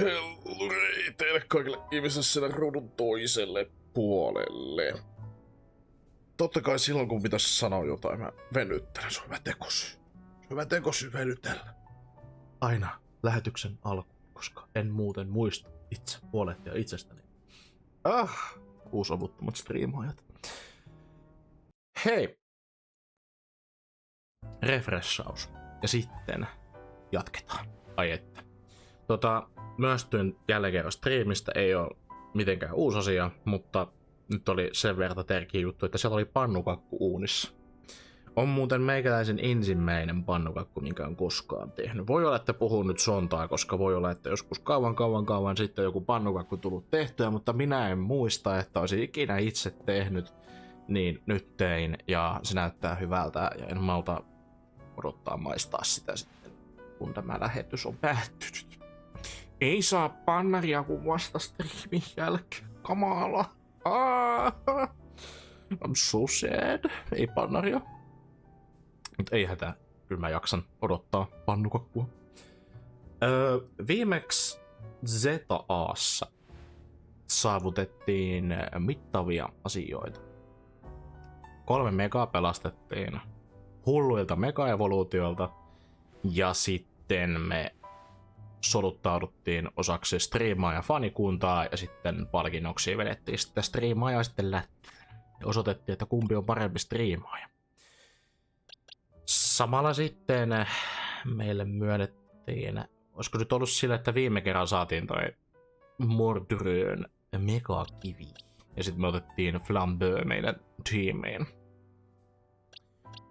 Hellurei teille kaikille ihmisille siellä ruudun toiselle puolelle. Totta kai silloin kun pitäisi sanoa jotain, mä venyttelen. Se on hyvä tekosyy. Se on hyvä tekosyy venytellä. Aina lähetyksen alku, koska en muuten muista itse huolehtia itsestäni. Uusavuttomat striimaajat. Hei! Refreshaus. Ja sitten jatketaan. Ai että. Myöstyin jälleen kerran striimistä, ei ole mitenkään uusi asia, mutta nyt oli sen verran tärkeä juttu, että siellä oli pannukakku uunissa. On muuten meikäläisen ensimmäinen pannukakku, minkä on koskaan tehnyt. Voi olla, että puhun nyt sontaa, koska voi olla, että joskus kauan sitten joku pannukakku tullut tehtyä, mutta minä en muista, että olisin ikinä itse tehnyt. Niin nyt tein, ja se näyttää hyvältä, ja en malta odottaa maistaa sitä sitten, kun tämä lähetys on päättynyt. Ei saa pannaria kuin vasta striimin jälkeen. Kamala. I'm so sad. Ei pannaria. Mut ei hätää. Kyllä mä jaksan odottaa pannukakkua. Viimeksi Z-Aassa saavutettiin mittavia asioita. 3 megaa pelastettiin hulluilta mega-evoluutiolta. Ja sitten me soluttauduttiin osaksi striimaa ja fanikuntaa, ja sitten palkinnoksi vedettiin sitten striimaa ja sitten lättyyn. Ja osoitettiin, että kumpi on parempi striimaaja. Samalla sitten meille myönnettiin, olisiko nyt ollut sillä, että viime kerran saatiin toi Mordrön megakivi. Ja sitten me otettiin Flambeau meidän tiimiin.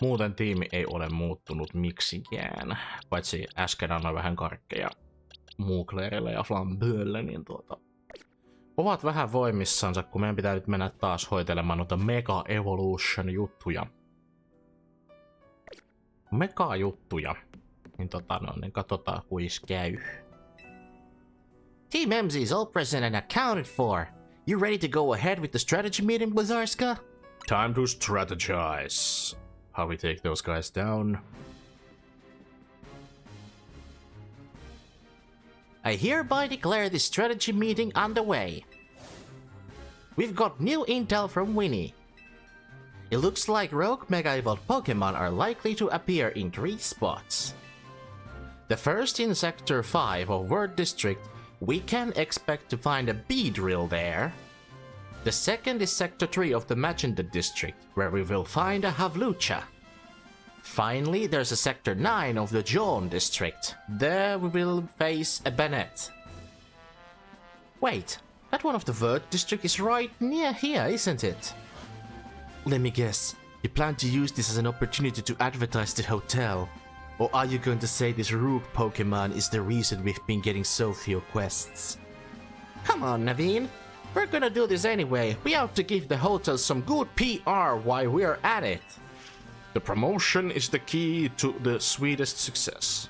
Muuten tiimi ei ole muuttunut miksikään, paitsi äsken annoin vähän karkkeja Mooglerille ja Flambeaulle, niin ovat vähän voimissansa, kun meidän pitää nyt mennä taas hoitelemaan noita Mega Evolution juttuja. Mega juttuja. Niin katsotaan kuis käy. Team MZ is all present and accounted for. You ready to go ahead with the strategy meeting, Blizzarska? Time to strategize. How we take those guys down. I hereby declare this strategy meeting underway. We've got new intel from Winnie. It looks like rogue Mega Evolved Pokémon are likely to appear in 3 spots. The first in Sector 5 of World District, we can expect to find a Beedrill there. The second is Sector 3 of the Magenta District, where we will find a Hawluchan. Finally, there's a Sector 9 of the Jawn District. There we will face a Banetten. Wait, that one of the World District is right near here, isn't it? Let me guess, you plan to use this as an opportunity to advertise the hotel? Or are you going to say this rogue Pokemon is the reason we've been getting so few quests? Come on, Naveen. We're gonna do this anyway. We have to give the hotel some good PR while we're at it. The promotion is the key to the sweetest success.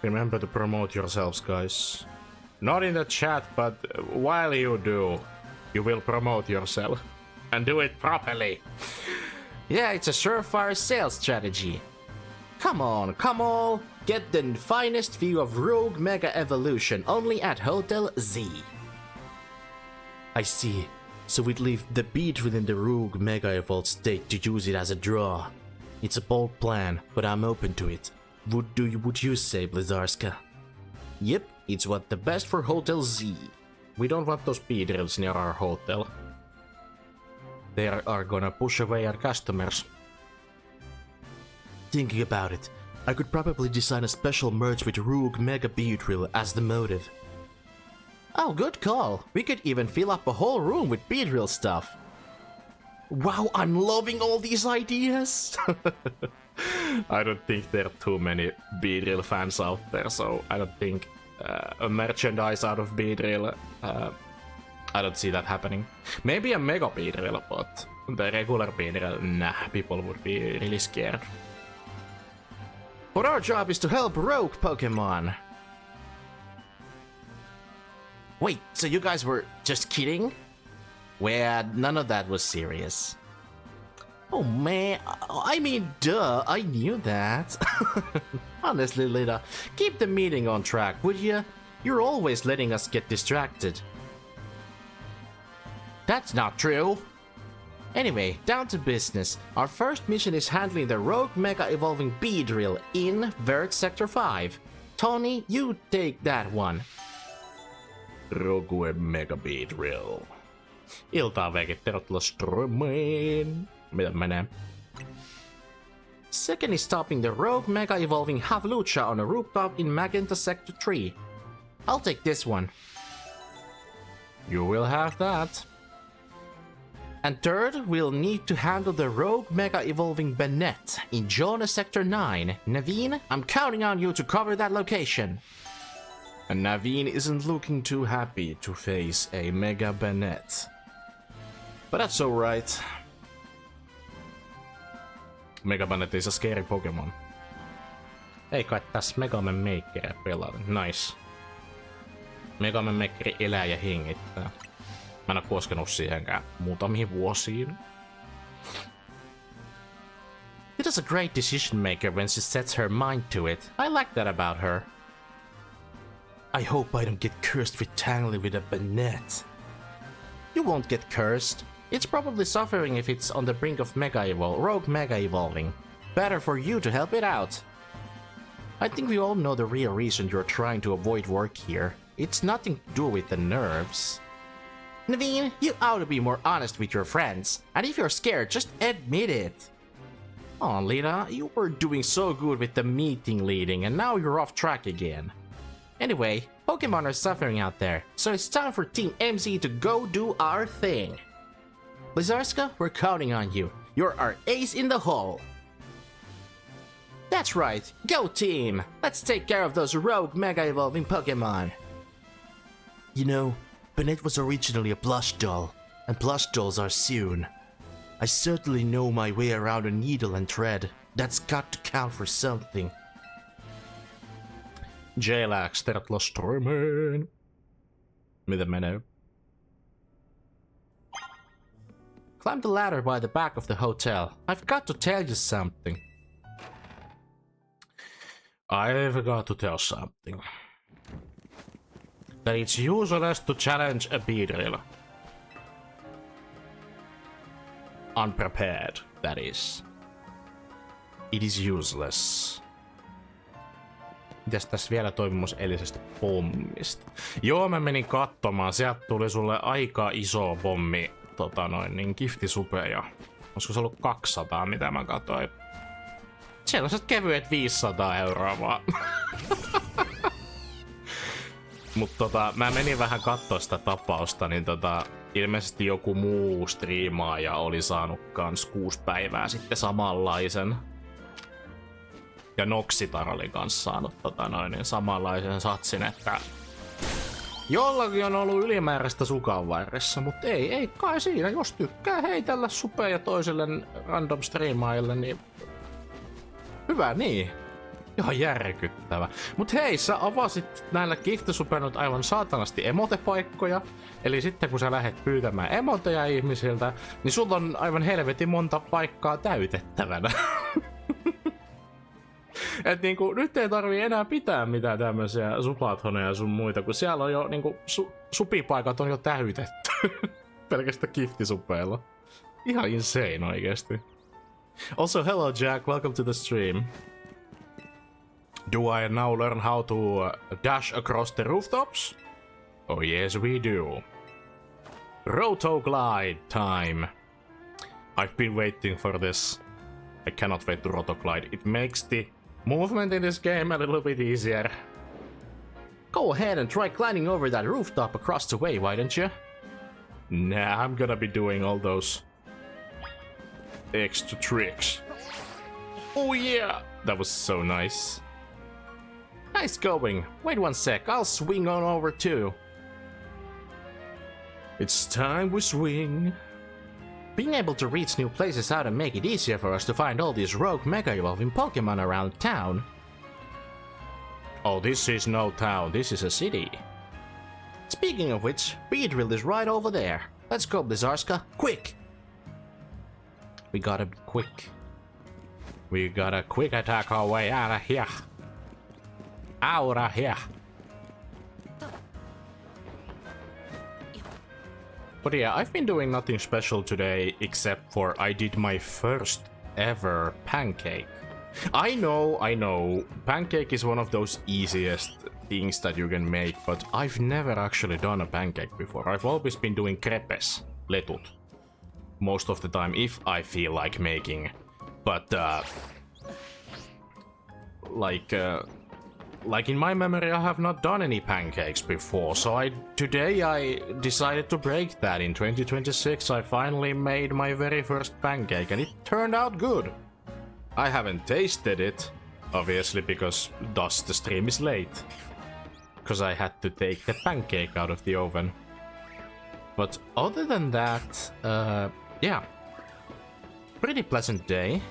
Remember to promote yourselves, guys. Not in the chat, but while you do, you will promote yourself. And do it properly. Yeah, it's a surefire sales strategy. Come on, get the finest view of Rogue Mega Evolution only at Hotel Z. I see. So we'd leave the Beedrill in the Rogue Mega Evolved state to use it as a draw. It's a bold plan, but I'm open to it. Would you say, Blizzarska? Yep, it's what the best for Hotel Z. We don't want those Beedrills near our hotel. They are gonna push away our customers. Thinking about it, I could probably design a special merge with Rogue Mega Beedrill as the motive. Oh, good call. We could even fill up a whole room with Beedrill stuff. Wow, I'm loving all these ideas! I don't think there are too many Beedrill fans out there, so I don't think a merchandise out of Beedrill, I don't see that happening. Maybe a Mega Beedrill, but the regular Beedrill, nah, people would be really scared. But our job is to help rogue Pokemon. Wait, so you guys were just kidding? Well, none of that was serious. Oh man, I mean, duh, I knew that. Honestly, Lita, keep the meeting on track, would you? You're always letting us get distracted. That's not true. Anyway, down to business. Our first mission is handling the rogue mega evolving Beedrill in Vert Sector 5. Tony, you take that one. Rogue mega Beedrill. Iltaa veikit, tervetuloa Striimiin. Mitä menee? Second is stopping the rogue mega evolving Hawluchan on a rooftop in Magenta Sector 3. I'll take this one. You will have that. And third, we'll need to handle the rogue mega evolving Banetten in Jona Sector 9. Naveen, I'm counting on you to cover that location. And Naveen isn't looking too happy to face a Mega Banetten. But that's alright. Mega Banetten is a scary Pokemon. Ei kai tässä Mega Man Makeria pelata. Nice. Mega Man Makeri elää ja hengittää. Mä en oo koskenut siihenkään muutamiin vuosiin. It is a great decision maker when she sets her mind to it. I like that about her. I hope I don't get cursed with tangling with a Banetten. You won't get cursed. It's probably suffering if it's on the brink of rogue mega evolving. Better for you to help it out. I think we all know the real reason you're trying to avoid work here. It's nothing to do with the nerves. Naveen, you ought to be more honest with your friends. And if you're scared, just admit it. Oh, Lita, you were doing so good with the meeting leading, and now you're off track again. Anyway, Pokemon are suffering out there, so it's time for Team MC to go do our thing. Blizzarska, we're counting on you. You're our ace in the hole. That's right, go team! Let's take care of those rogue mega evolving Pokemon. You know, Banetten was originally a plush doll, and plush dolls are soon. I certainly know my way around a needle and thread. That's got to count for something. J-Lax, tervetuloa Striimiin. Miten menee? Climb the ladder by the back of the hotel. I've got to tell you something. I've got to tell something. That it's useless to challenge a Beedrill. Unprepared, that is. It is useless. Mitäs tässä vielä toivomus eilisestä pommista? Joo, mä menin katsomaan. Sieltä tuli sulle aika iso pommi, giftisupea. Olisiko se ollut 200, mitä mä katsoin? Sellaiset kevyet 500 euroa vaan. Mut mä menin vähän kattoo sitä tapausta, niin ilmeisesti joku muu striimaaja oli saanut kans 6 päivää sitten samanlaisen. Ja Noxitar oli kans saanut samanlaisen satsin, että jollakin on ollut ylimääräistä sukanvarressa, mutta ei kai siinä, jos tykkää heitellä supeja toiselle random striimaajille, niin hyvä niin. Ihan järkyttävä. Mut hei, sä avasit näillä giftisupenoilla aivan saatanasti emotepaikkoja. Eli sitten kun sä lähdet pyytämään emoteja ihmisiltä, niin sulla on aivan helvetin monta paikkaa täytettävänä. Et niinku, nyt ei tarvii enää pitää mitään tämmösiä suplathoneja sun muita, kun siellä on jo niinku, supipaikat on jo täytetty. Pelkästään giftisupeilla. Ihan insane oikeesti. Also, hello Jack, welcome to the stream. Do I now learn how to dash across the rooftops? Oh yes, we do. Rotoglide time. I've been waiting for this. I cannot wait to rotoglide. It makes the movement in this game a little bit easier. Go ahead and try climbing over that rooftop across the way, why don't you? Nah, I'm gonna be doing all those extra tricks. Oh yeah! That was so nice. Nice going. Wait one sec, I'll swing on over too. It's time we swing. Being able to reach new places out and make it easier for us to find all these rogue mega evolving Pokemon around town. Oh, this is no town, this is a city. Speaking of which, Beedrill is right over there. Let's go, Blizzarska, quick! We gotta be quick. We gotta quick attack our way out of here. Out of here. But yeah, I've been doing nothing special today except for I did my first ever pancake. I know, pancake is one of those easiest things that you can make, but I've never actually done a pancake before. I've always been doing crepes, letut, most of the time if I feel like making, but like in my memory, I have not done any pancakes before, so today I decided to break that. In 2026, I finally made my very first pancake, and it turned out good. I haven't tasted it, obviously, because thus the stream is late. Because I had to take the pancake out of the oven. But other than that, yeah. Pretty pleasant day,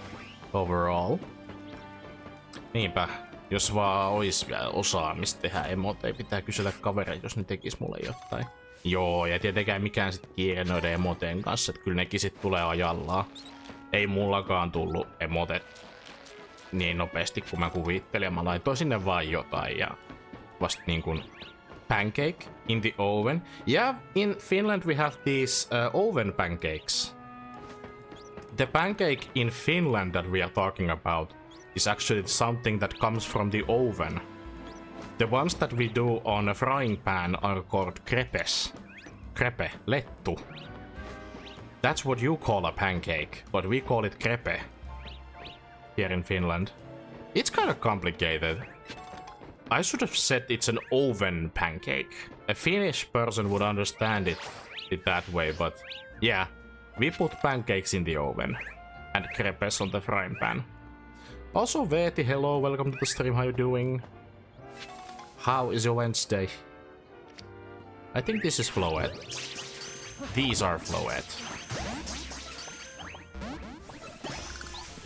overall. Niinpä. Jos vaan ois vielä osaamista tehdä emoteja, pitää kysellä kavereita, jos ne tekis mulle jotain. Joo, ja tietenkään mikään sit kiire noiden emoteen kanssa, että kyllä nekin sit tulee ajallaan. Ei mullakaan tullut emotet niin nopeasti kuin mä kuvittelin, mä laitoin sinne vaan jotain ja vasta niin kuin pancake in the oven. Yeah, in Finland we have these oven pancakes. The pancake in Finland that we are talking about is actually something that comes from the oven. The ones that we do on a frying pan are called crepes. Crepe, lettu. That's what you call a pancake, but we call it crepe here in Finland. It's kind of complicated. I should have said it's an oven pancake. A Finnish person would understand it that way, but yeah, we put pancakes in the oven and crepes on the frying pan. Also, Veeti, hello, welcome to the stream, how you doing? How is your Wednesday? I think this is Floet. These are Floet.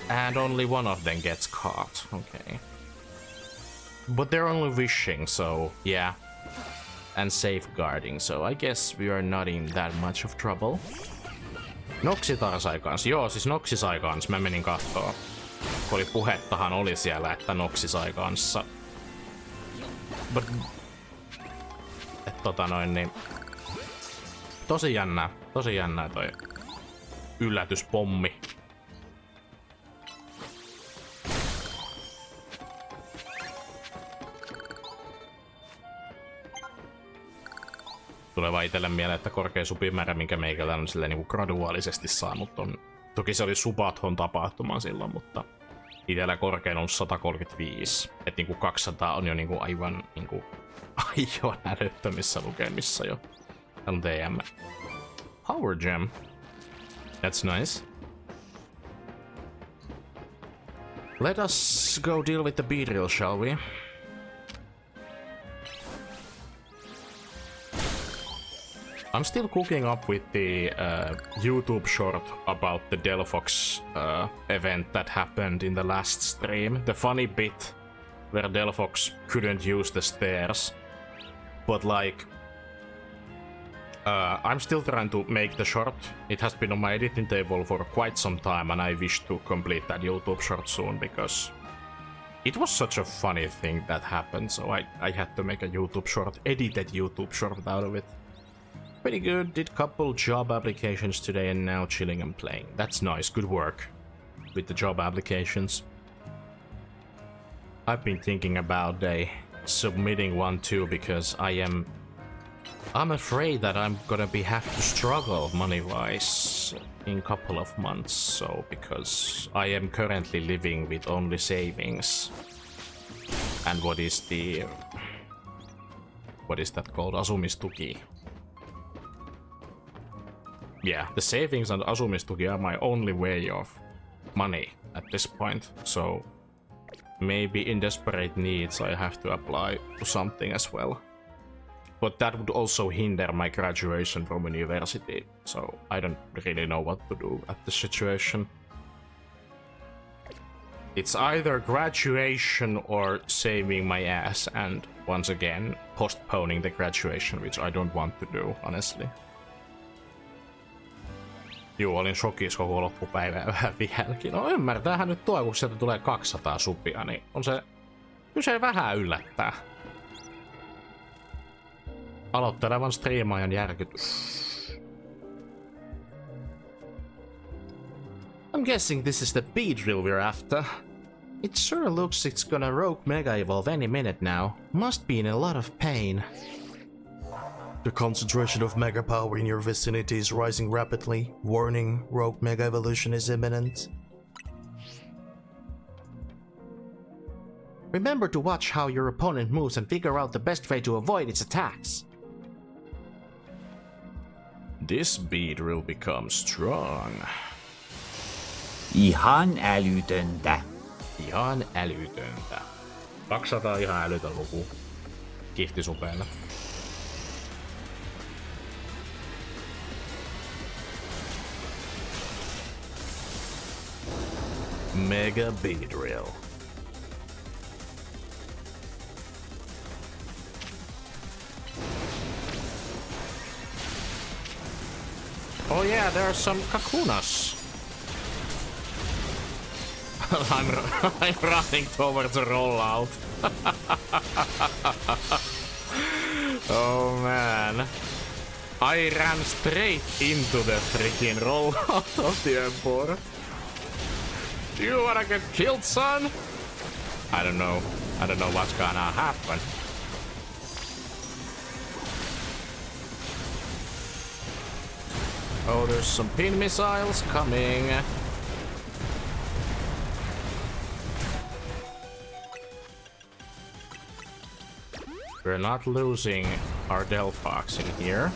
And only one of them gets caught, okay. But they're only wishing, so yeah. And safeguarding, so I guess we are not in that much of trouble. Noksi taas sai kans. Joo, siis Noksi sai kans, mä menin kattoo. Oli puhettahan oli siellä, että Noksi sai kanssa. But... niin... Tosi jännää toi yllätyspommi. Tulee vaan itelle mieleen, että korkea supimäärä, minkä meikällä on silleen niinku graduaalisesti saanut on... Toki se oli Subathon tapahtuma silloin, mutta itellä korkein on 135. Et niinku 200 on jo niinku aivan älyttömissä lukemissa jo. Täällä on TM. Power Gem. That's nice. Let us go deal with the Beedrill, shall we? I'm still cooking up with the YouTube short about the Delphox event that happened in the last stream. The funny bit where Delphox couldn't use the stairs. But like, I'm still trying to make the short. It has been on my editing table for quite some time and I wish to complete that YouTube short soon because it was such a funny thing that happened, so I had to make a YouTube short, edited YouTube short out of it. Pretty good, did couple job applications today and now chilling and playing. That's nice, good work with the job applications. I've been thinking about submitting one too because I'm afraid that I'm gonna have to struggle money-wise in a couple of months, so because I am currently living with only savings. And what is that called? Asumistuki. Yeah, the savings and asumistuki are my only way of money at this point, so maybe in desperate needs I have to apply to something as well. But that would also hinder my graduation from university, so I don't really know what to do at the situation. It's either graduation or saving my ass and once again postponing the graduation, which I don't want to do, honestly. Juu, olin shokissa koko loppupäivän vähän vieläkin. No ymmärtäähän nyt tuo, kun sieltä tulee 200 supia, niin on se... Kyllä se vähän yllättää. Aloittelevan striimaajan järkytys. I'm guessing this is the Beedrill we're after. It sure looks it's gonna rogue Mega Evolve any minute now. Must be in a lot of pain. The concentration of Mega power in your vicinity is rising rapidly. Warning, rogue Mega Evolution is imminent. Remember to watch how your opponent moves and figure out the best way to avoid its attacks. This Beedrill becomes strong. Ihan älytöntä. Ihan älytöntä. 200 ihan älytön luku. Kihtisupeille. Mega Beedrill. Oh yeah, there are some Kakunas. I'm running towards a rollout. Oh man. I ran straight into the freaking rollout of the Emperor. Do you wanna get killed, son? I don't know. I don't know what's gonna happen. Oh, there's some pin missiles coming. We're not losing our Delphox in here.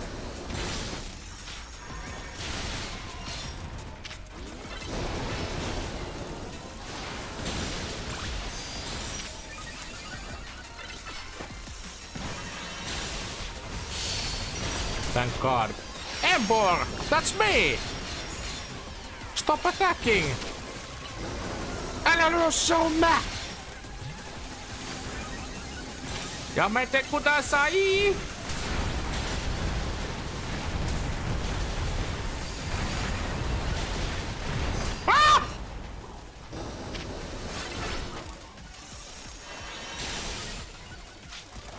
Thank God. Embor! That's me! Stop attacking! Älä lyö saamme! Ja me te kudasai! Ah!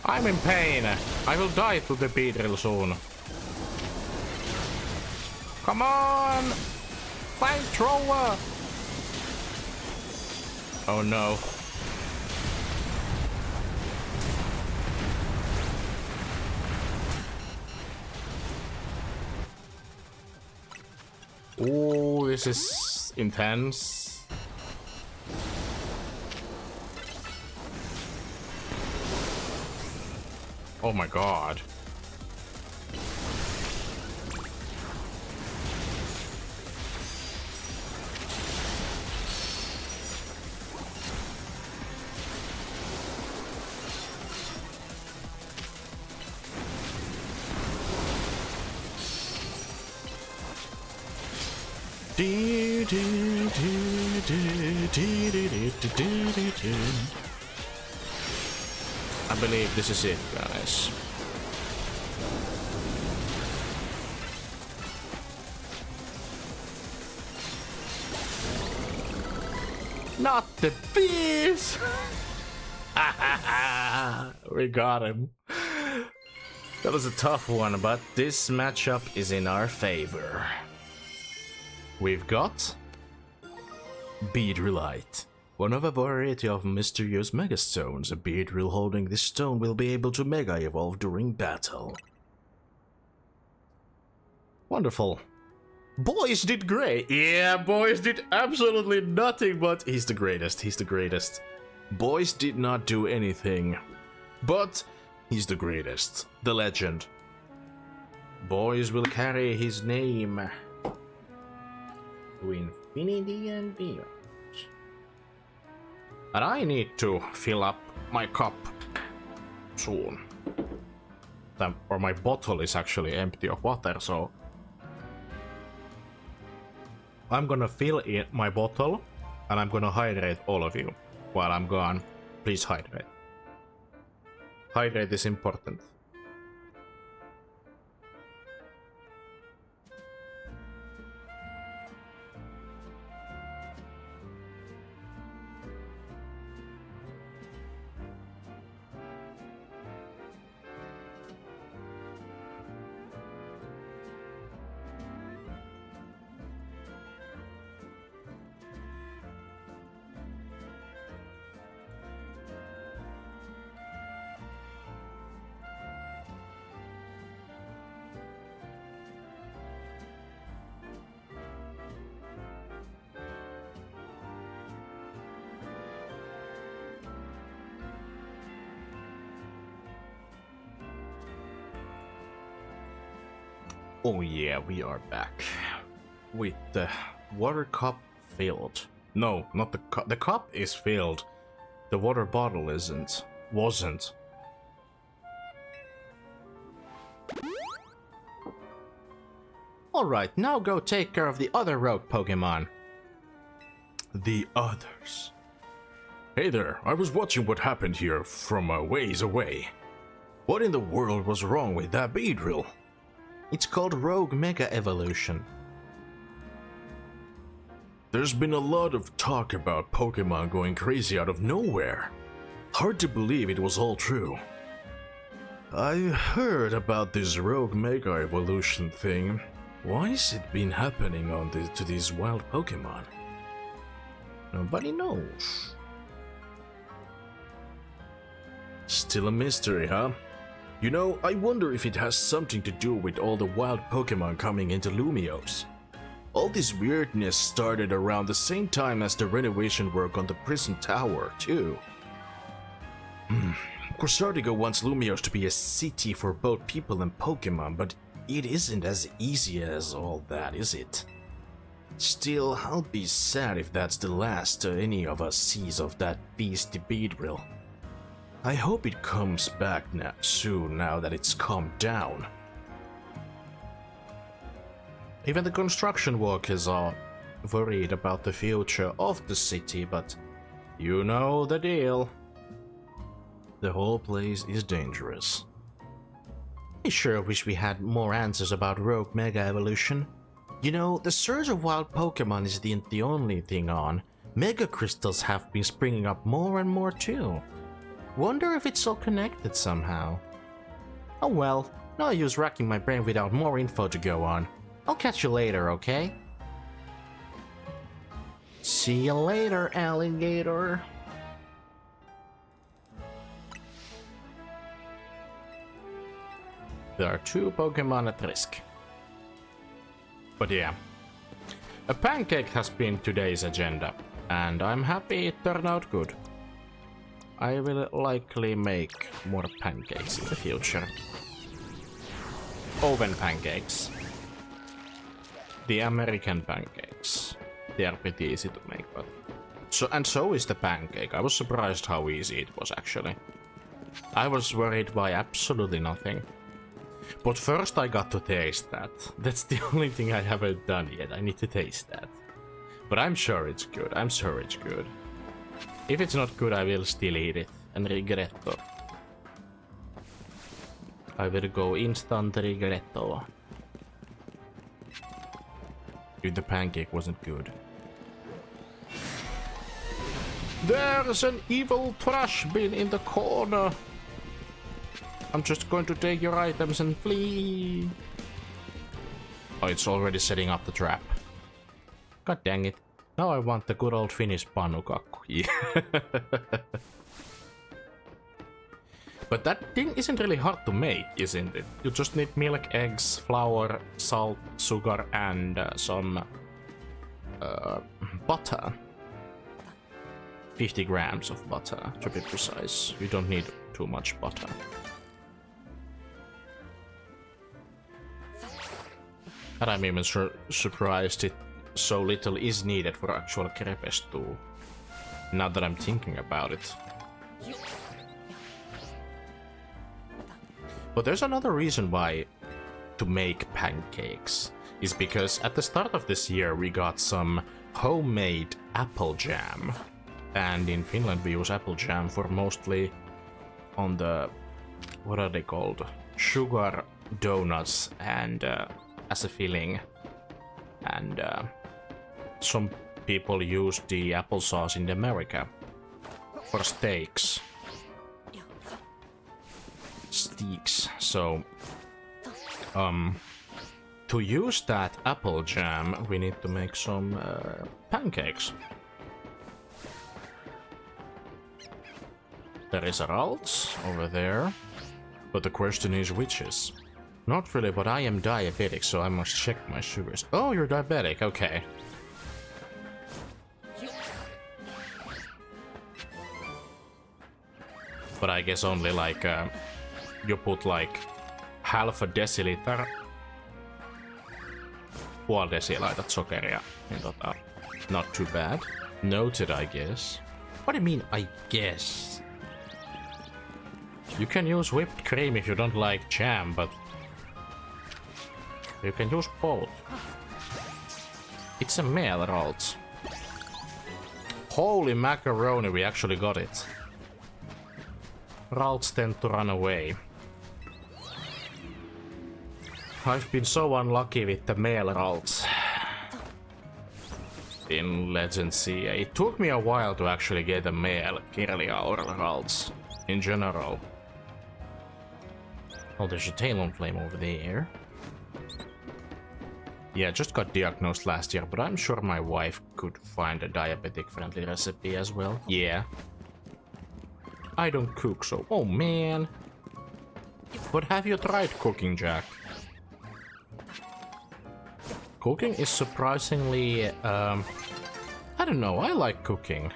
I'm in pain. I will die to the Beedrill soon. Come on! Flamethrower! Oh no. Ooh, this is intense. Oh my God. I believe this is it, guys. Not the bees! We got him. That was a tough one, but this matchup is in our favor. We've got Beedrillite. One of a variety of mysterious megastones, a Beedrill holding this stone will be able to mega evolve during battle. Wonderful. Boys did great. Yeah, boys did absolutely nothing, but he's the greatest. He's the greatest. Boys did not do anything, but he's the greatest. The legend. Boys will carry his name to infinity and beyond. And I need to fill up my cup soon. Or my bottle is actually empty of water, so I'm gonna fill in my bottle and I'm gonna hydrate all of you while I'm gone. Please hydrate. Hydrate is important. Oh yeah, we are back. With the water cup filled. No, not the cup. The cup is filled. The water bottle wasn't. Alright, now go take care of the other rogue Pokemon. The others. Hey there, I was watching what happened here from a ways away. What in the world was wrong with that Beedrill? It's called Rogue Mega Evolution. There's been a lot of talk about Pokemon going crazy out of nowhere. Hard to believe it was all true. I heard about this Rogue Mega Evolution thing. Why has it been happening to these wild Pokemon? Nobody knows. Still a mystery, huh? You know, I wonder if it has something to do with all the wild Pokemon coming into Lumiose. All this weirdness started around the same time as the renovation work on the Prism Tower, too. Corsardigo wants Lumiose to be a city for both people and Pokemon, but it isn't as easy as all that, is it? Still, I'll be sad if that's the last any of us sees of that beastie Beedrill. I hope it comes back soon now that it's calmed down. Even the construction workers are worried about the future of the city, but you know the deal. The whole place is dangerous. I sure wish we had more answers about Rogue Mega Evolution. You know, the surge of wild Pokemon isn't the only thing on. Mega Crystals have been springing up more and more too. Wonder if it's all connected somehow. Oh well, no use racking my brain without more info to go on. I'll catch you later, okay? See you later, alligator. There are 2 Pokemon at risk. But yeah. A pancake has been today's agenda, and I'm happy it turned out good. I will likely make more pancakes in the future. Oven pancakes. The American pancakes. They are pretty easy to make, but... So is the pancake. I was surprised how easy it was, actually. I was worried by absolutely nothing. But first I got to taste that. That's the only thing I haven't done yet. I need to taste that. But I'm sure it's good. I'm sure it's good. If it's not good, I will still eat it. And regretto. I will go instant regretto. If the pancake wasn't good. There's an evil trash bin in the corner. I'm just going to take your items and flee. Oh, it's already setting up the trap. God dang it. Now I want the good old Finnish pannukakku. But that thing isn't really hard to make, isn't it? You just need milk, eggs, flour, salt, sugar, and some butter. 50 grams of butter, to be precise. You don't need too much butter. And I'm even surprised it so little is needed for actual crepes too. Now that I'm thinking about it. But there's another reason why to make pancakes. Is because at the start of this year we got some homemade apple jam. And in Finland we use apple jam for mostly on the... what are they called? Sugar donuts and... as a filling, and some people use the applesauce in America for steaks. So, to use that apple jam, we need to make some pancakes. There is a Ralts over there, but the question is which is. Not really, but I am diabetic, so I must check my sugars. Oh, you're diabetic, okay. But I guess only like, you put like half a deciliter puoli desiä laitat sokeria, niin not too bad. Noted, I guess. What do you mean, I guess? You can use whipped cream if you don't like jam, but you can use both. It's a male Ralts. Holy macaroni, we actually got it. Ralts tend to run away. I've been so unlucky with the male Ralts in Legends. It took me a while to actually get a male Kirlia or Ralts in general. Oh, there's a Talon Flame over there. Yeah, just got diagnosed last year, but I'm sure my wife could find a diabetic-friendly recipe as well. Yeah. I don't cook, so... Oh, man. But have you tried cooking, Jack? Cooking is surprisingly... I don't know, I like cooking.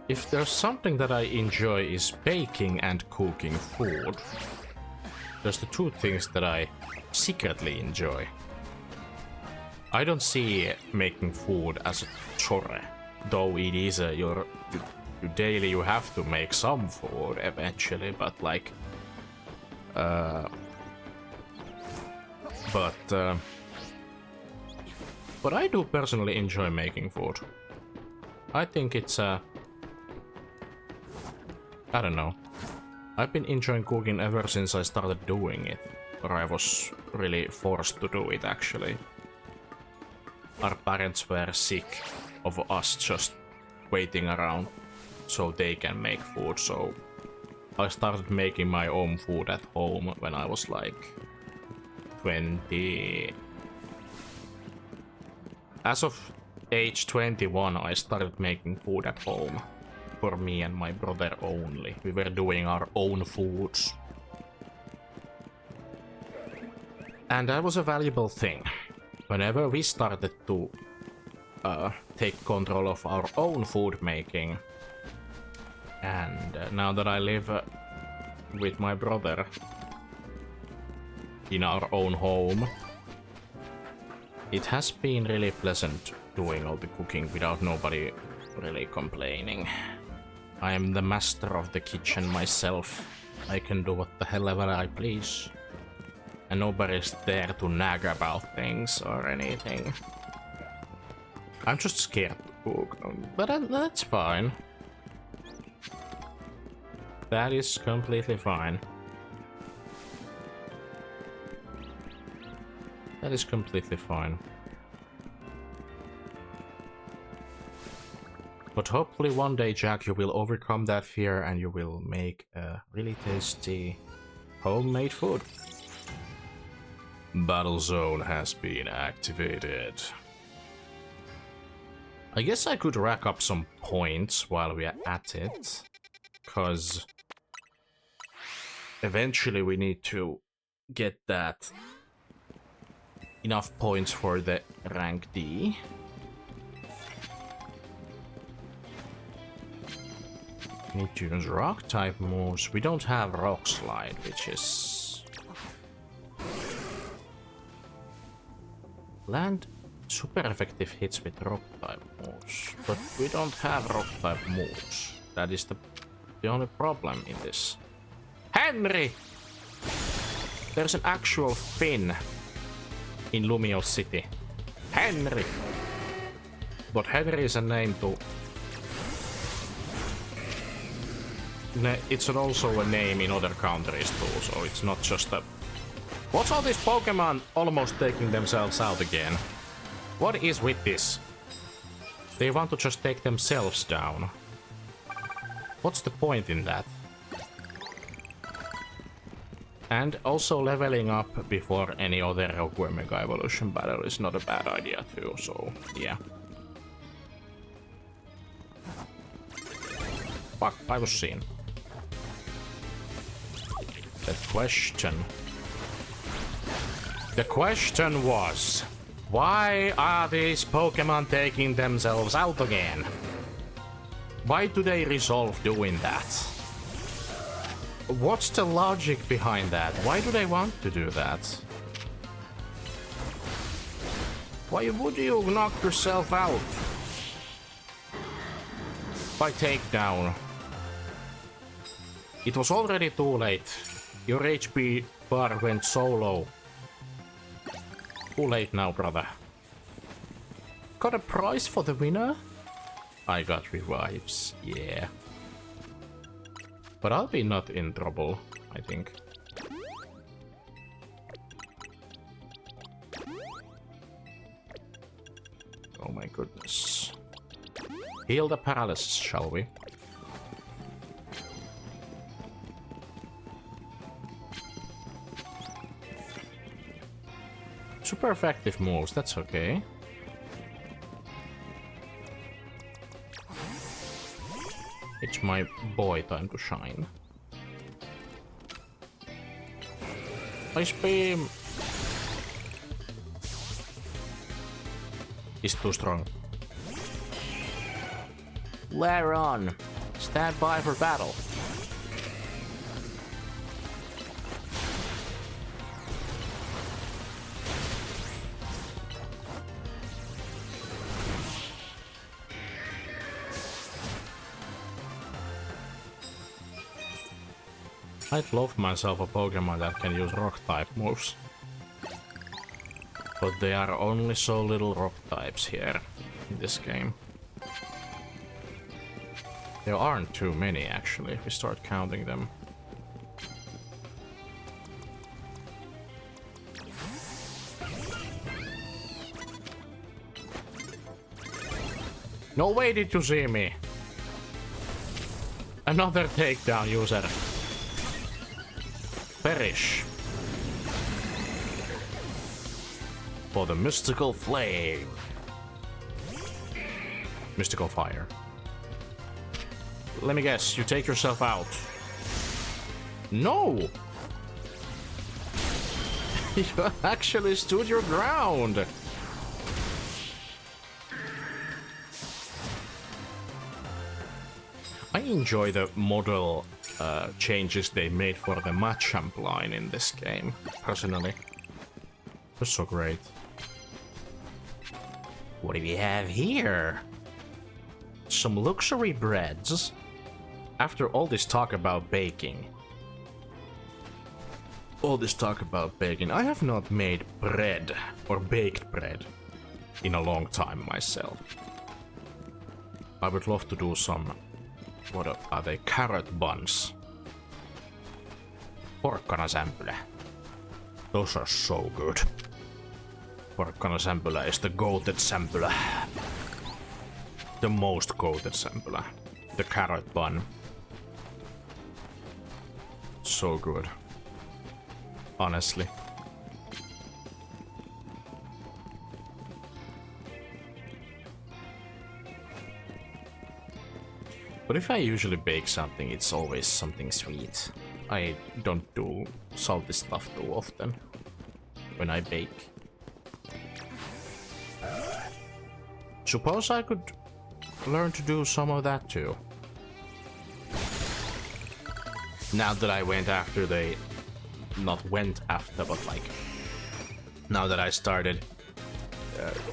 If there's something that I enjoy is baking and cooking food. There's the two things that I secretly enjoy. I don't see making food as a chore, though it is your daily, you have to make some food eventually, but like... But I do personally enjoy making food. I think it's I don't know. I've been enjoying cooking ever since I started doing it. Or I was really forced to do it, actually. Our parents were sick of us just waiting around so they can make food, so I started making my own food at home when I was like 20. As of age 21, I started making food at home. For me and my brother only. We were doing our own foods. And that was a valuable thing. Whenever we started to take control of our own food making, and now that I live with my brother in our own home, it has been really pleasant doing all the cooking without nobody really complaining. I am the master of the kitchen myself. I can do what the hell ever I please. And nobody's there to nag about things or anything. I'm just scared to cook, but that's fine. That is completely fine. That is completely fine. But hopefully one day, Jack, you will overcome that fear and you will make a really tasty homemade food. Battle zone has been activated. I guess I could rack up some points while we are at it, cause eventually we need to get that enough points for the rank D. Need to use rock type moves. We don't have rock slide, which is... Land super effective hits with rock type moves, but we don't have rock type moves. That is the only problem in this. Henry! There's an actual Finn in Lumio City. Henry! But Henry is a name to... It's also a name in other countries too, so it's not just a... What's all these Pokemon almost taking themselves out again? What is with this? They want to just take themselves down. What's the point in that? And also leveling up before any other Rogue Mega Evolution battle is not a bad idea too, so yeah. Fuck, I was seen. The question was, why are these Pokemon taking themselves out again? Why do they resolve doing that? What's the logic behind that? Why do they want to do that? Why would you knock yourself out? By takedown. It was already too late. Your HP bar went so low. Too late now, brother. Got a prize for the winner? I got revives, yeah. But I'll be not in trouble, I think. Oh my goodness. Heal the paralysis, shall we? Super effective moves, that's okay. It's my boy time to shine. Ice beam! He's too strong. Later on. Stand by for battle. I'd love myself a Pokemon that can use rock type moves. But there are only so little rock types here in this game. There aren't too many actually if we start counting them. No way did you see me! Another takedown user. Perish. For the mystical flame. Mystical fire. Let me guess, you take yourself out. No! You actually stood your ground. I enjoy the model changes they made for the Machamp line in this game, personally. It was so great. What do we have here? Some luxury breads. After all this talk about baking. I have not made bread or baked bread in a long time myself. I would love to do some. What are they? Carrot buns. Porkkanasämpylä. Those are so good. Porkkanasämpylä is the goated sämpylä. The most goated sämpylä. The carrot bun. So good. Honestly. But if I usually bake something, it's always something sweet. I don't do salty stuff too often when I bake. Suppose I could learn to do some of that too. Now that I went after the... Not went after, but like... Now that I started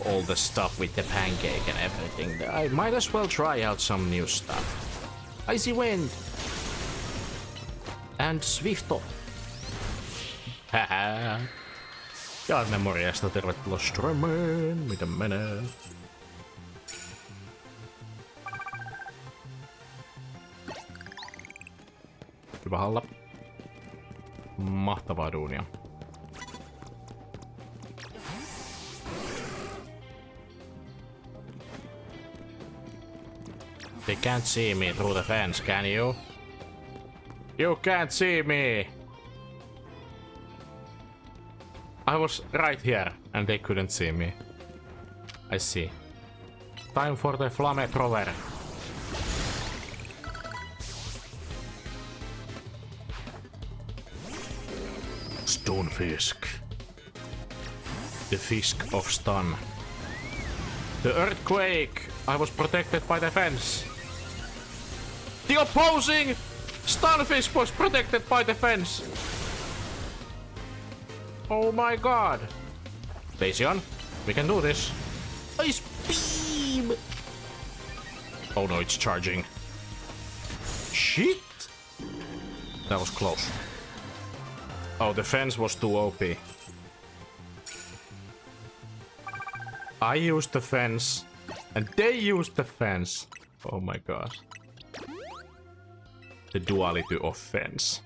all the stuff with the pancake and everything, I might as well try out some new stuff. Icy Wind! And Swifto! Haha! Ja Memoriasta tervetuloa Striimiin! Miten menee? Hyvä halla. Mahtavaa duunia. They can't see me through the fence, can you? You can't see me! I was right here, and they couldn't see me. I see. Time for the flamethrower. Stonefisk. The Fisk of Stun. The earthquake! I was protected by the fence. The opposing Stunfisk was protected by the fence. Oh my god. Daisyon. We can do this. Ice beam! Oh no, it's charging. Shit! That was close. Oh, the fence was too OP. I used the fence, and they used the fence. Oh my god. The duality of fence.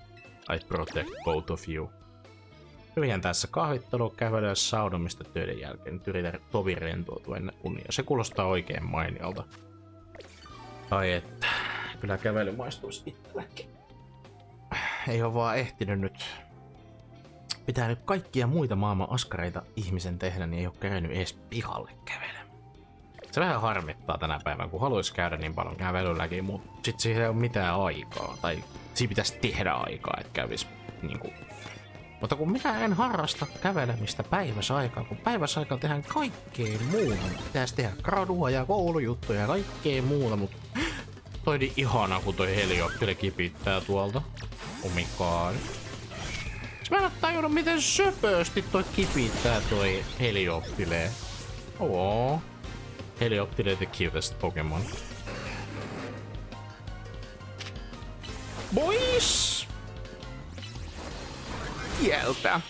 I protect both of you. Hyvihän tässä kahvittelu, kävelyä saunomista töiden jälkeen. Nyt yritän tovi rentoutua ennen unia. Se kuulostaa oikein mainiolta. Ai että, kyllä kävely maistuisi itsellekin. Ei oo vaan ehtinyt nyt. Pitää nyt kaikkia muita maailman askareita ihmisen tehdä, niin ei oo kerennyt edes pihalle kävelemään. Se vähän harmittaa tänä päivänä, kun haluaisi käydä niin paljon kävelylläkin, mutta sit siihen ei ole mitään aikaa. Tai siinä pitäisi tehdä aikaa, että kävis niinku. Mutta kun minä en harrasta kävelemistä päiväsaikaa, kun päiväsaikaa tehdään kaikkea muuta. Pitäisi tehdä gradua ja koulujuttuja ja kaikkea muuta, mutta toi niin ihana, kun toi helioptile kipittää tuolta. Oh my god. Mä en oo tajunnut, miten söpösti toi kipittää toi helioptile. Oo. Helioptile the cutest Pokémon. Boys! Jältä.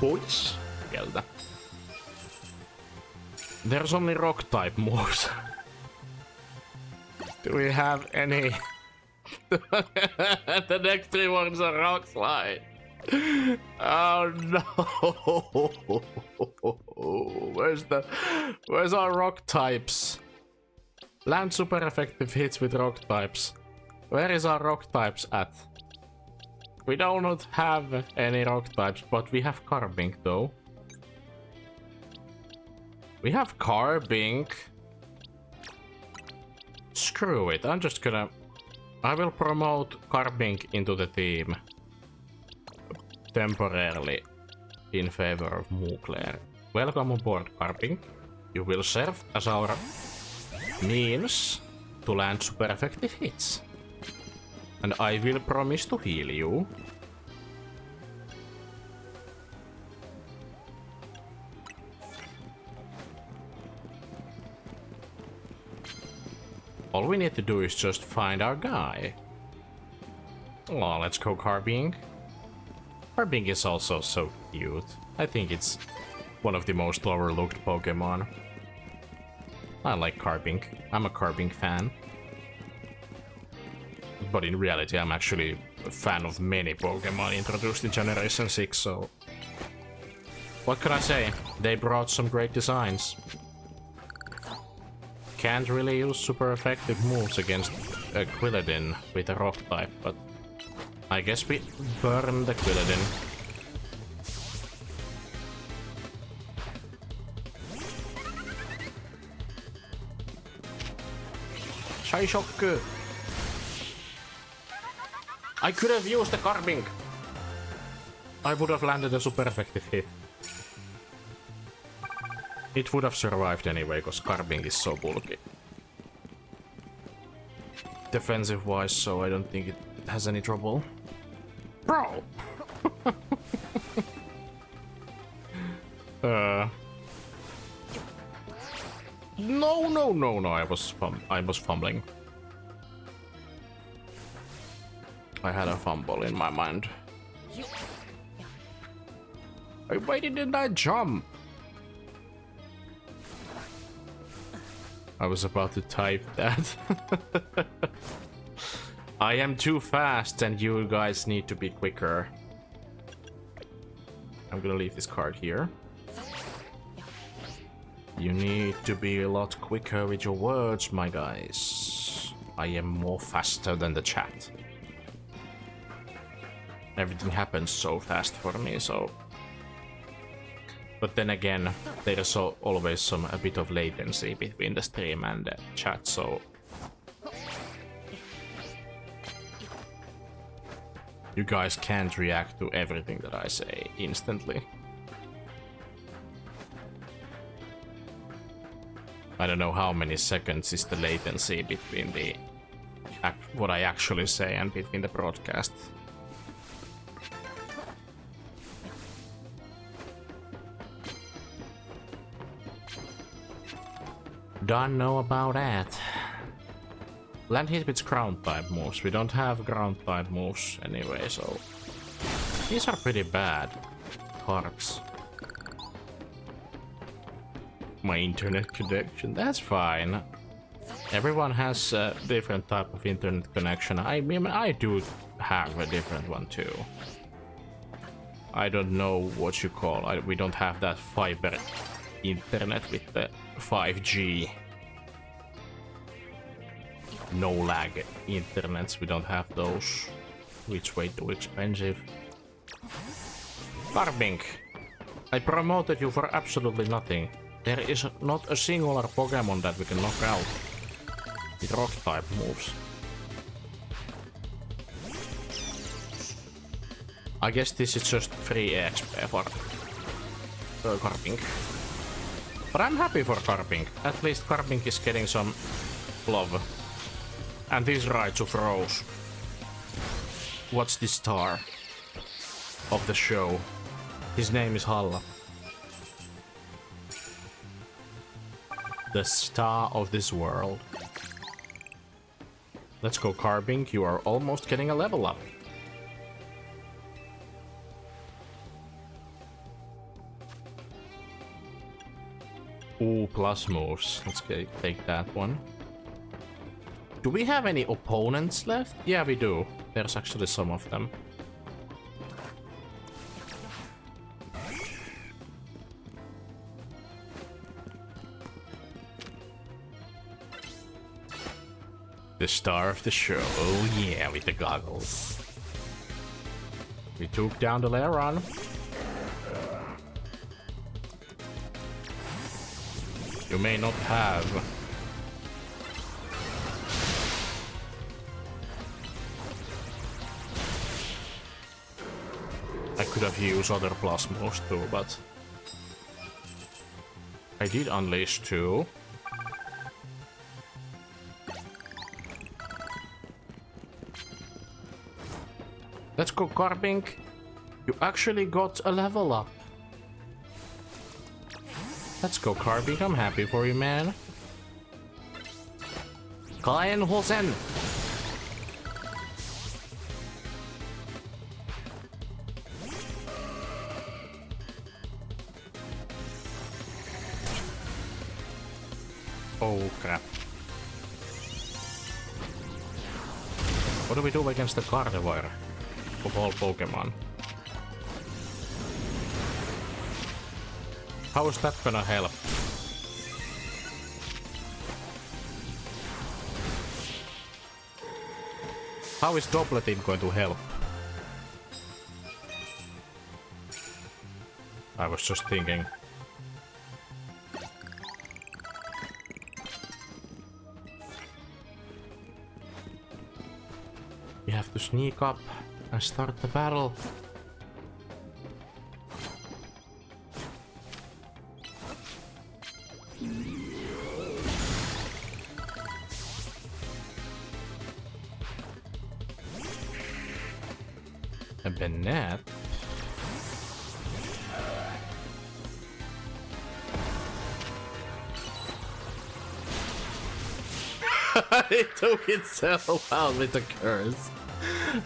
Boys. Jältä. There's only rock type moves. Do we have any? The next three ones are rock slide. Oh no! Where's our rock types? Land super effective hits with rock types. Where is our rock types at? We do not have any rock types, but we have Carbink though. We have Carbink. Screw it, I'm just gonna... I will promote Carbink into the team. Temporarily. In favor of Mugler. Welcome aboard, Carbink. You will serve as our means to land super effective hits. And I will promise to heal you. All we need to do is just find our guy. Oh, let's go Carbink. Carbink is also so cute. I think it's one of the most overlooked Pokemon. I like Carbink. I'm a Carbink fan. But in reality, I'm actually a fan of many Pokemon introduced in Generation 6, so... What can I say? They brought some great designs. Can't really use super effective moves against a Quilladin with a rock type, but... I guess we burn the Quilladin. Shaishoku! I could have used the Carbink! I would have landed a super effective hit. It would have survived anyway, because Carbink is so bulky. Defensive wise, so I don't think it has any trouble. Bro! No, I was fumbling. I had a fumble in my mind. Why didn't I jump? I was about to type that. I am too fast and you guys need to be quicker. I'm gonna leave this card here. You need to be a lot quicker with your words, my guys. I am more faster than the chat. Everything happens so fast for me, so... But then again, there is always a bit of latency between the stream and the chat, so... You guys can't react to everything that I say instantly. I don't know how many seconds is the latency between the what I actually say and between the broadcast. Don't know about that. Land hit with ground type moves. We don't have ground type moves anyway, so these are pretty bad. Harps. My internet connection. That's fine. Everyone has a different type of internet connection. I mean, I do have a different one too. I don't know what you call. We don't have that fiber internet with the 5G. No lag internets. We don't have those. Which way too expensive. Carbink. I promoted you for absolutely nothing. There is not a singular Pokemon that we can knock out with rock type moves. I guess this is just free XP for Carbink. But I'm happy for Carbink. At least Carbink is getting some love. And this Raichu froze. What's the star of the show? His name is Halla. The star of this world. Let's go, Carbink. You are almost getting a level up. Ooh, plus moves. Let's take that one. Do we have any opponents left? Yeah, we do. There's actually some of them. The star of the show. Oh yeah, with the goggles. We took down the Lairon. You may not have. I could have used other plus moves too, but I did unleash 2. Let's go, Carbink. You actually got a level up. Let's go, Carbink. I'm happy for you, man. Hawluchan. Oh crap. What do we do against the carnivore of all Pokemon? How is that gonna help? How is Dobletin going to help? I was just thinking. We have to sneak up and start the battle. A Banetten. It took itself out with the curse.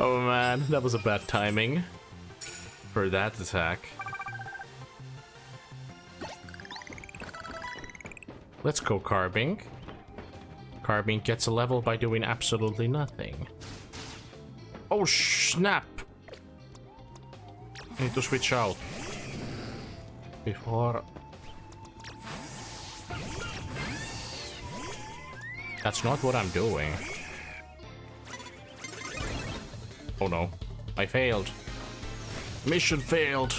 Oh man, that was a bad timing for that attack. Let's go, Carbink. Carbink gets a level by doing absolutely nothing. Oh snap! I need to switch out before. That's not what I'm doing. Oh no, I failed. Mission failed.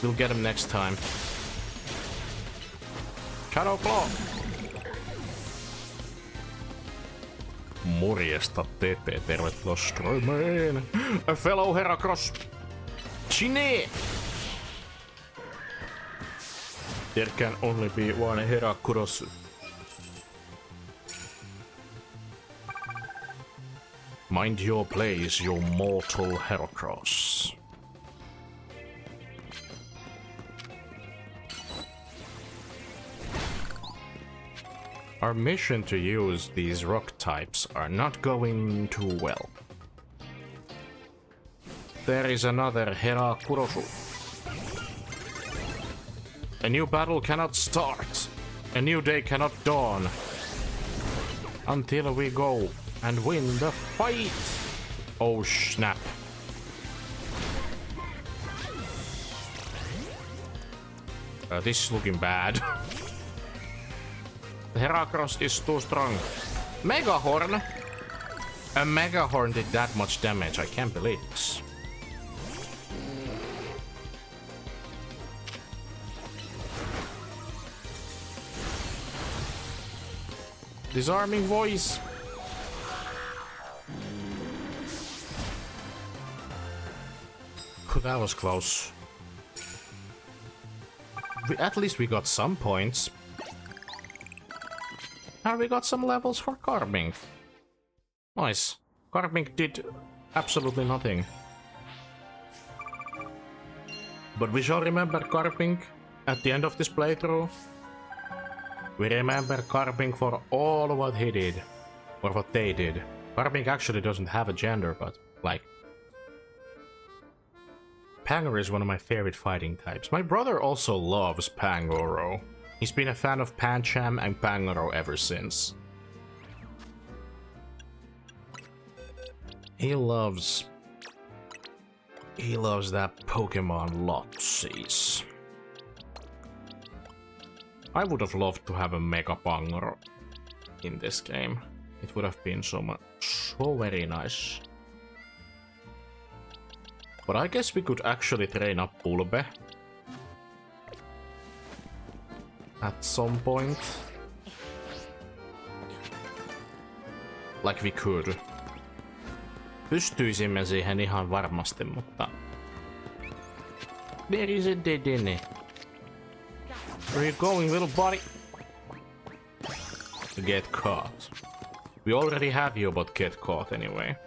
We'll get him next time. Shadow Claw. Morjesta TP, tervetuloa Striimiin. A fellow Heracross. Chine! There can only be one Heracross. Mind your place, you mortal Heracross. Our mission to use these rock types are not going too well. There is another Hera Kurosu. A new battle cannot start. A new day cannot dawn. Until we go and win the fight. Oh snap. This is looking bad. The Heracross is too strong. Mega Horn! A Mega Horn did that much damage, I can't believe this. Disarming voice. That was close. At least we got some points. And we got some levels for Carming. Nice. Carming did absolutely nothing. But we shall remember Carming at the end of this playthrough. We remember Carming for all what he did. Or what they did. Carming actually doesn't have a gender, but like... Pangoro is one of my favorite fighting types. My brother also loves Pangoro. He's been a fan of Pancham and Pangoro ever since. He loves that Pokemon lotsies. I would have loved to have a Mega Pangoro in this game. It would have been so very nice. But I guess we could actually train up Pulbe at some point. Like we could. Pystyisimme siihen ihan varmasti, mutta... There is a dead end. Where are you going, little buddy? Get caught. We already have you, but get caught anyway.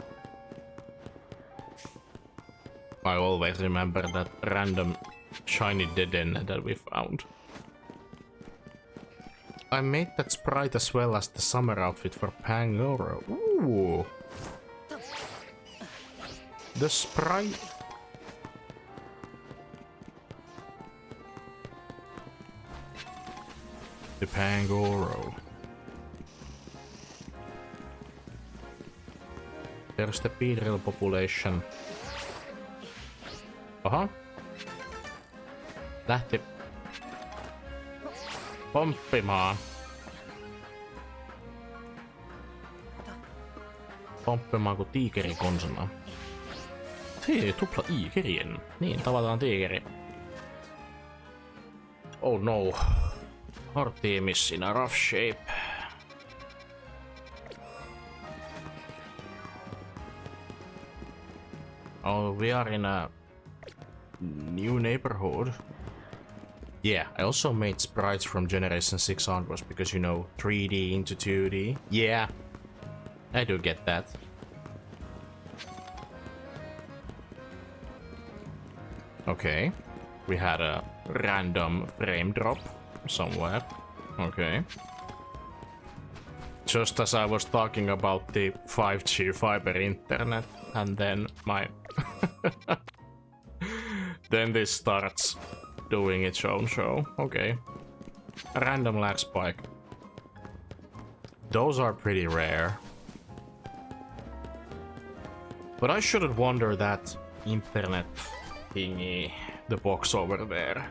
I always remember that random shiny dead end that we found. I made that sprite as well as the summer outfit for Pangoro. Ooh! The sprite... The Pangoro. There's the Beedrill population. Aha. Lähti pomppimaan. Pomppimaan kuin tiikeri konsana. Tupla i-kirjen. Niin, tavataan tiikeri. Oh no. Our team is in a rough shape. Oh, we are in a new neighborhood. Yeah, I also made sprites from Generation 6 onwards because, you know, 3D into 2D. Yeah, I do get that. Okay, we had a random frame drop somewhere. Okay. Just as I was talking about the 5G fiber internet, and then my... Then this starts doing its own show. Okay. A random lag spike. Those are pretty rare. But I shouldn't wonder that internet thingy, the box over there.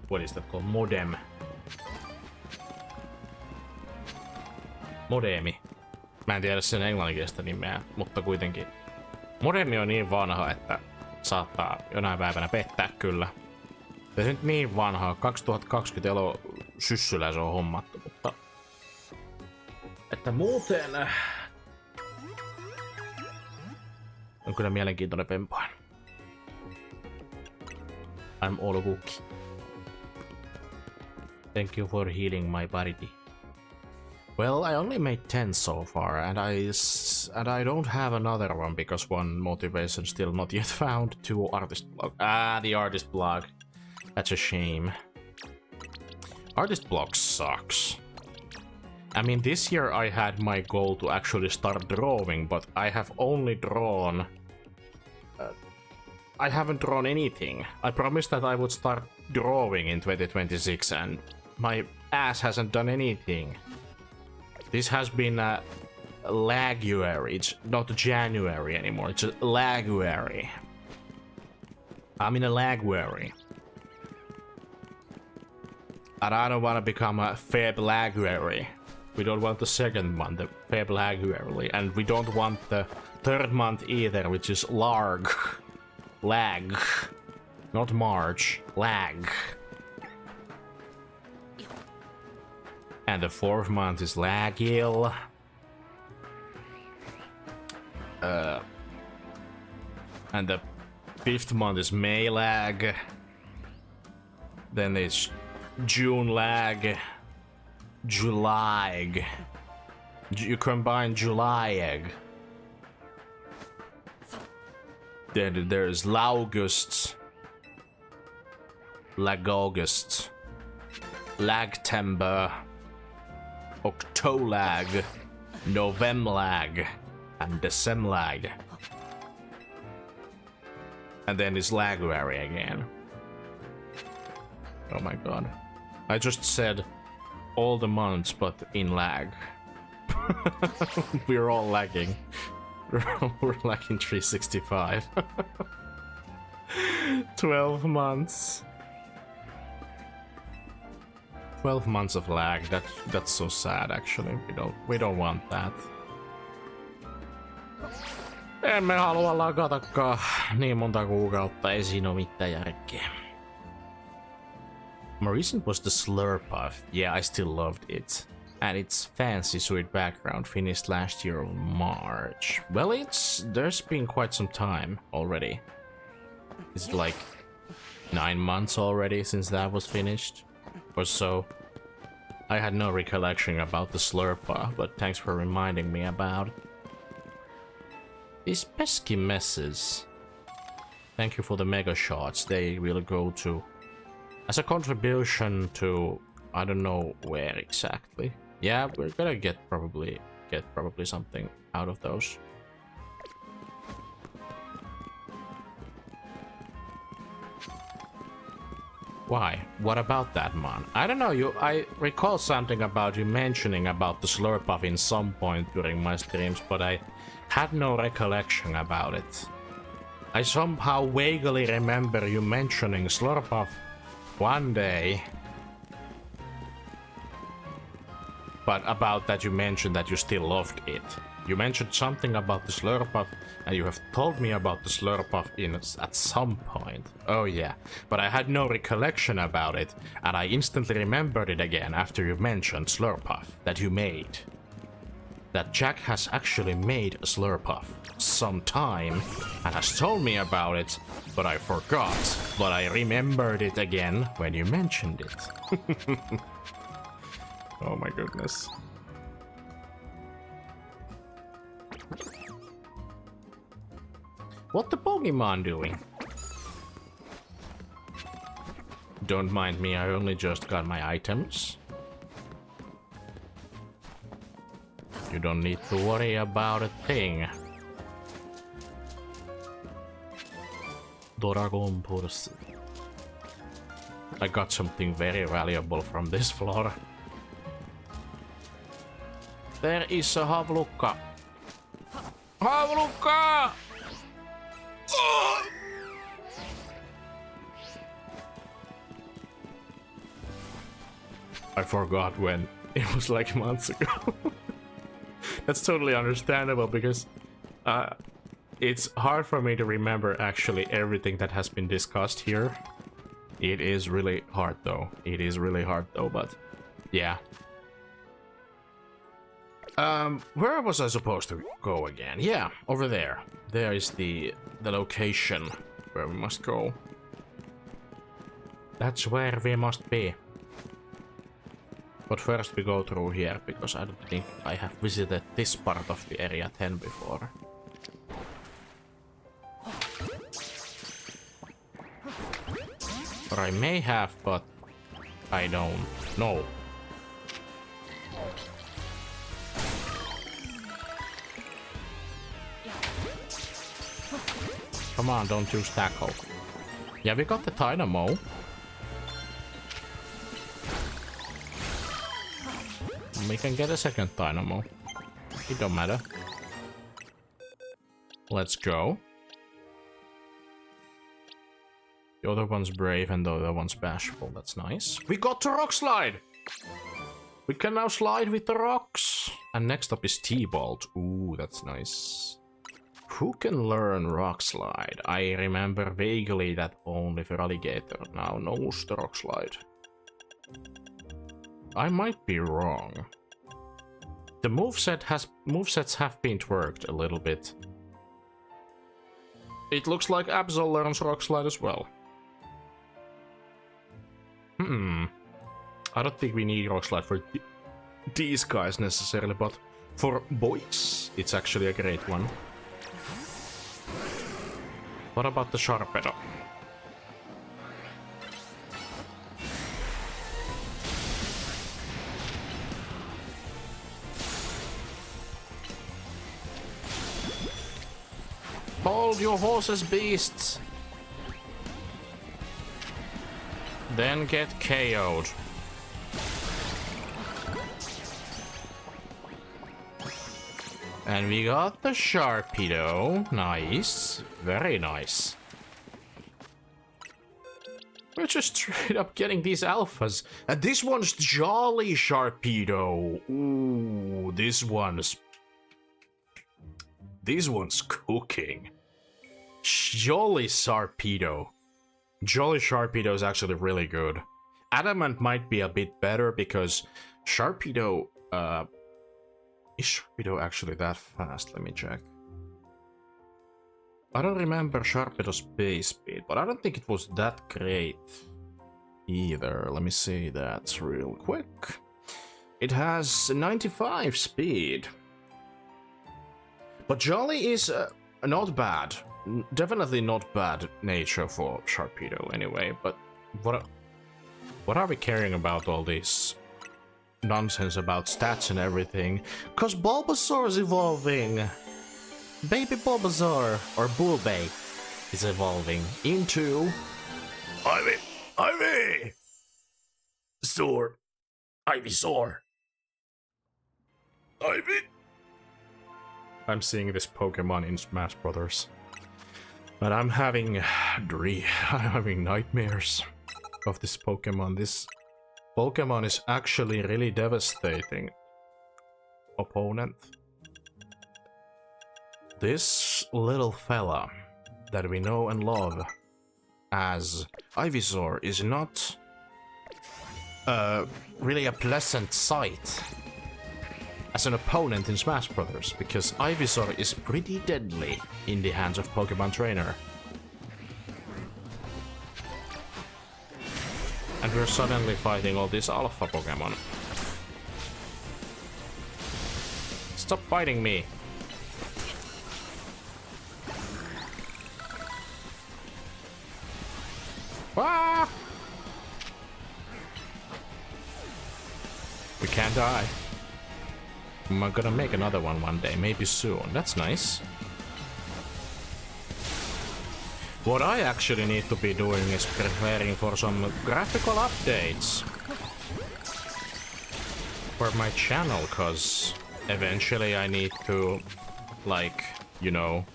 What is that called? Modem. Modemi. Mä en tiedä sen englanninkielistä nimeä, mutta kuitenkin. Modemi on niin vanha, että saattaa jonain päivänä pettää kyllä. Ja se nyt niin vanha, 2020 elo syssyllä se on hommattu, mutta... Että muuten... On kyllä mielenkiintoinen vempain. I'm all cookie. Thank you for healing my body. Well, I only made 10 so far, and I don't have another one because one motivation still not yet found. 2 artist blog. Ah, the artist blog. That's a shame. Artist block sucks. I mean, this year I had my goal to actually start drawing, but I have only drawn... I haven't drawn anything. I promised that I would start drawing in 2026 and my ass hasn't done anything. This has been a laguary. It's not January anymore, it's a laguary. I'm in a laguary. And I don't want to become a Feb laguary. We don't want the second one, the Feb laguary. And we don't want the third month either, which is larg. Lag. Not March. Lag. And the fourth month is Lagil. And the fifth month is May lag. Then it's June lag. July. You combine July egg. Then there's Laugust. Lagogust. Lagtember. Octolag. Novemlag. And Decemlag. And then it's Laguary again. Oh my god. I just said all the months, but in lag. We're all lagging. We're lagging 365. 12 months. 12 months of lag. That's so sad actually. We don't want that. Emme halua lagatakaan niin monta kuukautta, ei siinä oo mitään järkeä. My recent was the Slurpuff. Yeah, I still loved it. And its fancy sweet background finished last year in March. Well, there's been quite some time already. Is it like 9 months already since that was finished? Or so? I had no recollection about the Slurpuff, but thanks for reminding me about it. These pesky messes. Thank you for the mega shots. They will go to... as a contribution to... I don't know where exactly. Yeah, we're gonna get probably something out of those. Why? What about that, man? I don't know, I recall something about you mentioning about the Slurpuff in some point during my streams, but I had no recollection about it. I somehow vaguely remember you mentioning Slurpuff one day. But about that you mentioned that you still loved it. You mentioned something about the Slurpuff, and you have told me about the Slurpuff at some point. Oh yeah, but I had no recollection about it, and I instantly remembered it again after you mentioned Slurpuff that you made. That Jack has actually made a Slurpuff sometime and has told me about it, but I forgot. But I remembered it again when you mentioned it. Oh my goodness. What the Pokemon doing? Don't mind me, I only just got my items. You don't need to worry about a thing. Dragon Purse. I got something very valuable from this floor. There is a Hawluchan. Hawluchan! Oh! I forgot when. It was like months ago. That's totally understandable because it's hard for me to remember actually everything that has been discussed here. It is really hard though. But yeah. Where was I supposed to go again? Yeah, over there. There is the location where we must go. That's where we must be. But first we go through here, because I don't think I have visited this part of the area 10 before. Or I may have, but I don't. No. Come on, don't use tackle. Yeah, we got the Dynamo. We can get a second Dynamo. It don't matter. Let's go. The other one's brave and the other one's bashful. That's nice. We got the rock slide! We can now slide with the rocks. And next up is T-Bolt. Ooh, that's nice. Who can learn rock slide? I remember vaguely that only Alligator now knows the rock slide. I might be wrong. The movesets have been twerked a little bit. It looks like Absol learns rock slide as well. I don't think we need rock slide for these guys necessarily, but for boys, it's actually a great one. What about the Sharpedo? Hold your horses, beasts! Then get KO'd. And we got the Sharpedo. Nice. Very nice. We're just straight up getting these alphas. And this one's Jolly Sharpedo. Ooh, this one's cooking. Jolly Sharpedo. Jolly Sharpedo is actually really good. Adamant might be a bit better because Sharpedo, is Sharpedo actually that fast? Let me check. I don't remember Sharpedo's base speed, but I don't think it was that great either. Let me see that real quick. It has 95 speed. But Jolly is not bad. Definitely not bad nature for Sharpedo anyway, but what are we caring about all this nonsense about stats and everything? Cause Bulbasaur is evolving! Baby Bulbasaur, or Bulbay, is evolving into... Ivy! Soar! Ivysaur! Ivy! I'm seeing this Pokemon in Smash Brothers. But I'm having nightmares of this Pokemon. This Pokemon is actually really devastating opponent. This little fella that we know and love as Ivysaur is not really a pleasant sight as an opponent in Smash Brothers, because Ivysaur is pretty deadly in the hands of Pokemon Trainer. And we're suddenly fighting all these alpha Pokemon. Stop fighting me! Ah! We can't die. I'm gonna make another one day, maybe soon. That's nice. What I actually need to be doing is preparing for some graphical updates for my channel, cause eventually I need to, like, you know,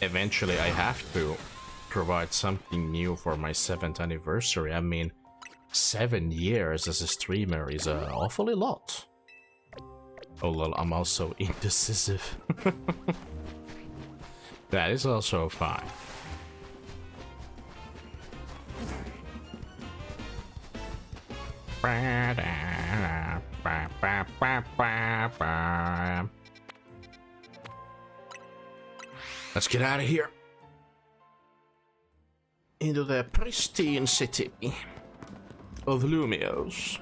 eventually I have to provide something new for my 7th anniversary. I mean, 7 years as a streamer is an awfully lot. Oh lol, I'm also indecisive. That is also fine. Let's get out of here. Into the pristine city of Lumios.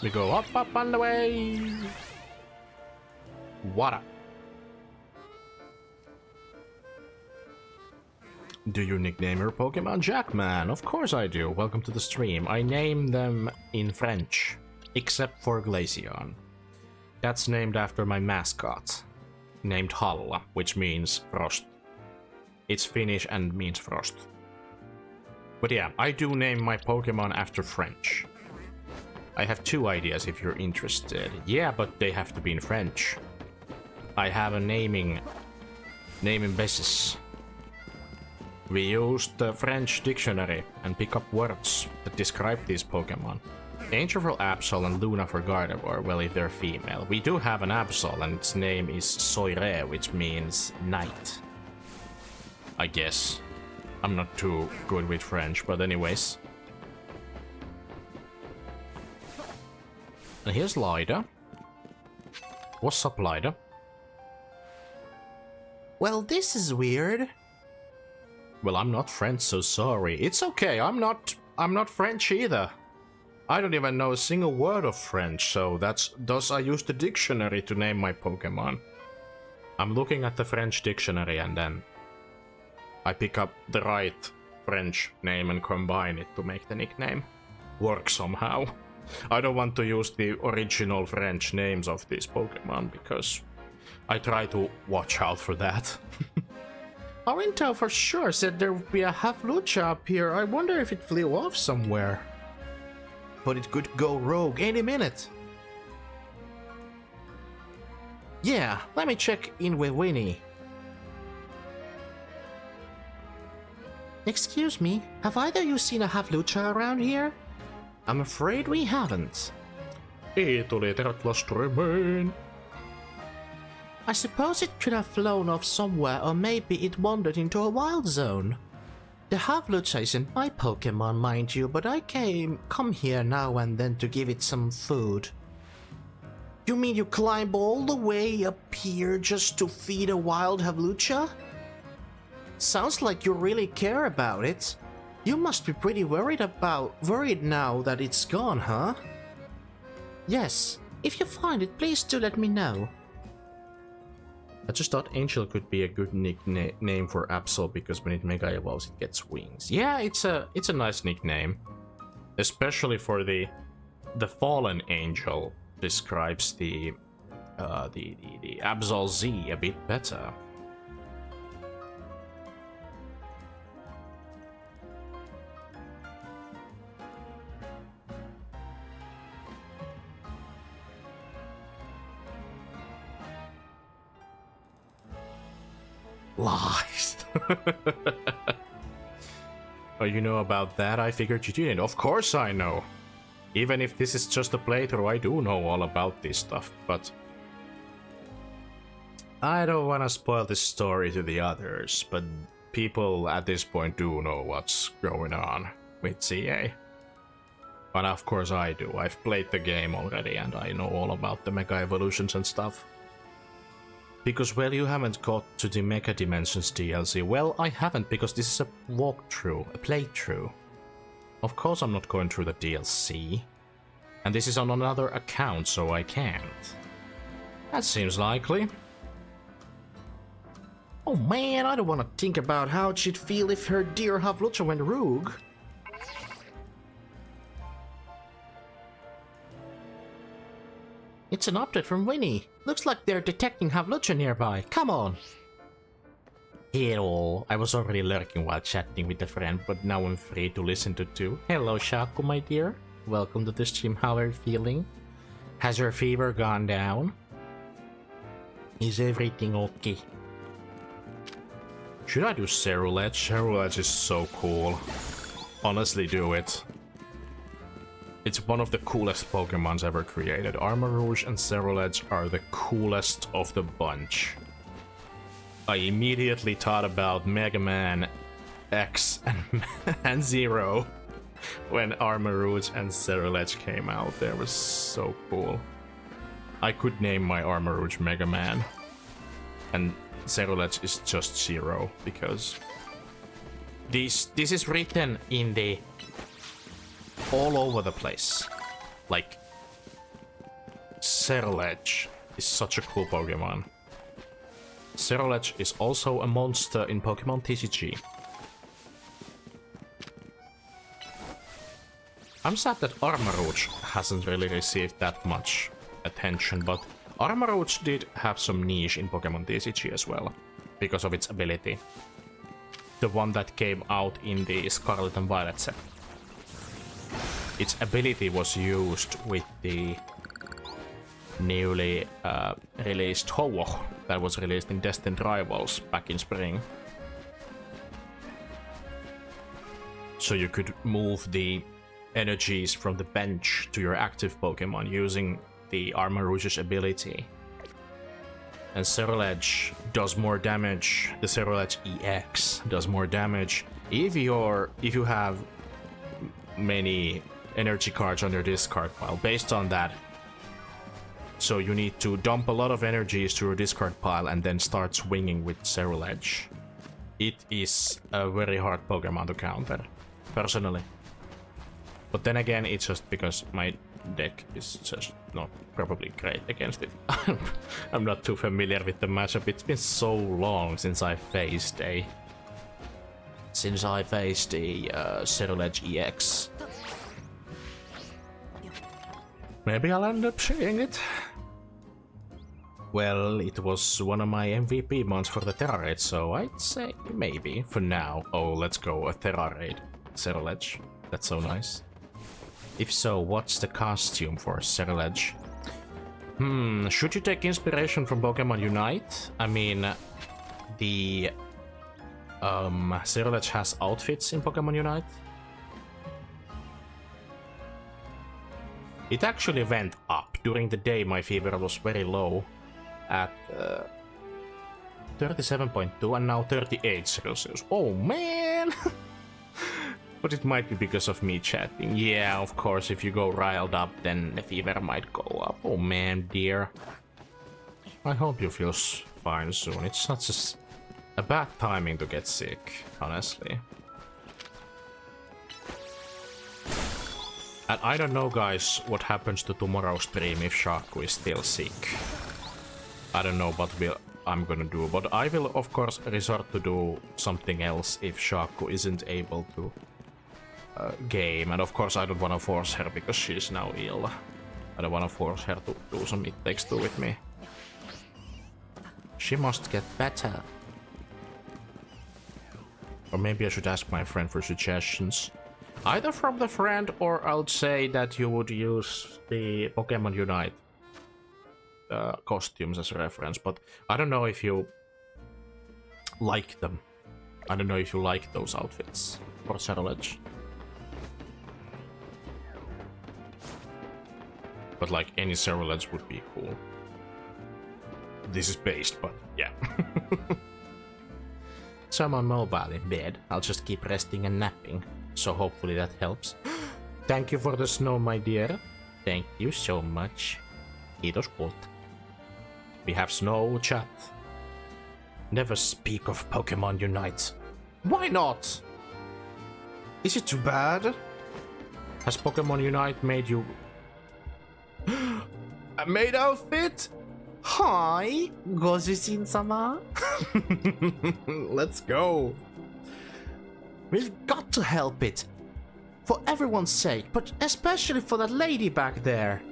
We go up on the way. What up? Do you nickname your Pokemon Jackman? Of course I do. Welcome to the stream. I name them in French, except for Glaceon. That's named after my mascot, named Halla, which means frost. It's Finnish and means frost. But yeah, I do name my Pokemon after French. I have 2 ideas if you're interested. Yeah, but they have to be in French. I have a naming basis. We use the French dictionary and pick up words that describe these Pokemon. Angel for Absol and Luna for Gardevoir, well, if they're female. We do have an Absol and its name is Soirée, which means night. I guess. I'm not too good with French, but anyways. And here's Lyda. What's up, Lyda? Well, this is weird. Well, I'm not French, so sorry. It's okay, I'm not French either. I don't even know a single word of French, so thus I use the dictionary to name my Pokemon. I'm looking at the French dictionary and then I pick up the right French name and combine it to make the nickname work somehow. I don't want to use the original French names of these Pokemon because I try to watch out for that. Our intel for sure said there would be a Hawluchan up here. I wonder if it flew off somewhere. But it could go rogue any minute. Yeah, let me check in with Winnie. Excuse me, have either you seen a Hawluchan around here? I'm afraid we haven't. Tervetuloa Striimiin. I suppose it could have flown off somewhere, or maybe it wandered into a wild zone. The Hawluchan isn't my Pokemon, mind you, but I come here now and then to give it some food. You mean you climb all the way up here just to feed a wild Hawluchan? Sounds like you really care about it. You must be pretty worried now that it's gone, huh? Yes, if you find it, please do let me know. I just thought Angel could be a good nickname for Absol because when it Mega Evolves it gets wings. Yeah, it's a nice nickname. Especially for the Fallen Angel describes the Absol Z a bit better. Lies. Oh, you know about that? I figured you didn't. Of course I know. Even if this is just a playthrough, I do know all about this stuff, but I don't want to spoil this story to the others, but people at this point do know what's going on with CA. And of course I do. I've played the game already and I know all about the Mega Evolutions and stuff. Because, well, you haven't got to the Mega Dimensions DLC. Well, I haven't, because this is a walkthrough, a playthrough. Of course I'm not going through the DLC. And this is on another account, so I can't. That seems likely. Oh man, I don't want to think about how she'd feel if her dear Hawluchan went rogue. It's an update from Winnie. Looks like they're detecting Hawluchan nearby. Come on. Hello. I was already lurking while chatting with a friend, but now I'm free to listen to two. Hello, Shaku, my dear. Welcome to the stream. How are you feeling? Has your fever gone down? Is everything okay? Should I do Cerulege? Cerulege is so cool. Honestly, do it. It's one of the coolest Pokemons ever created. Armarouge and Cerulege are the coolest of the bunch. I immediately thought about Mega Man X and Zero when Armarouge and Cerulege came out. They were so cool. I could name my Armarouge Mega Man. And Cerulege is just Zero because this is written in the all over the place. Like, Cerulege is such a cool Pokemon. Cerulege is also a monster in Pokemon TCG. I'm sad that Armarouge hasn't really received that much attention, but Armarouge did have some niche in Pokemon TCG as well, because of its ability. The one that came out in the Scarlet and Violet set. Its ability was used with the newly released Hawluchan that was released in Destined Rivals back in spring. So you could move the energies from the bench to your active Pokemon using the Armarouge's ability. And Cerulege does more damage. The Cerulege EX does more damage if you have many energy cards on your discard pile. Based on that, so you need to dump a lot of energies to your discard pile and then start swinging with Cerulege. It is a very hard Pokemon to counter, personally. But then again, it's just because my deck is just not probably great against it. I'm not too familiar with the matchup. It's been so long since I faced a Cerulege EX. Maybe I'll end up seeing it. Well, it was one of my MVP months for the Terra Raid, so I'd say maybe for now. Oh, let's go a Terra Raid Cerulege. That's so nice. If so, what's the costume for Cerulege? Should you take inspiration from Pokemon Unite? I mean, the Cerulege has outfits in Pokemon Unite. It actually went up. During the day, my fever was very low at 37.2 and now 38 Celsius. Oh man! But it might be because of me chatting. Yeah, of course, if you go riled up, then the fever might go up. Oh man, dear. I hope you feel fine soon. It's such a bad timing to get sick, honestly. And I don't know, guys, what happens to tomorrow's stream if Shaku is still sick. I don't know what I'm gonna do, but I will, of course, resort to do something else if Shaku isn't able to game. And of course, I don't want to force her because she's now ill. I don't want to force her to do some It Takes Two with me. She must get better. Or maybe I should ask my friend for suggestions. Either from the friend, or I'll say that you would use the Pokemon Unite costumes as a reference, but I don't know if you like them. I don't know if you like those outfits for Cerulege. But like any Cerulege would be cool. This is based, but yeah. So I'm on mobile in bed. I'll just keep resting and napping. So hopefully that helps. Thank you for the snow, my dear. Thank you so much. Kiitos kulta. We have snow, chat. Never speak of Pokemon Unite. Why not? Is it too bad? Has Pokemon Unite made you... a maid outfit? Hi, Gozu-shin-sama. Let's go. We've got to help it. For everyone's sake, but especially for that lady back there.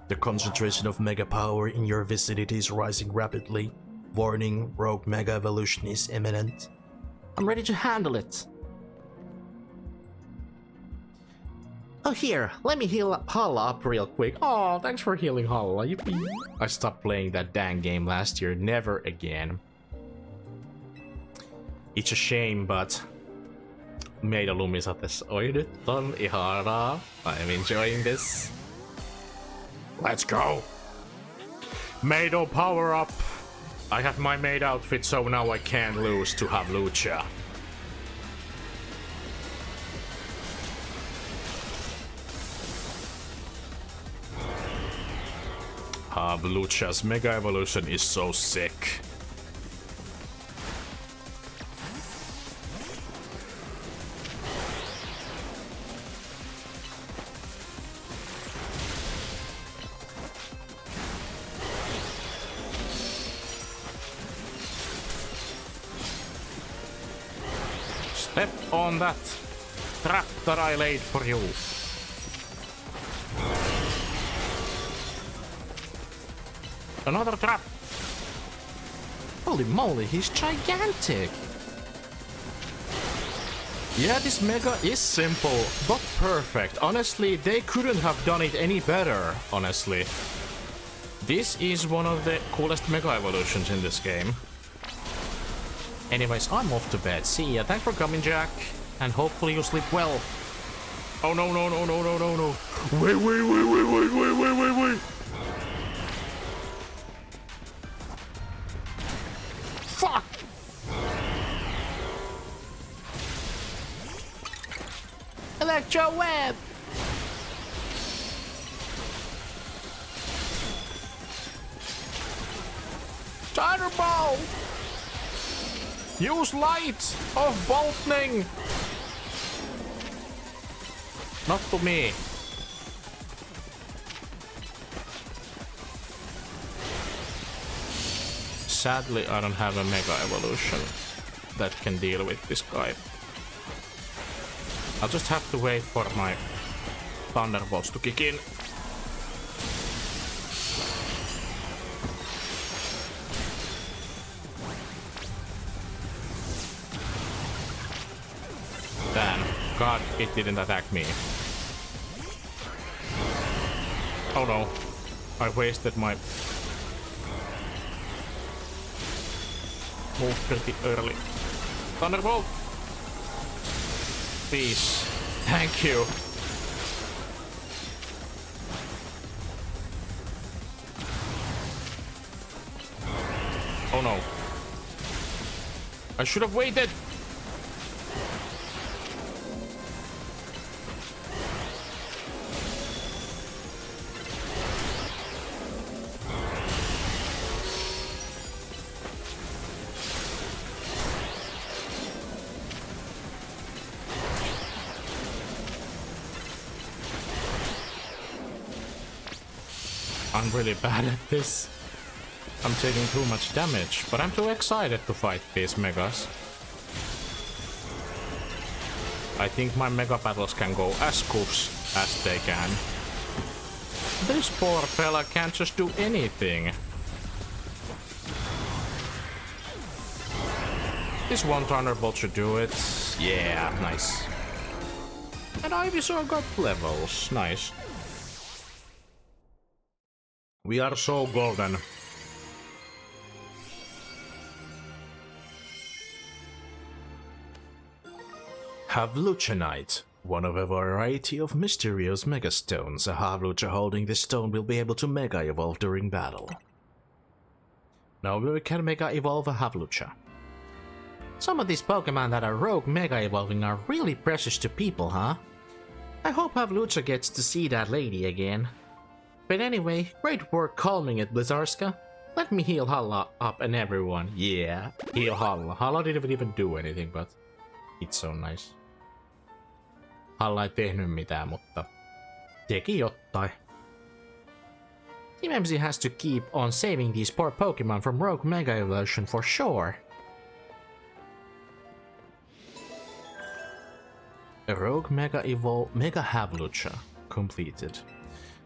The concentration of mega power in your vicinity is rising rapidly. Warning, rogue mega evolution is imminent. I'm ready to handle it. Oh, here, let me heal Halla up real quick. Oh, thanks for healing Halla. Yippee. I stopped playing that dang game last year. Never again. It's a shame, but... Meidän lumisatessa nyt on ihanaa. I'm enjoying this. Let's go! Mado power up! I have my maid outfit, so now I can't lose to Hawlucha. Hawlucha's Mega Evolution is so sick. Step on that. trap that I laid for you. Another trap. Holy moly, he's gigantic! Yeah, this Mega is simple, but perfect. Honestly, they couldn't have done it any better, honestly. This is one of the coolest Mega Evolutions in this game. Anyways, I'm off to bed. See ya. Thanks for coming, Jack. And hopefully you sleep well. Oh no, no, no, no, no, no, no. Wait. Fuck! Electro web! Thunderbolt! Use light of bolting! Not to me. Sadly, I don't have a Mega Evolution that can deal with this guy. I'll just have to wait for my Thunderbolts to kick in. Damn. God, it didn't attack me. Oh no. I wasted my move pretty early. Thunderbolt! Please. Thank you. Oh no. I should have waited. I'm really bad at this. I'm taking too much damage, but I'm too excited to fight these Megas. I think my Mega battles can go as goofs as they can. This poor fella can't just do anything. This one Thunderbolt should do it. Yeah, nice. And Ivysaur got levels. Nice. We are so golden. Hawluchanite. One of a variety of mysterious megastones. A Hawlucha holding this stone will be able to Mega Evolve during battle. Now we can Mega Evolve a Hawlucha. Some of these Pokemon that are rogue Mega Evolving are really precious to people, huh? I hope Hawlucha gets to see that lady again. But anyway, great work calming it, Blizzarska. Let me heal Halla up and everyone. Yeah, heal Halla. Halla didn't even do anything, but it's so nice. Halla ei tehnyt mitään, mutta teki jotain. Team MC has to keep on saving these poor Pokemon from rogue Mega Evolution for sure. A rogue Mega Hawlucha completed.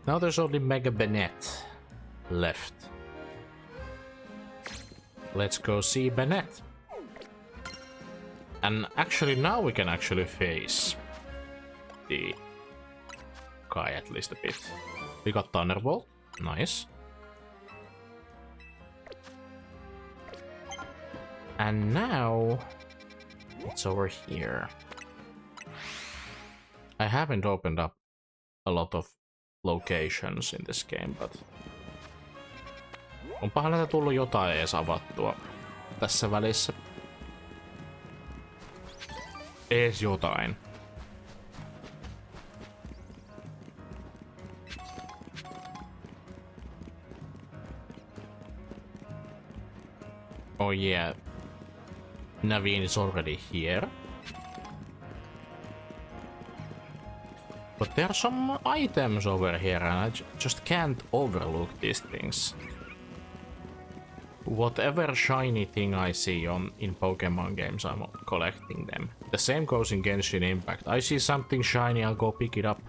Now there's only Mega Banetten left. Let's go see Banetten. And actually now we can actually face the guy at least a bit. We got Thunderbolt. Nice. And now it's over here. I haven't opened up a lot of locations in this game, but onpahan näitä tullut jotain edes avattua tässä välissä. Ees jotain. Oh yeah. Naveen is already here. But there are some items over here and I just can't overlook these things. whatever shiny thing I see in Pokemon games, I'm collecting them. The same goes in Genshin Impact. I see something shiny, I'll go pick it up.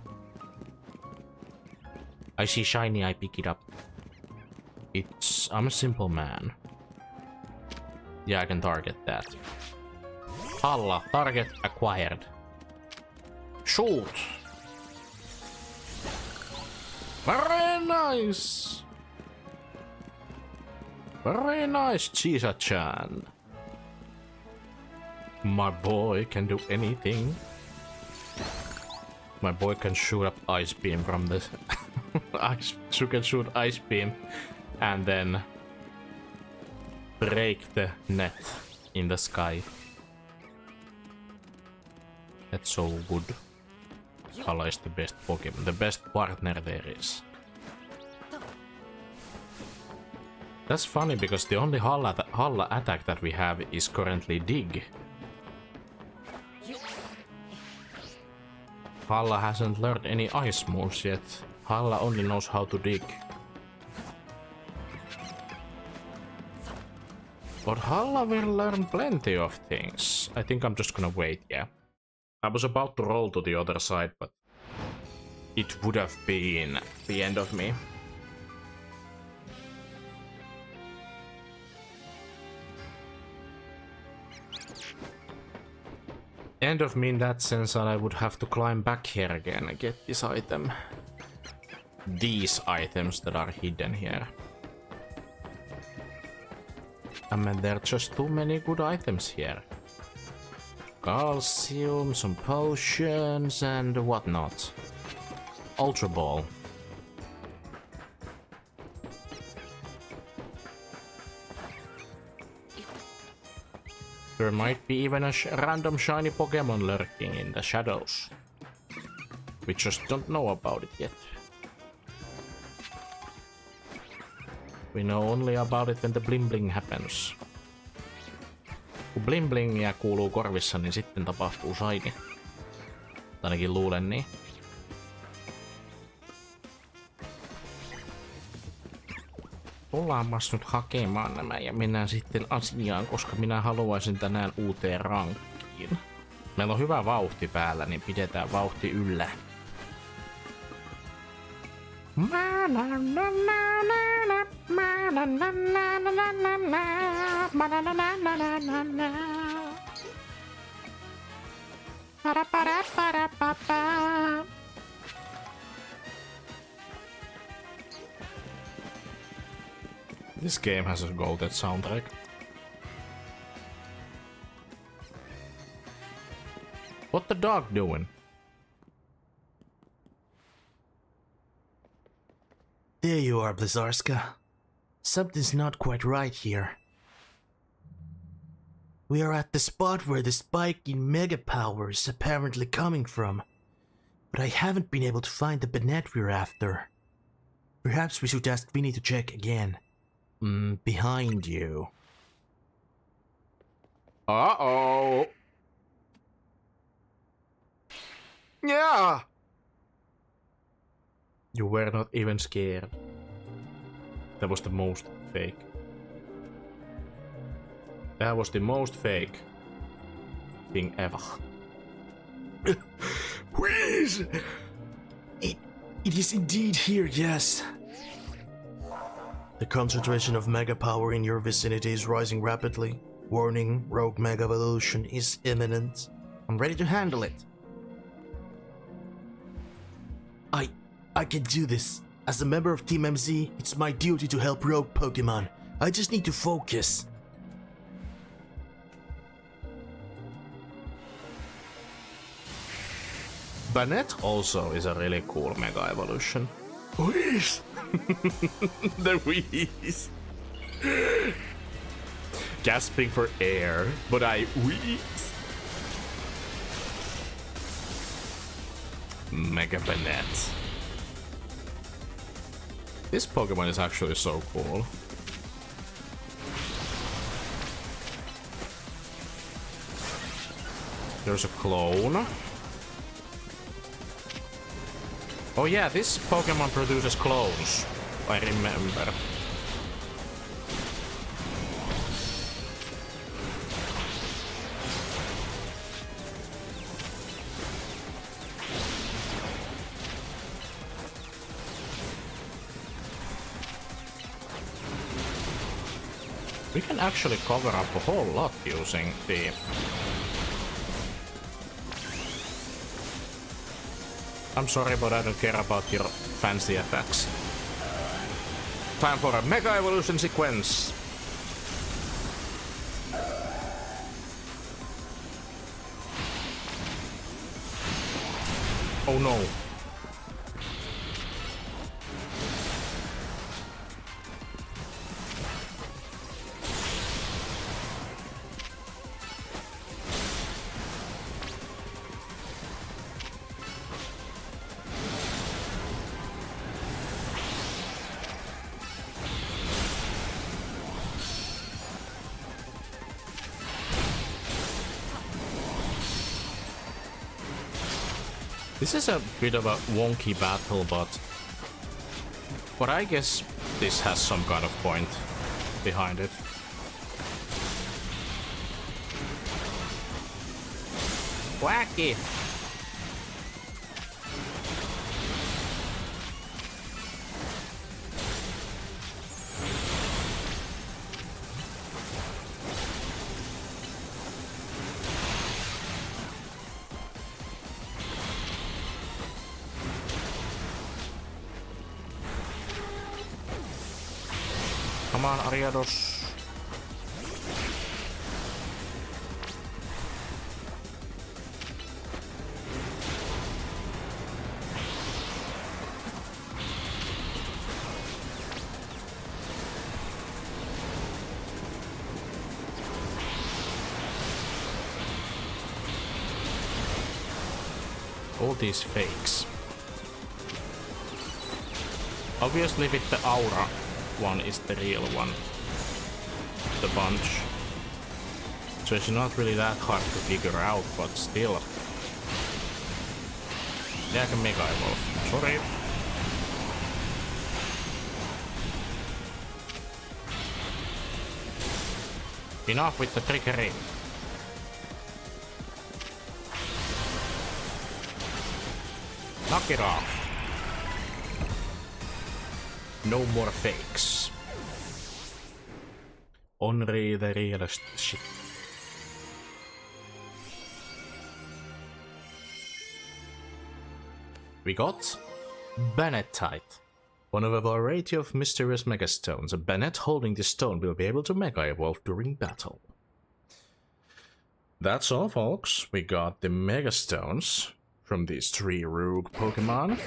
I see shiny, I pick it up. I'm a simple man. Yeah, I can target that. Halla, target acquired. Shoot! Very nice! Very nice, Chisa-chan. My boy can do anything. My boy can shoot up ice beam from this. You can shoot ice beam and then break the net in the sky. That's so good. Halla is the best Pokemon, the best partner there is. That's funny because the only Halla attack that we have is currently Dig. Halla hasn't learned any ice moves yet. Halla only knows how to dig. But Halla will learn plenty of things. I think I'm just gonna wait, yeah. I was about to roll to the other side, but it would have been the end of me. End of me in that sense that I would have to climb back here again and get this item. These items that are hidden here. I mean, there are just too many good items here. Calcium, some potions, and whatnot. Ultra Ball. There might be even a random shiny Pokemon lurking in the shadows. We just don't know about it yet. We know only about it when the bling bling happens. Kun bling blingiä kuuluu korvissa, niin sitten tapahtuu shiny. Ainakin luulen niin. Tullaanpas nyt hakemaan nämä ja mennään sitten asiaan, koska minä haluaisin tänään uuteen rankkiin. Meillä on hyvä vauhti päällä, niin pidetään vauhti yllä. This game has a golden soundtrack. What the dog doing? There you are, Blizzarska. Something's not quite right here. We are at the spot where the spike in mega power is apparently coming from, but I haven't been able to find the Banetten we're after. Perhaps we should ask Vinny to check again. Behind you. Uh-oh. Yeah. You were not even scared. That was the most fake. That was the most fake thing ever. Please! It is indeed here, yes. The concentration of mega power in your vicinity is rising rapidly. Warning, rogue mega evolution is imminent. I'm ready to handle it. I can do this. As a member of Team MZ, it's my duty to help rogue Pokemon. I just need to focus. Banette also is a really cool mega evolution. Please! The wheeze. Gasping for air, but I wheeze. Mega Banette. This Pokemon is actually so cool. There's a clone. Oh yeah, this Pokemon produces clones. I remember. We can actually cover up a whole lot using the... I'm sorry, but I don't care about your fancy attacks. Time for a Mega Evolution sequence. Oh no. This is a bit of a wonky battle, but I guess this has some kind of point behind it. Wacky! Come on, Ariados. All these fakes. Obviously with the aura one is the real one. The bunch. So it's not really that hard to figure out, but still. Yeah, I can Mega Evolve. Sorry. Enough with the trickery. Knock it off. No more fakes. Only the realest shit. We got Banetten. One of a variety of mysterious Mega Stones. A Banet holding this stone will be able to Mega Evolve during battle. That's all, folks. We got the Mega Stones from these 3 rogue Pokemon.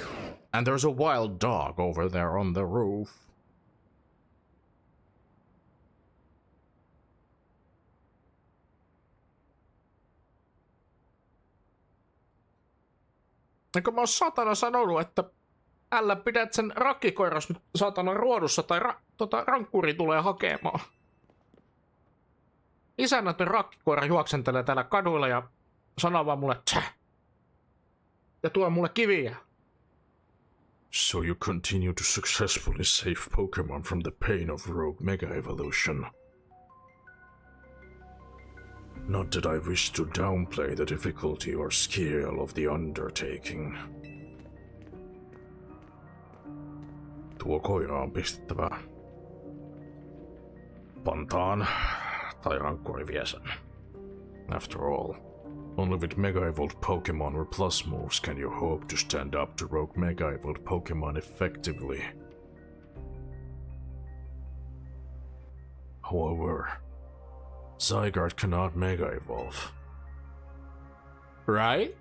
And there's a wild dog over there on the roof. Eikö mä oon satana sanonut, että älä pidät sen rakkikoiras nyt satana ruodussa tai rankkuri tulee hakemaan. Isännätön rakkikoira juoksentelee täällä kaduilla ja sanoo vaan mulle tsäh. Ja tuo mulle kiviä. So you continue to successfully save Pokémon from the pain of rogue Mega Evolution. Not that I wish to downplay the difficulty or scale of the undertaking. Tuo koira on pistettävä pantaan, tai rankkuri vie sen. After all, only with Mega Evolved Pokémon or Plus moves can you hope to stand up to rogue Mega Evolved Pokémon effectively. However, Zygarde cannot Mega Evolve. Right?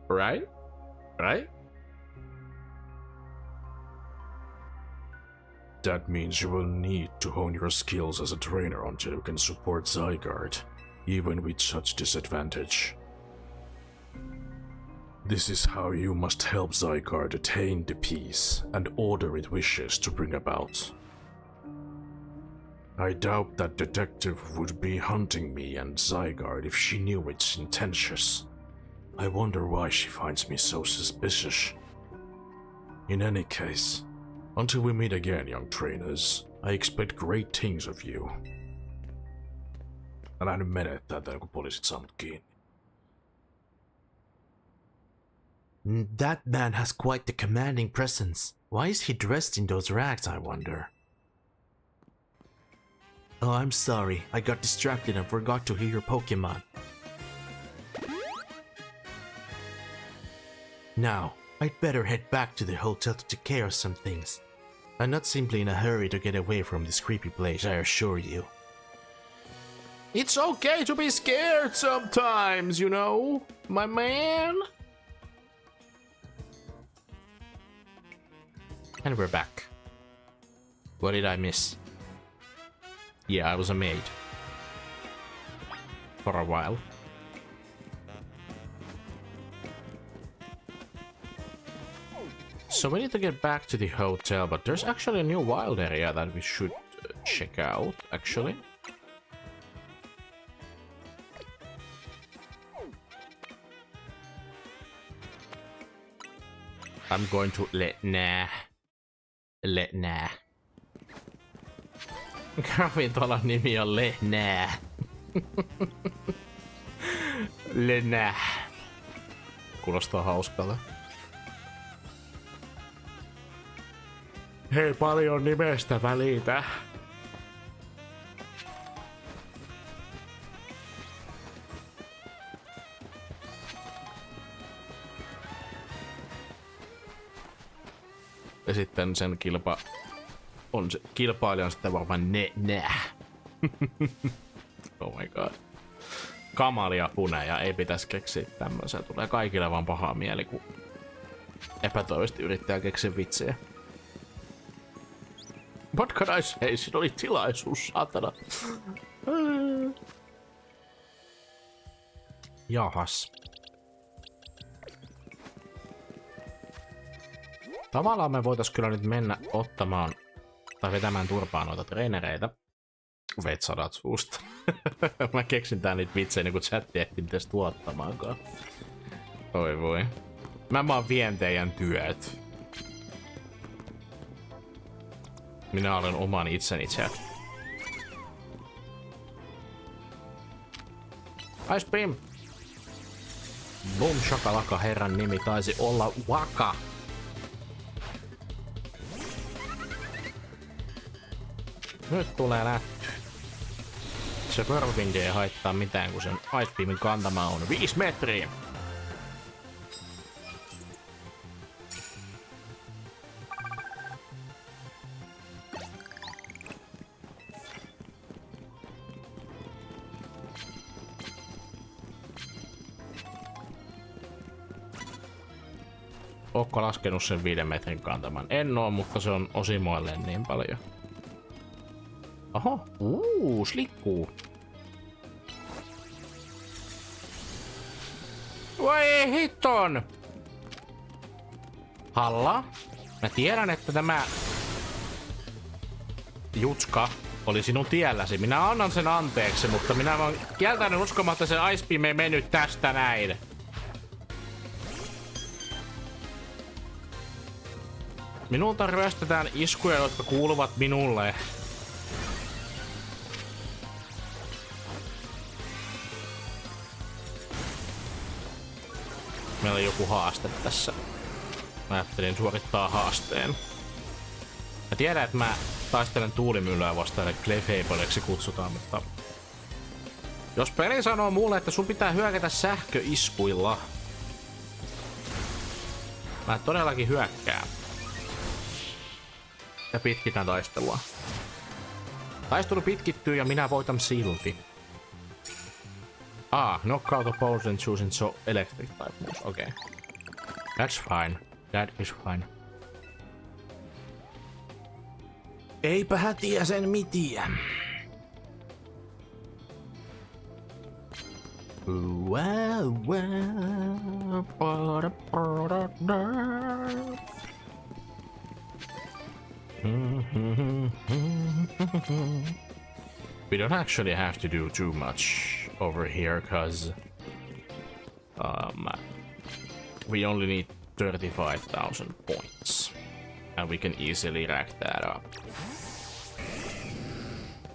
Right? Right? That means you will need to hone your skills as a trainer until you can support Zygarde, even with such disadvantage. This is how you must help Zygarde attain the peace and order it wishes to bring about. I doubt that detective would be hunting me and Zygarde if she knew its intentions. I wonder why she finds me so suspicious. In any case, until we meet again, young trainers, I expect great things of you. Älä nyt mene täältä, kun poliisit saa mut kiinni. That man has quite the commanding presence. Why is he dressed in those rags, I wonder? Oh, I'm sorry. I got distracted and forgot to heal your Pokemon. Now, I'd better head back to the hotel to take care of some things. I'm not simply in a hurry to get away from this creepy place, I assure you. It's okay to be scared sometimes, you know, my man. And we're back. What did I miss? Yeah, I was a maid. For a while. So we need to get back to the hotel, but there's actually a new wild area that we should check out, actually. I'm going to let nää. Ravintolan nimi on Lehnää. Lenää. Kuulostaa hauskalta. Hei, paljon nimestä välitä. Ja sitten sen kilpailijan sitten varmaan nää. Oh my god. Kamalia puneja, ei pitäisi keksiä tämmöisiä. Tulee kaikille vaan pahaa mieli, kun epätoivoisesti yrittää keksiä vitsejä. What can I say? Siinä oli tilaisuus, saatana. Jahas. Tavallaan me voitais kyllä nyt mennä ottamaan tai vetämään turpaan noita treenereitä. Vetsadat suusta. Mä keksin tää niitä vitsejä niin kun chatti ehti mites tuottamaankaan. Oi voi. Mä vaan vien teidän työt. Minä olen oman itseni chat. Ice Beam. Boom shakalaka, herran nimi taisi olla Waka. Nyt tulee lätty. Se Whirlwind ei haittaa mitään, kun sen Ice Beamin kantama on 5 metriä. Ootko laskenut sen 5 metrin kantaman? En oo, mutta se on osimoilleen niin paljon. Oho, slikkuu. Voi hitton! Halla, mä tiedän, että tämä Jotka oli sinun tielläsi. Minä annan sen anteeksi, mutta minä vaan kieltäydyn uskomatta, että se Ice Beam ei mennyt tästä näin. Minulta ryöstetään iskuja, jotka kuuluvat minulle. Meillä on joku haaste tässä. Mä ajattelin suorittaa haasteen. Mä tiedän, että mä taistelen tuulimyllyä vastaan, eli Clefableksi kutsutaan, mutta jos peli sanoo mulle, että sun pitää hyökätä sähköiskuilla, mä todellakin hyökkään. Ja pitkitän taistelua. Taistelu pitkittyy ja minä voitan silti. Knockout opponents and choosing electric type moves. Okay. That's fine. That is fine. Eipä hätiä sen mitiä. We don't actually have to do too much over here, cause we only need 35,000 points, and we can easily rack that up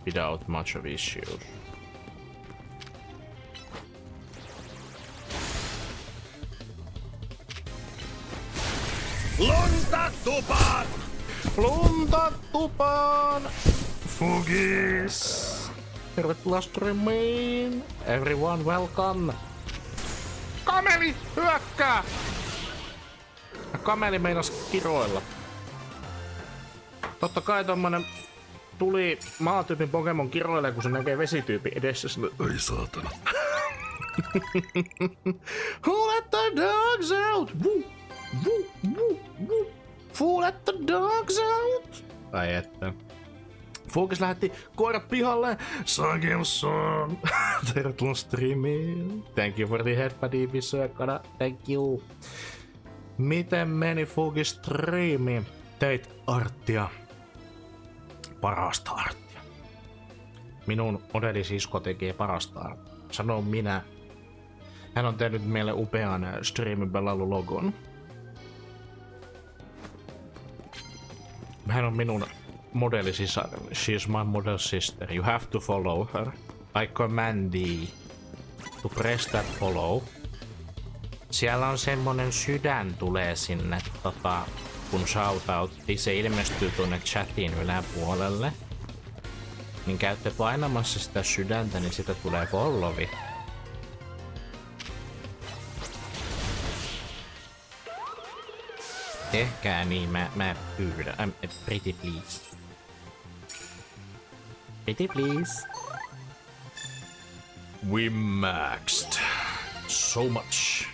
without much of issues. Lunta tupaan! Lunta tupaan! Fugis! Tervetuloa Striimiin! Everyone welcome! Kameli hyökkää! Kameli meinas kiroilla. Totta kai tommonen tuli maatyypin Pokemon kiroilee, kun se näkee vesityypin edessä. Ai saatana. Who let the dogs out? Woo, woo, woo, woo. Who let the dogs out? Ai että. Focus lähetti koirat pihalle. Sageusson. Tervetuloa Striimiin. Thank you for the headbuddy Visökana. Thank you. Miten meni Focus striimi? Teit arttia. Parasta arttia. Minun modellisisko tekee parasta arttia. Sanon minä. Hän on tehnyt meille upean Striimin pelailu-logon. Hän on minun modellisisar. She's my model sister. You have to follow her. I command thee to press that follow. Siellä on semmonen sydän tulee sinne, kun shoutoutti, se ilmestyy tuonne chatin yläpuolelle. Niin käytte painamassa sitä sydäntä, niin sitä tulee followi. Tehkää niin, mä pyydän. Pretty please. Pretty please. We maxed so much.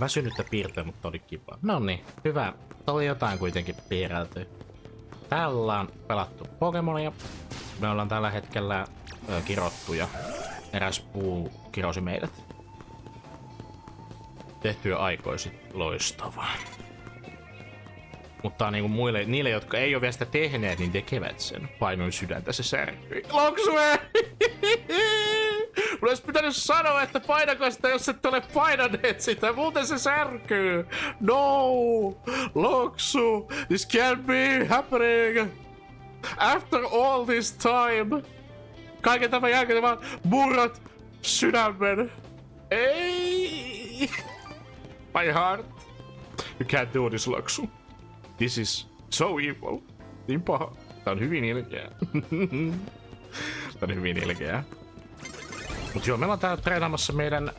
Väsynyttä piirtää, mutta oli kiva. Noniin, hyvä. Oli jotain kuitenkin piirrelty. Täällä ollaan pelattu Pokemonia. Me ollaan tällä hetkellä kirottuja. Eräs puu kirosi meidät. Tehtyä aikoisin loistavaa. Mutta niin kuin niille, jotka ei ole vielä sitä tehneet, niin tekevät sen. Painoin sydäntä, se särkyi. Loksue! Mun olisi pitänyt sanoa, että painako sitä, jos et ole painaneet sitä. Muuten se särkyy. No! Loksu! This can't be happening! After all this time! Kaiken tämän jälkeen vaan murrat sydämen. Ei! My heart. You can't do this, Loksu. This is so evil. Niin paha. Tää on hyvin ilkeä. Tää on hyvin ilkeä. Mut joo, meillä on täällä treenaamassa meidän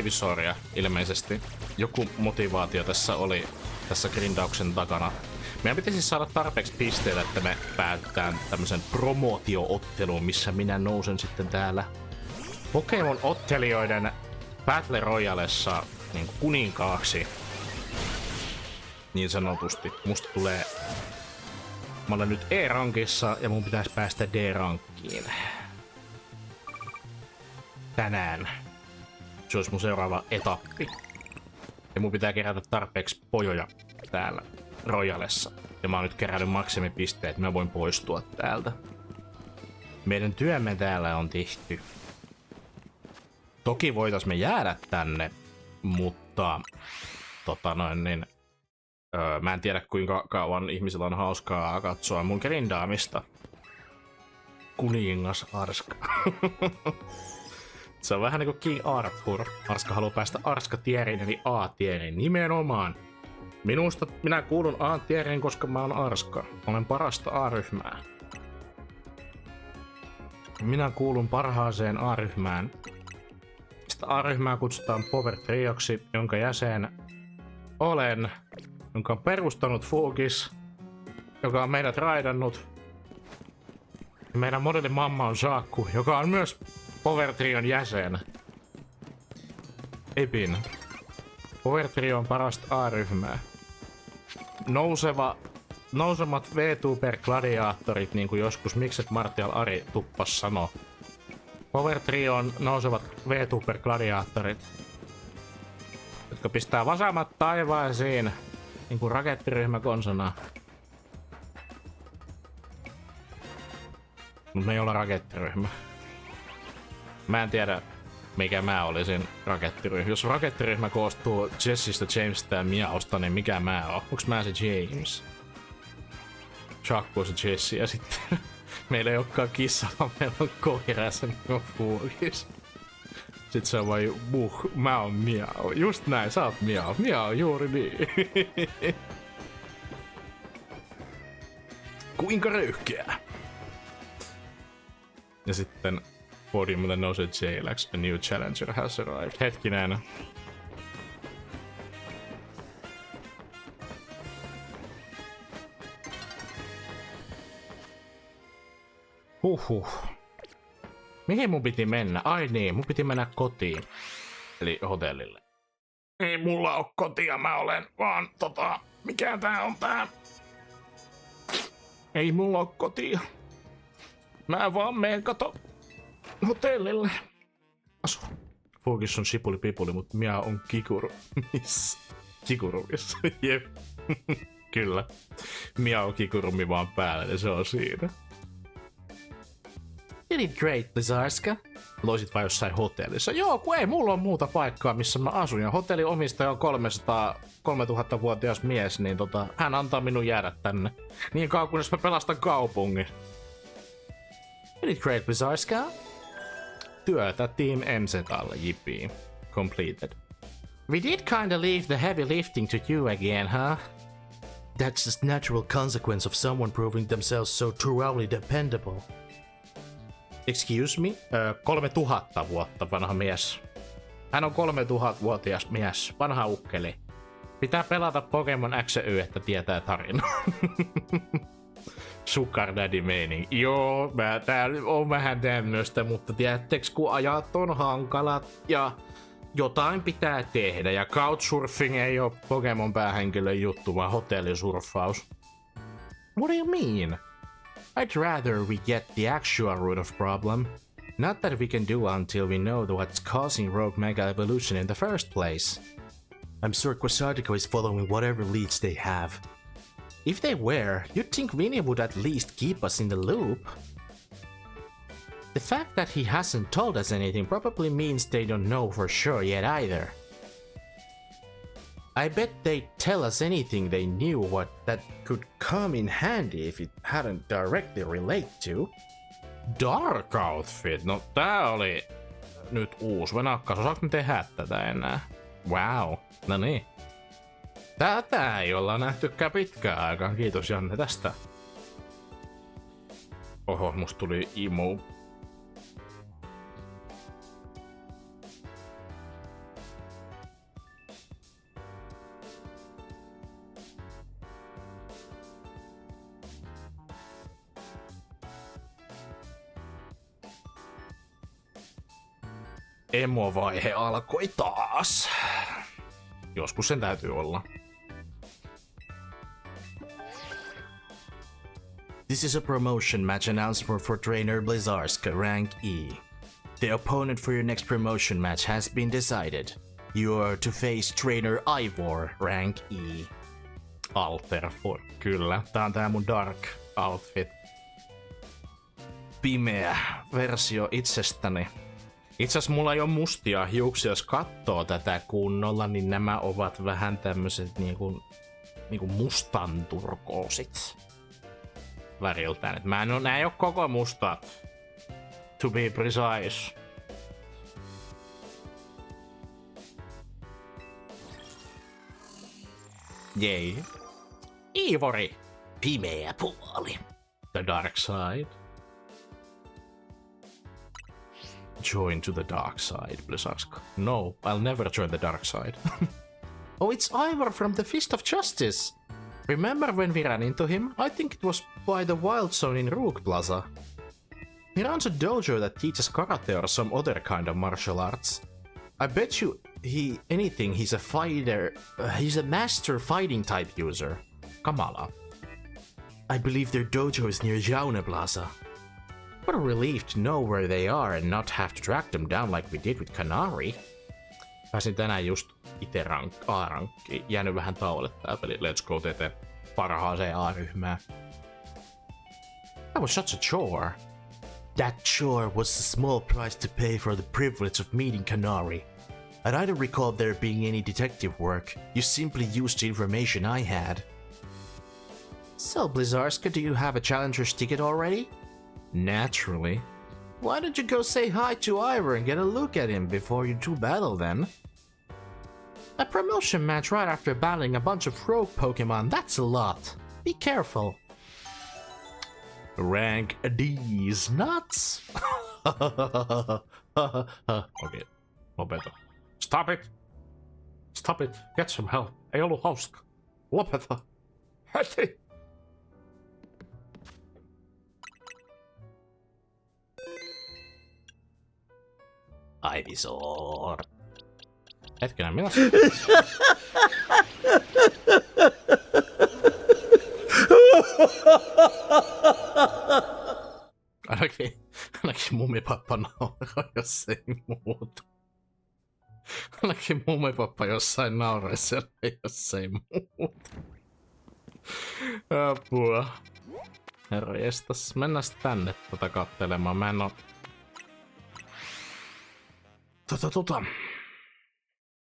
Ivysaria ilmeisesti. Joku motivaatio tässä oli tässä grindauksen takana. Meidän pitäisi saada tarpeeksi pisteitä, että me päätetään tämmösen promootio-otteluun, missä minä nousen sitten täällä Pokemon-ottelijoiden Battle Royalessa niin kuninkaaksi. Niin sanotusti. Musta tulee... Mä olen nyt E-rankissa ja mun pitäisi päästä D-rankkiin. Tänään. Se olisi mun seuraava etappi. Ja mun pitää kerätä tarpeeksi pojoja täällä Royalessa. Ja mä oon nyt kerännyt maksimipisteet, mä voin poistua täältä. Meidän työmme täällä on tehty. Toki voitais me jäädä tänne, mutta mä en tiedä kuinka kauan ihmisillä on hauskaa katsoa mun grindaamista. Kuningas Arska. Se on vähän niinku King Arthur. Arska haluaa päästä Arska-tieriin eli A-tieriin nimenomaan. Minä kuulun A-tieriin, koska mä oon Arska. Olen parasta A-ryhmää. Minä kuulun parhaaseen A-ryhmään. Sitä A-ryhmää kutsutaan Power Trioksi, jonka jäsen olen, jonka on perustanut Fugis, joka on meidät raidannut. Ja meidän modellin mamma on Saakku, joka on myös Power Trion jäsen. Epin. Power Trio on parasta A-ryhmää. Nousemat VTuber-gladiaattorit, niin kuin joskus Mikset Martial Ari tuppas sanoi. Power Trio on nousevat VTuber-gladiaattorit, jotka pistää vasemmat taivaisiin, niin kuin rakettiryhmä konsana. Mut me ei olla rakettiryhmä. Mä en tiedä, mikä mä olisin rakettiryhmä. Jos rakettiryhmä koostuu Jessistä, Jamesista ja Miausta, niin mikä mä oon? Onks mä se James? Chuck on se Jesse ja sitten meillä ei olekaan kissa, vaan meillä on koira ja se on Fugis. Sitten se on vaan mä oon Miau. Just näin, sä oot Miau. Miau, juuri niin. kuinka röyhkeää. Ja sitten podiumille nousee JLX, a new challenger has arrived. Hetkinen. Huhhuh. Mihin mun piti mennä? Ai niin, mun piti mennä kotiin. Eli hotellille. Ei mulla oo kotia, mä olen vaan mikä tää on tää? Ei mulla oo kotia. Mä vaan meen hotellille. Asu. Fokis on sipuli pipuli, mut minä on kikuru. Missä? Kikurumissa. Jep. Kyllä. Minä on kikurumi vaan päällä ja se on siinä. You did great, Blizzarska. Loisit vai jossain hotellissa? Joo, kun ei mulla on muuta paikkaa, missä mä asun. Ja hotellin omistaja on 3000-vuotias mies, niin hän antaa minun jäädä tänne. Niin kauan kunnes mä pelastan kaupungin. You did great, Blizzarska. Työtä Team MZ:lle, jippii. Completed. We did kinda leave the heavy lifting to you again, huh? That's just natural consequence of someone proving themselves so thoroughly dependable. Excuse me? 3000 vuotta vanha mies. Hän on 3000-vuotias mies, vanha ukkeli. Pitää pelata Pokémon XY, että tietää tarinaa. Sugar Daddy meining. Joo, tää on vähän tämmöstä, mutta tiedättekö, kun ajat on hankalat ja jotain pitää tehdä. Ja couchsurfing ei oo Pokémon päähenkilön juttu, vaan hotellisurffaus. What do you mean? I'd rather we get the actual root of problem. Not that we can do until we know what's causing Rogue Mega Evolution in the first place. I'm sure Quasartico is following whatever leads they have. If they were, you'd think Vinny would at least keep us in the loop. The fact that he hasn't told us anything probably means they don't know for sure yet either. I bet they'd tell us anything they knew that could come in handy if it hadn't directly relate to. Dark Outfit? No tää oli nyt uusi venakkaus. Osaanko me tehdä tätä enää? Wow. No niin. Tätä ei olla nähtykään pitkään aikaan. Kiitos Janne tästä. Oho, musta tuli emo. Emo-vaihe alkoi taas. Joskus sen täytyy olla. This is a promotion match announcement for trainer Blizzarska, rank E. The opponent for your next promotion match has been decided. You are to face trainer Ivor, rank E. Alter for. Kyllä, tää on tää mun dark outfit. Pimeä versio itsestäni. Itse asiassa mulla ei ole mustia hiuksia, jos katsoo tätä kunnolla, niin nämä ovat vähän tämmöiset niinku mustanturkoosit väriltään. Et nää ei oo koko mustat. To be precise. Jei. Iivori. Pimeä puoli. The dark side. Join to the dark side, Blizzarska. No, I'll never join the dark side. Oh, it's Ivor from the Fist of Justice. Remember when we ran into him? I think it was by the Wild Zone in Rook Plaza. He runs a dojo that teaches karate or some other kind of martial arts. I bet you he's a fighter. He's a master fighting type user. Kamala. I believe their dojo is near Jaune Plaza. What a relief to know where they are and not have to track them down like we did with Canary. Pääsin tänään just ite A-rankkiin. Jäänyt vähän tauolle tää peli. Let's go TT parhaaseen A-ryhmään. That was such a chore. That chore was a small price to pay for the privilege of meeting Canary. I don't recall there being any detective work. You simply used the information I had. So, Blizzarska, do you have a challenger's ticket already? Naturally. Why don't you go say hi to Ivor and get a look at him before you two battle then? A promotion match right after battling a bunch of rogue Pokemon, that's a lot. Be careful. Rank these nuts. Okei, lopeta. Stop it! Stop it! Get some help. Ei ollut hauska. Lopeta. Heti! Ivysaur. Hetkinen, mitä? Ainakin mumipappa nauraa, jos ei muuta. Ainakin mumipappa jossain nauraisi, jos ei muuta. Apua. Herra jestas, mennään tänne kattelemaan. Mä en oo...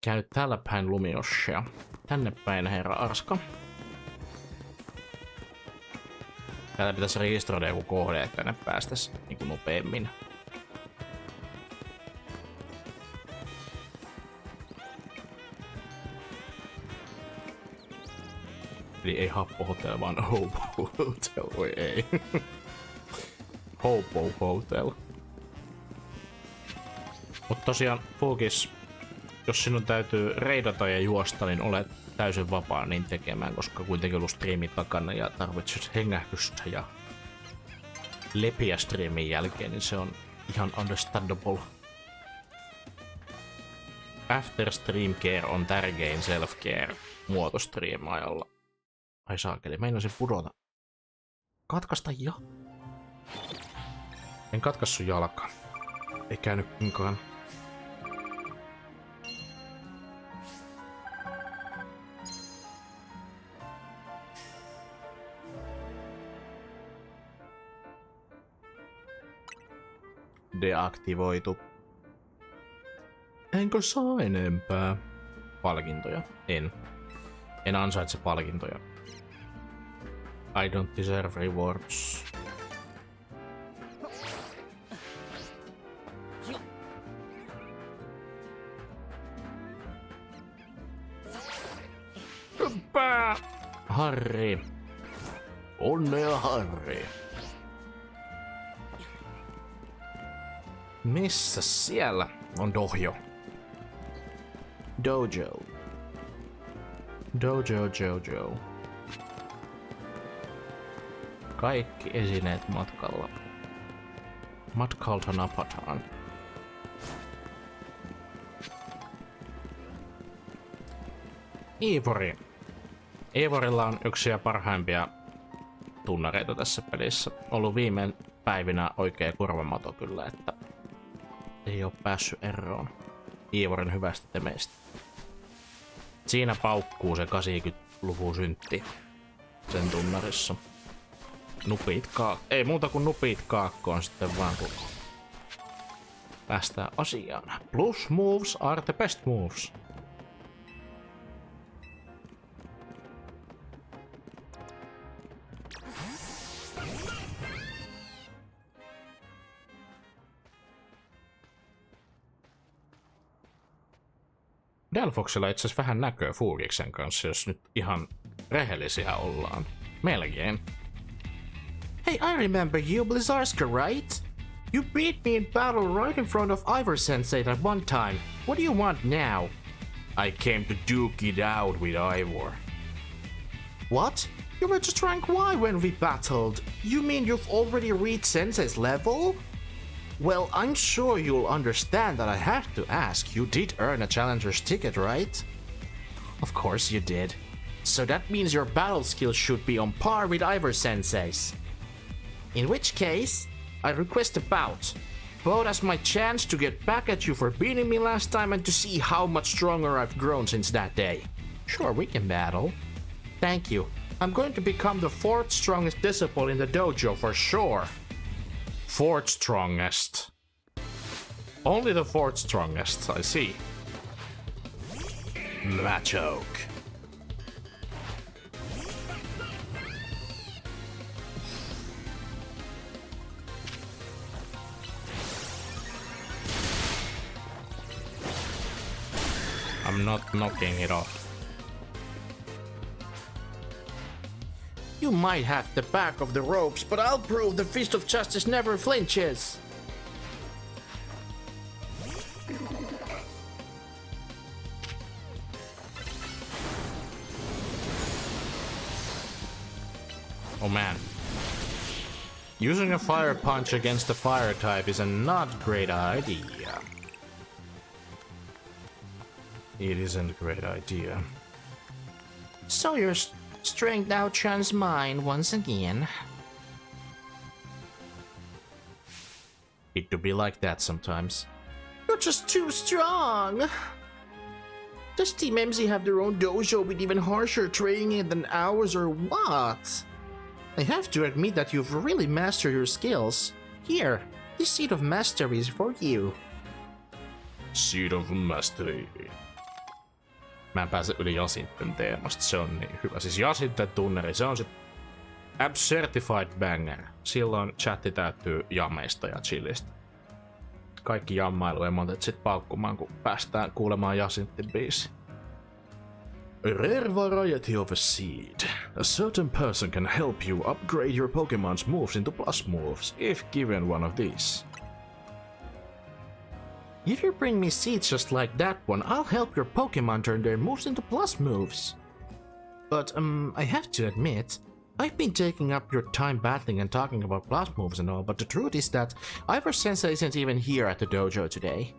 Käy täällä päin Lumioshia. Tänne päin herra Arska. Täällä pitäisi registroida joku kohde, että tänne päästäis niinku nopeemmin. Eli ei Happo Hotel, vaan Hobo Hotel, voi ei. Hobo Hotel. Mut tosiaan, Fugis, jos sinun täytyy reidata ja juosta, niin olet täysin vapaa niin tekemään, koska kuitenkin ollut striimi takana ja tarvitset hengähdystä ja lepiä striimin jälkeen, niin se on ihan understandable. After stream care on tärkein self-care muoto striimaajalla. Ai saakeli, meinasin pudota. Katkaista ja. En katkassu jalkaa. Ei käynyt kunkaan. Deaktivoitu. Enkö saa enempää? Palkintoja? En ansaitse palkintoja. I don't deserve rewards. Hyppää! Harri. Onnea, Harri. Missä siellä on Dojo? Dojo. Jojo. Kaikki esineet matkalla. Matkalta napataan. Ivori. Ivorilla on yksi parhaimpia tunnareita tässä pelissä. Ollut viime päivinä oikea kurvamato kyllä, että ei oo päässyt eroon Ivorin hyvästä temeistä. Siinä paukkuu se 80-luvun syntti sen tunnarissa. Nupit ei muuta kuin nupit kaakkoon sitten vaan kun päästään asiaan. Plus moves are the best moves. Delfoxilla itse asiassa vähän näköä Fugiksen kanssa, jos nyt ihan rehellisiä ollaan. Melkein. Hey, I remember you, Blizzarska, right? You beat me in battle right in front of Ivor Sensei that one time. What do you want now? I came to duke it out with Ivor. What? You were just rank Y when we battled. You mean you've already reached Sensei's level? Well, I'm sure you'll understand that I have to ask. You did earn a challenger's ticket, right? Of course you did. So that means your battle skills should be on par with Ivor Sensei's. In which case, I request a bout. Bout as my chance to get back at you for beating me last time and to see how much stronger I've grown since that day. Sure, we can battle. Thank you. I'm going to become the 4th strongest disciple in the dojo for sure. 4th strongest. Only the 4th strongest, I see. Machoke. I'm not knocking it off. You might have the back of the ropes, but I'll prove the Fist of Justice never flinches. Oh man. Using a fire punch against a fire type is a not great idea. It isn't a great idea. So your strength outshines mine once again. It to be like that sometimes. You're just too strong. Does Team MZ have their own dojo with even harsher training than ours or what? I have to admit that you've really mastered your skills. Here, this seed of mastery is for you. Seed of Mastery. Mä en pääse yli Jasinten teemasta, se on niin hyvä. Siis Jasinten tunneri, se on se Certified Banger. Silloin chatti täyttyy jameista ja chillistä. Kaikki jammailuemotet sit paukkumaan, kun päästään kuulemaan Jasinten biisi. A rare variety of a seed. A certain person can help you upgrade your Pokemon's moves into plus moves, if given one of these. If you bring me seeds just like that one, I'll help your Pokemon turn their moves into plus moves. But, I have to admit, I've been taking up your time battling and talking about plus moves and all, but the truth is that Ivor Sensei isn't even here at the dojo today.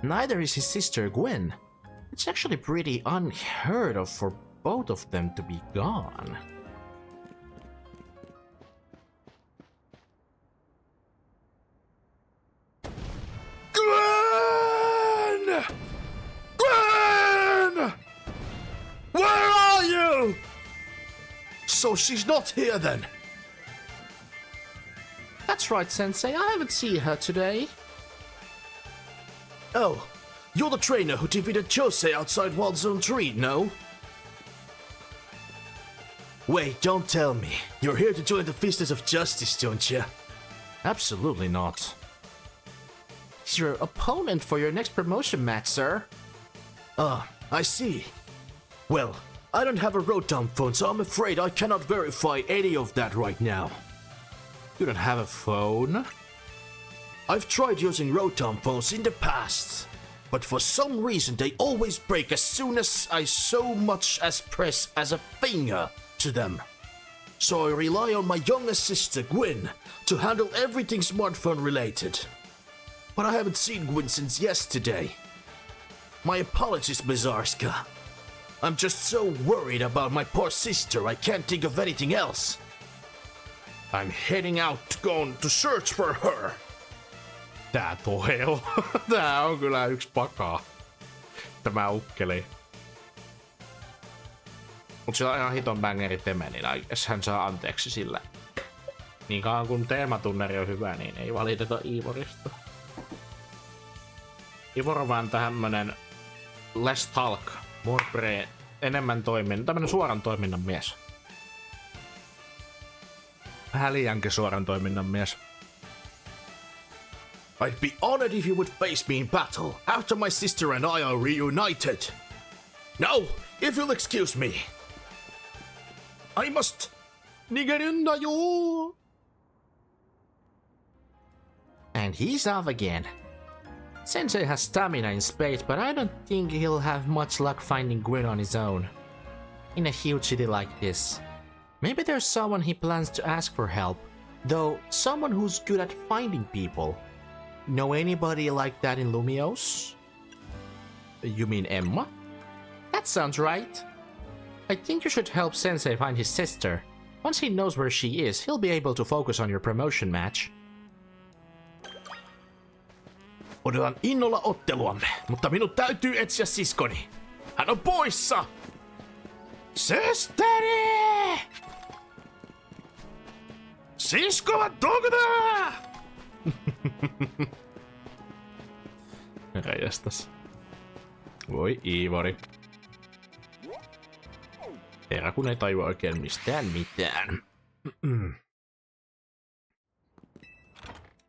Neither is his sister Gwen. It's actually pretty unheard of for both of them to be gone. Gwen! Gwen! Where are you? So she's not here then? That's right, Sensei. I haven't seen her today. Oh, you're the trainer who defeated Jose outside Wild Zone 3, no? Wait, don't tell me. You're here to join the Fist of Justice, don't you? Absolutely not. He's your opponent for your next promotion match, sir. Ah, I see. Well, I don't have a Rotom phone, so I'm afraid I cannot verify any of that right now. You don't have a phone? I've tried using Rotom phones in the past, but for some reason they always break as soon as I so much as press as a finger to them. So I rely on my youngest sister Gwen to handle everything smartphone related. But I haven't seen Gwen since yesterday. My apologies, Blizzarska. I'm just so worried about my poor sister I can't think of anything else. I'm heading out going to search for her. Tää toheo. Tää on kyllä yksi pakaa. Tämä ukkeli. Mut sillä on ihan hiton bangeri teme, niin hän saa anteeksi sillä. Niin kauan kun teematunneri on hyvä, niin ei valiteta Ivorista. Ivor on vaan tämmönen less talk, more brain, enemmän toiminnan, tämmönen suoran toiminnan mies. Vähän liiankin suoran toiminnan mies. I'd be honored if you would face me in battle after my sister and I are reunited. Now, if you'll excuse me, I must... And he's off again. Sensei has stamina in spades, but I don't think he'll have much luck finding Gwen on his own. In a huge city like this. Maybe there's someone he plans to ask for help, though someone who's good at finding people. Know anybody like that in Lumios? You mean Emma? That sounds right. I think you should help Sensei find his sister. Once he knows where she is, he'll be able to focus on your promotion match. Odotan innolla otteluamme, mutta minun täytyy etsiä siskoni. Hän on poissa! Sesteri! Sisko, dogda! Räjästäs. Voi Iivori. Herra kun ei tajua oikein mistään mitään.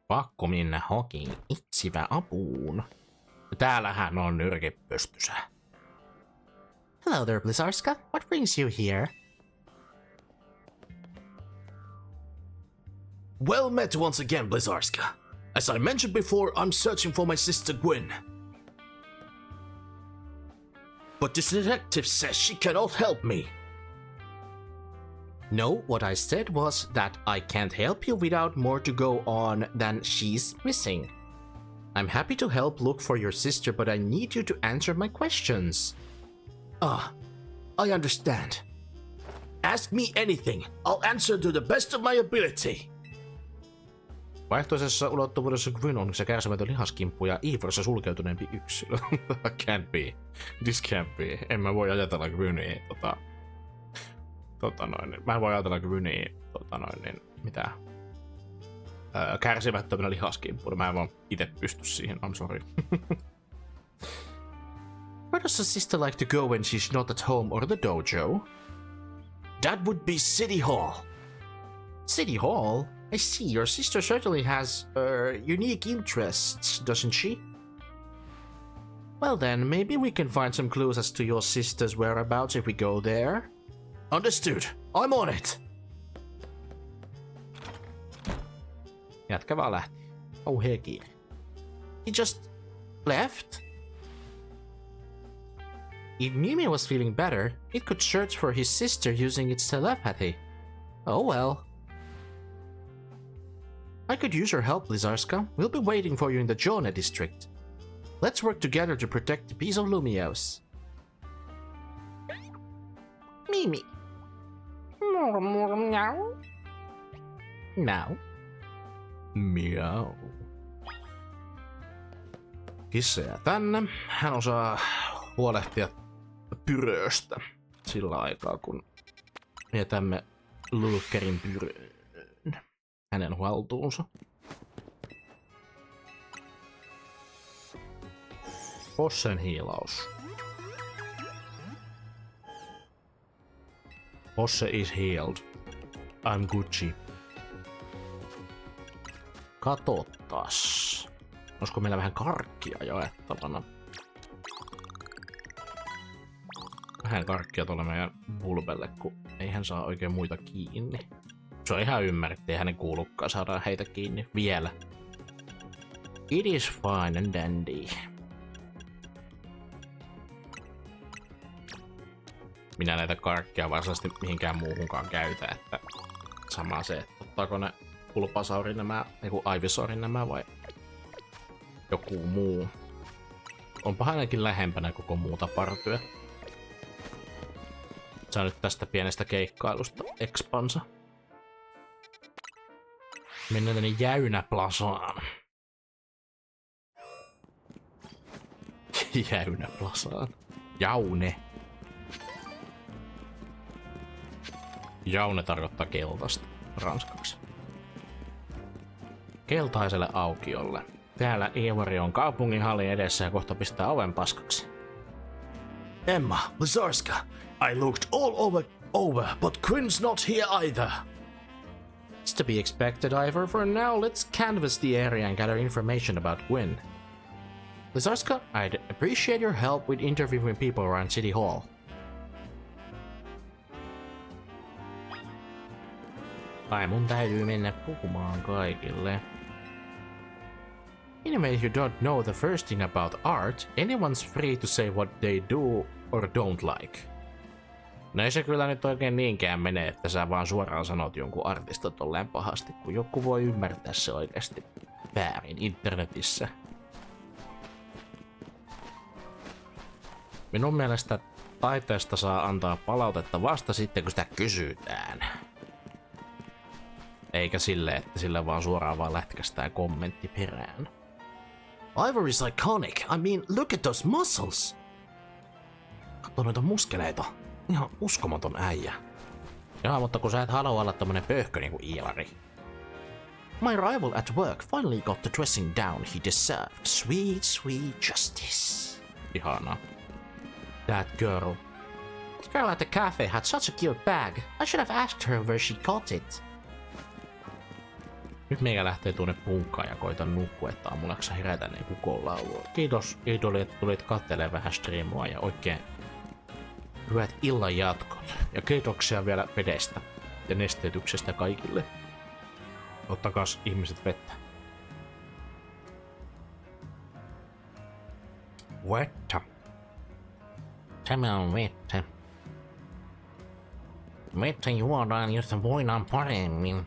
Pakko mennä hokiin etsivä apuun. Täällähän on nyrkipystysä. Hello there, Blizzarska. What brings you here? Well met once again, Blizzarska. As I mentioned before, I'm searching for my sister Gwen. But this detective says she cannot help me. No, what I said was that I can't help you without more to go on than she's missing. I'm happy to help look for your sister, but I need you to answer my questions. Ah, I understand. Ask me anything. I'll answer to the best of my ability. Vaihtoisessa ulottuvuudessa Gwyn on se kärsimätön lihaskimppu ja Ivorissa sulkeutuneempi yksilö. Can't be. This can't be. En mä voi ajatella Gwyniä mä en voi ajatella Gwyniä mitä? Kärsimättömänä lihaskimppuna. Mä en vaan ite pysty siihen. I'm sorry. Where does a sister like to go when she's not at home or the dojo? That would be City Hall. City Hall? I see, your sister certainly has, unique interests, doesn't she? Well then, maybe we can find some clues as to your sister's whereabouts if we go there. Understood. I'm on it. Jätkä vaan lähti. Kauhea kiire. He just left? If Mimi was feeling better, it could search for his sister using its telepathy. Oh well. I could use your help, Blizzarska. We'll be waiting for you in the Jone district. Let's work together to protect the peace of Lumios. Mimi. Meow. Now. Miau. Kissa tänne. Hän osaa huolehtia pyröstä sillä aikaa, kun jätämme Lulkerin pyröön hänen haltuunsa. Bossen hiilaus. Bosse is healed. I'm Gucci. Katsotaan. Olisiko meillä vähän karkkia jaettavana? Vähän karkkia tuolle meidän Bulbelle, kun ei hän saa oikein muita kiinni. Se on ihan ymmärretty, ei hänen kuulukaan saada heitä kiinni vielä. It is fine and dandy. Minä näitä karkkia varsinaisesti mihinkään muuhunkaan käytä, että sama se, että ottaako ne Bulbasaurin nämä, joku Ivysarin nämä vai joku muu. Onpa ainakin lähempänä koko muuta partyä. Saa nyt tästä pienestä keikkailusta expansa. Mennään tänne Jäynäplasaan. Jäynäplasaan. Jaune. Jaune tarkoittaa keltaista ranskaksi. Keltaiselle aukiolle. Täällä Ivori on kaupunginhallin edessä ja kohta pistää oven paskaksi. Emma, Blizzarska, I looked all over, but Quinn's not here either. It's to be expected, Ivor. For now, let's canvass the area and gather information about Gwyn. Blizzarska, I'd appreciate your help with interviewing people around City Hall. Kai mun täytyy mennä puhumaan kaikille. Anyway, if you don't know the first thing about art, anyone's free to say what they do or don't like. No ei se kyllä nyt oikein niinkään mene, että sä vaan suoraan sanot jonkun artista tolleen pahasti, kun joku voi ymmärtää se oikeasti väärin internetissä. Minun mielestä taiteesta saa antaa palautetta vasta sitten, kun sitä kysytään. Eikä silleen, että sillä vaan suoraan vaan lätkästään kommentti perään. Ivor is iconic. I mean, look at those muscles. Katso noita muskeleita. Ihan uskomaton äijä. Joo, mutta kun sä et halua olla tommonen pöhkö niinku Iilari. My rival at work finally got the dressing down he deserved. Sweet, sweet justice. Ihanaa. That girl. That girl at the cafe had such a cute bag. I should have asked her where she got it. Nyt meikä lähtee tuonne punkkaan ja koitan nukkua, että aamulla jaksa herätä niin kukonlaulua. Kiitos idoli, että tulit kattelemaan vähän striimua ja oikein hyvät illan jatkot. Ja kiitoksia vielä vedestä ja nesteytyksestä kaikille. Ottakas ihmiset vettä. Vettä. Tämä on vettä. Vettä juodaan, jotta voidaan paremmin.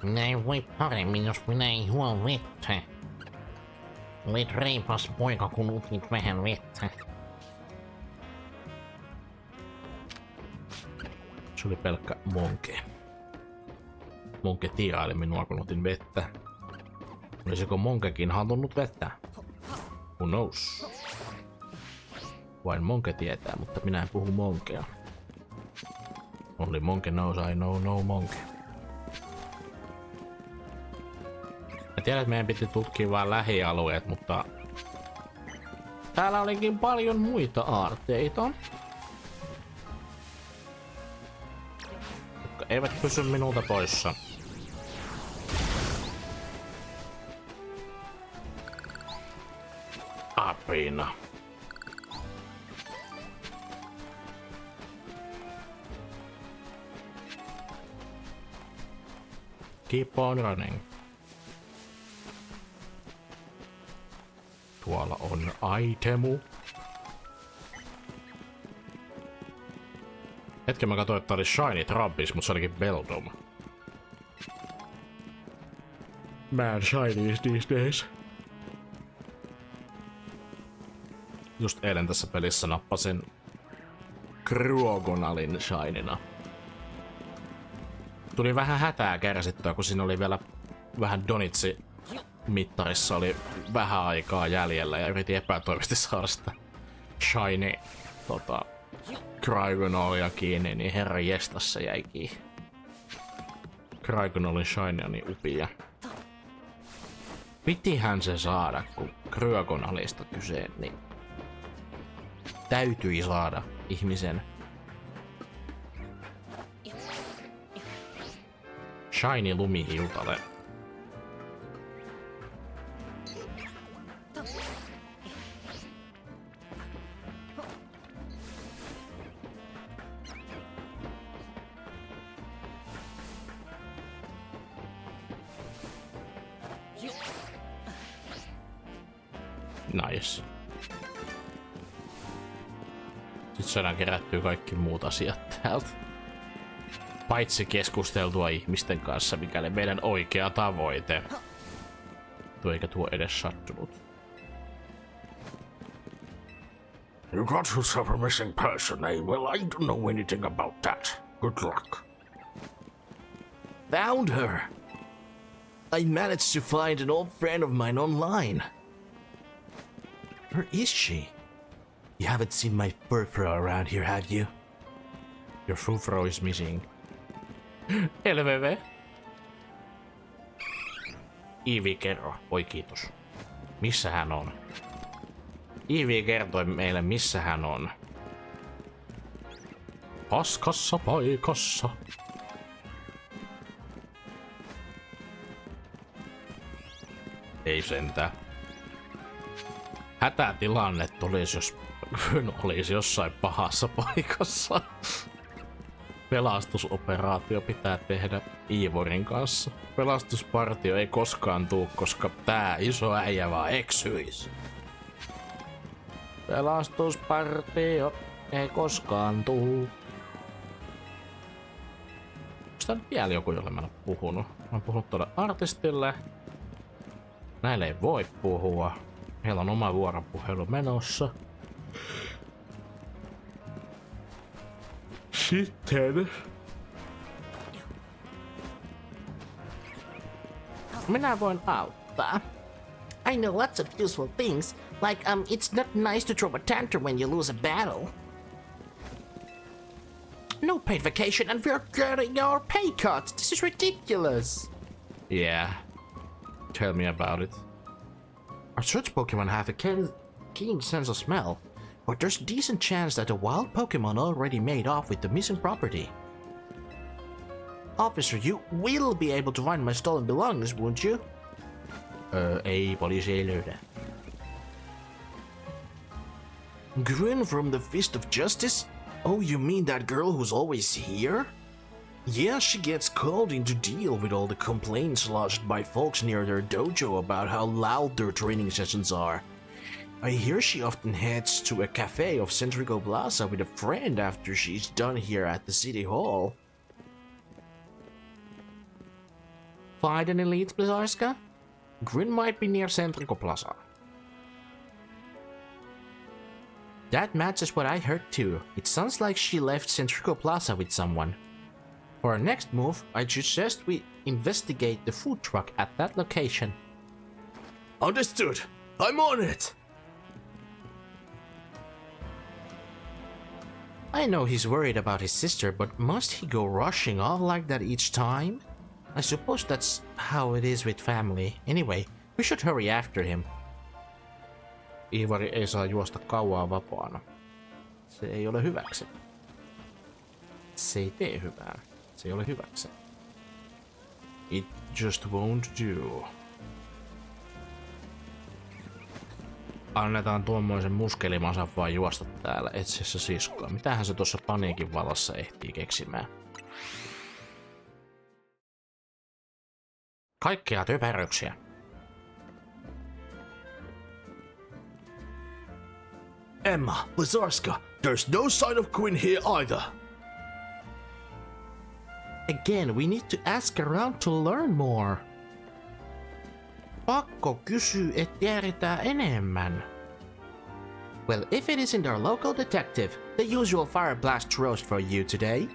Minä en voi paremmin, jos minä en juo vettä. Olet reipas poika, kun upit vähän vettä. Se oli pelkkä monke. Monke tiiraili minua, kun otin vettä. Olisiko monkekin halunnut vettä? Who knows? Vain monke tietää, mutta minä en puhu monkea. Only monke knows I know no monke. Mä tiedän, että meidän piti tutkia vain lähialueet, mutta täällä olikin paljon muita aarteita, jotka eivät pysy minulta poissa. Apina. Keep on running. Tuolla on itemu. Hetken mä katsoin, että tää oli Shiny Trabbis, mutta se olikin Beldum. Man shinies these days. Just eilen tässä pelissä nappasin Cryogonalin Shinina. Tuli vähän hätää kärsittyä, kun siinä oli vielä vähän donitsi mittarissa oli vähän aikaa jäljellä ja yritin epätoivoisesti saada sitä shiny Cryogonalia kiinni, niin herran jestas se jäi kiinni. Cryogonalin shiny on niin upia. Pitihän se saada, kun Cryogonalista kyse, niin täytyi saada ihmisen shiny lumihiutale. Nice. Sitten saadaan kerättyä kaikki muut asiat täältä. Paitsi keskusteltua ihmisten kanssa, mikäli meidän oikea tavoite. Tuo eikä tuo edes sattunut. You got yourself a missing person, eh? Well, I don't know anything about that. Good luck. Found her! I managed to find an old friend of mine online. Where is she? You haven't seen my furfro around here, have you? Your furfro is missing. LVV. Iivi, kerro. Oi kiitos. Missä hän on? Iivi kertoi meille, missä hän on. Paskassa paikassa. Ei sentään. Hätätilanne tulisi, jos olisi jossain pahassa paikassa. Pelastusoperaatio pitää tehdä Ivorin kanssa. Pelastuspartio ei koskaan tuu, koska tää iso äijä vaan eksyis. Pelastuspartio ei koskaan tuu. Onks tää nyt vielä joku, jolle mä en oo puhunut? Mä oon puhunut tuolle artistille. Näille ei voi puhua. Heillä on oma vuoropuhelu menossa. Sitten Minä voin auttaa. I know lots of useful things, like it's not nice to throw a tantrum when you lose a battle. No paid vacation and we're getting our pay cuts. This is ridiculous. yeah. Tell me about it. Our search Pokemon have a keen sense of smell, but there's a decent chance that a wild Pokemon already made off with the missing property. Officer, you will be able to find my stolen belongings, won't you? Ei, poliisi ei löydä. Grun from the Fist of Justice? Oh, you mean that girl who's always here? Yeah, she gets called in to deal with all the complaints lodged by folks near their dojo about how loud their training sessions are. I hear she often heads to a cafe off Centrico Plaza with a friend after she's done here at the city hall. Find any leads, Blizzarska? Grin might be near Centrico Plaza. That matches what I heard too. It sounds like she left Centrico Plaza with someone. For our next move, I suggest we investigate the food truck at that location. Understood. I'm on it. I know he's worried about his sister, but must he go rushing off like that each time? I suppose that's how it is with family. Anyway, we should hurry after him. Ivari ei saa juosta kauaa vapaana. Se ei ole hyväksi. Se ei tee hyvää. Se ei ole hyväksi. It just won't do. Annetaan tuommoisen muskelimasan vaan juosta täällä etsiessä siskoa. Mitähän se tuossa paniikin vallassa ehtii keksimään? Kaikkea typerryksiä. Emma, Blizzarska, there's no sign of Quinn here either. Again, we need to ask around to learn more. Pakko kysyä, et tiedetään enemmän. Well, if it isn't our local detective, the usual fire blast roast for you today.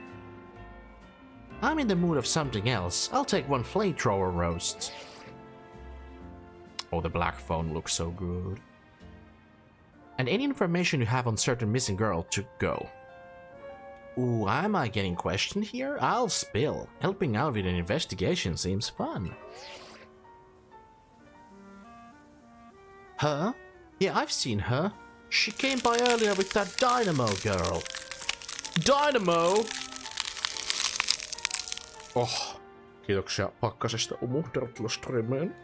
I'm in the mood of something else. I'll take one flamethrower roast. Oh, the black phone looks so good. And any information you have on certain missing girl to go. Ooh, am I getting questioned here? I'll spill. Helping out with an investigation seems fun. Huh? Yeah, I've seen her. She came by earlier with that Dynamo girl. Dynamo! Oh, kiitoksia pakkasesta umuhtertella Striimiin.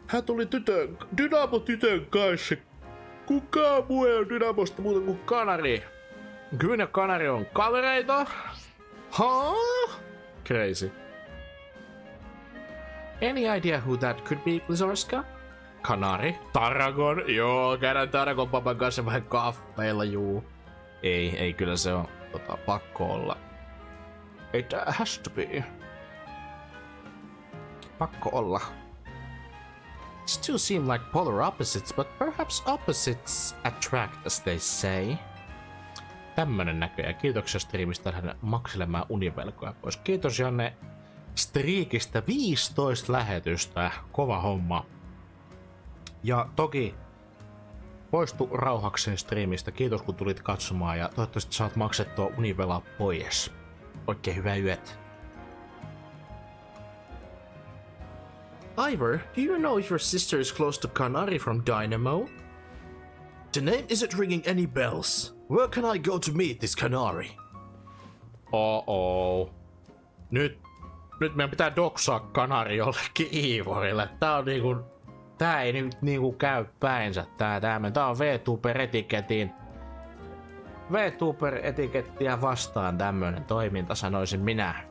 Hän tuli Dynamo-tytön kanssa. Kukaan muu ei ole Dynamosta muuta kuin Kanari. Gryn ja Kanari on kavereita. Huh? Crazy. Any idea who that could be, Blizzarska? Kanari. Tarragon. Joo, käydään Tarragon papan kanssa vähän kaffeilla, juu. Ei kyllä se on pakko olla. It has to be. Pakko olla. These two seem like polar opposites, but perhaps opposites attract, as they say. Tämmönen näköjään. Kiitoksia striimistä hän makselemaan univelkoja pois. Kiitos Janne striikistä 15 lähetystä. Kova homma. Ja toki poistu rauhakseen striimistä. Kiitos kun tulit katsomaan ja toivottavasti saat maksettua univelaa pois. Oikein hyvää yötä. Ivor, do you know if your sister is close to Kanari from Dynamo? The name isn't ringing any bells. Where can I go to meet this Kanari? Oh. Nyt meidän pitää doksaa Kanari jollekin Ivorille. Tää ei nyt niinku käy päinsä tää on VTuber-etikettiä vastaan tämmönen toiminta, sanoisin minä.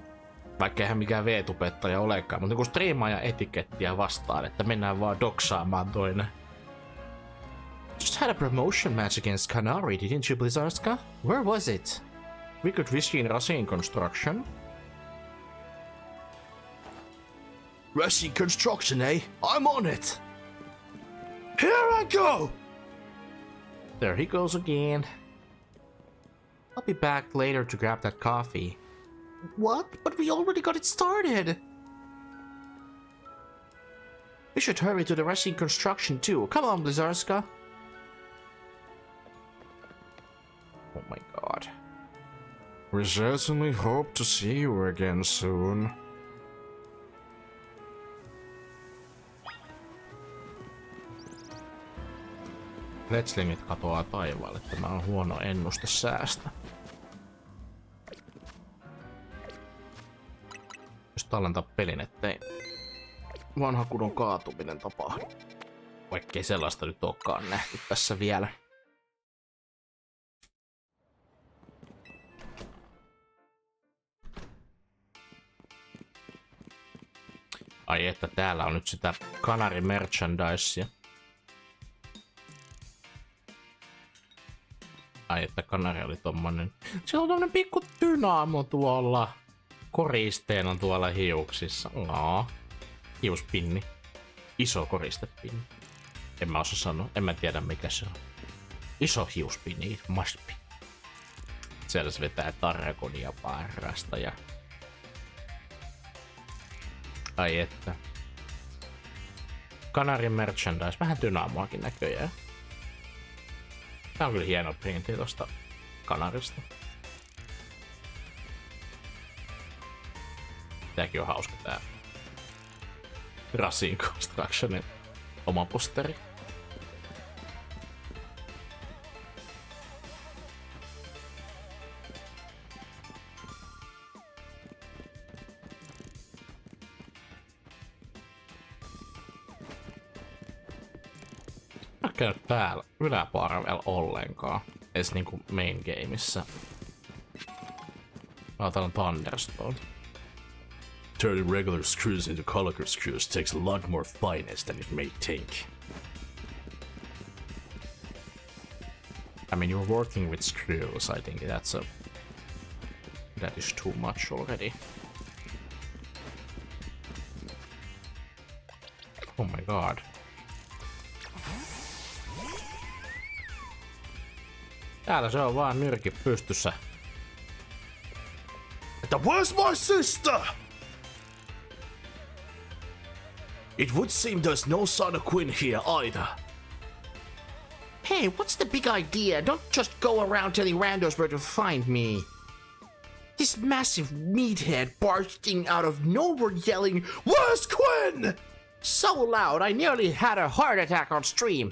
Vaikka eihän mikään VTubettaja olekaan, mutta niinku striimaaja etikettiä vastaan, että mennään vaan doksaamaan toinen. Just had a promotion match against Kanari, didn't you, Blizzarska? Where was it? We could visit Racine Construction. Racine Construction, eh? I'm on it! Here I go! There he goes again. I'll be back later to grab that coffee. What? But we already got it started! We should hurry to the Racine Construction too. Come on, Blizzarska. Oh my god. We certainly hope to see you again soon. Letslingit katoaa taivaalle. Tämä on huono ennuste säästä. Jos tallentaa pelin, ettei vanha kunnon kaatuminen tapahdu. Vaikkei sellaista nyt olekaan nähty tässä vielä. Ai että täällä on nyt sitä kanari merchandisea. Ai että kanari oli tommonen. Siellä on tommonen pikku dynaamo tuolla. Koristeena tuolla hiuksissa. Hiuspinni. Iso koristepinni. En mä osaa sanoa. En mä tiedä mikä se on. Iso hiuspinni. Must be. Siellä se vetää Tarragonia vaarasta ja... Ai että. Kanarin merchandise. Vähän dynaamoakin näköjään. Tää on kyllä hieno printti tosta kanarista. Tääkin on hauska tää Rasin Constructionin oma posteri. Mä käyn täällä yläparvella ollenkaan. Edes niinku main gameissa. Mä otan Thunderstone. Turning regular screws into color screws takes a lot more finesse than it may think. I mean, you're working with screws. I think that is too much already. Oh my god. Täällä se on vaan nyrki pystyssä. Where's my sister? It would seem there's no sign of Quinn here either. Hey, what's the big idea? Don't just go around telling randos where to find me. This massive meathead bursting out of nowhere yelling, "Where's Quinn?" So loud I nearly had a heart attack on stream.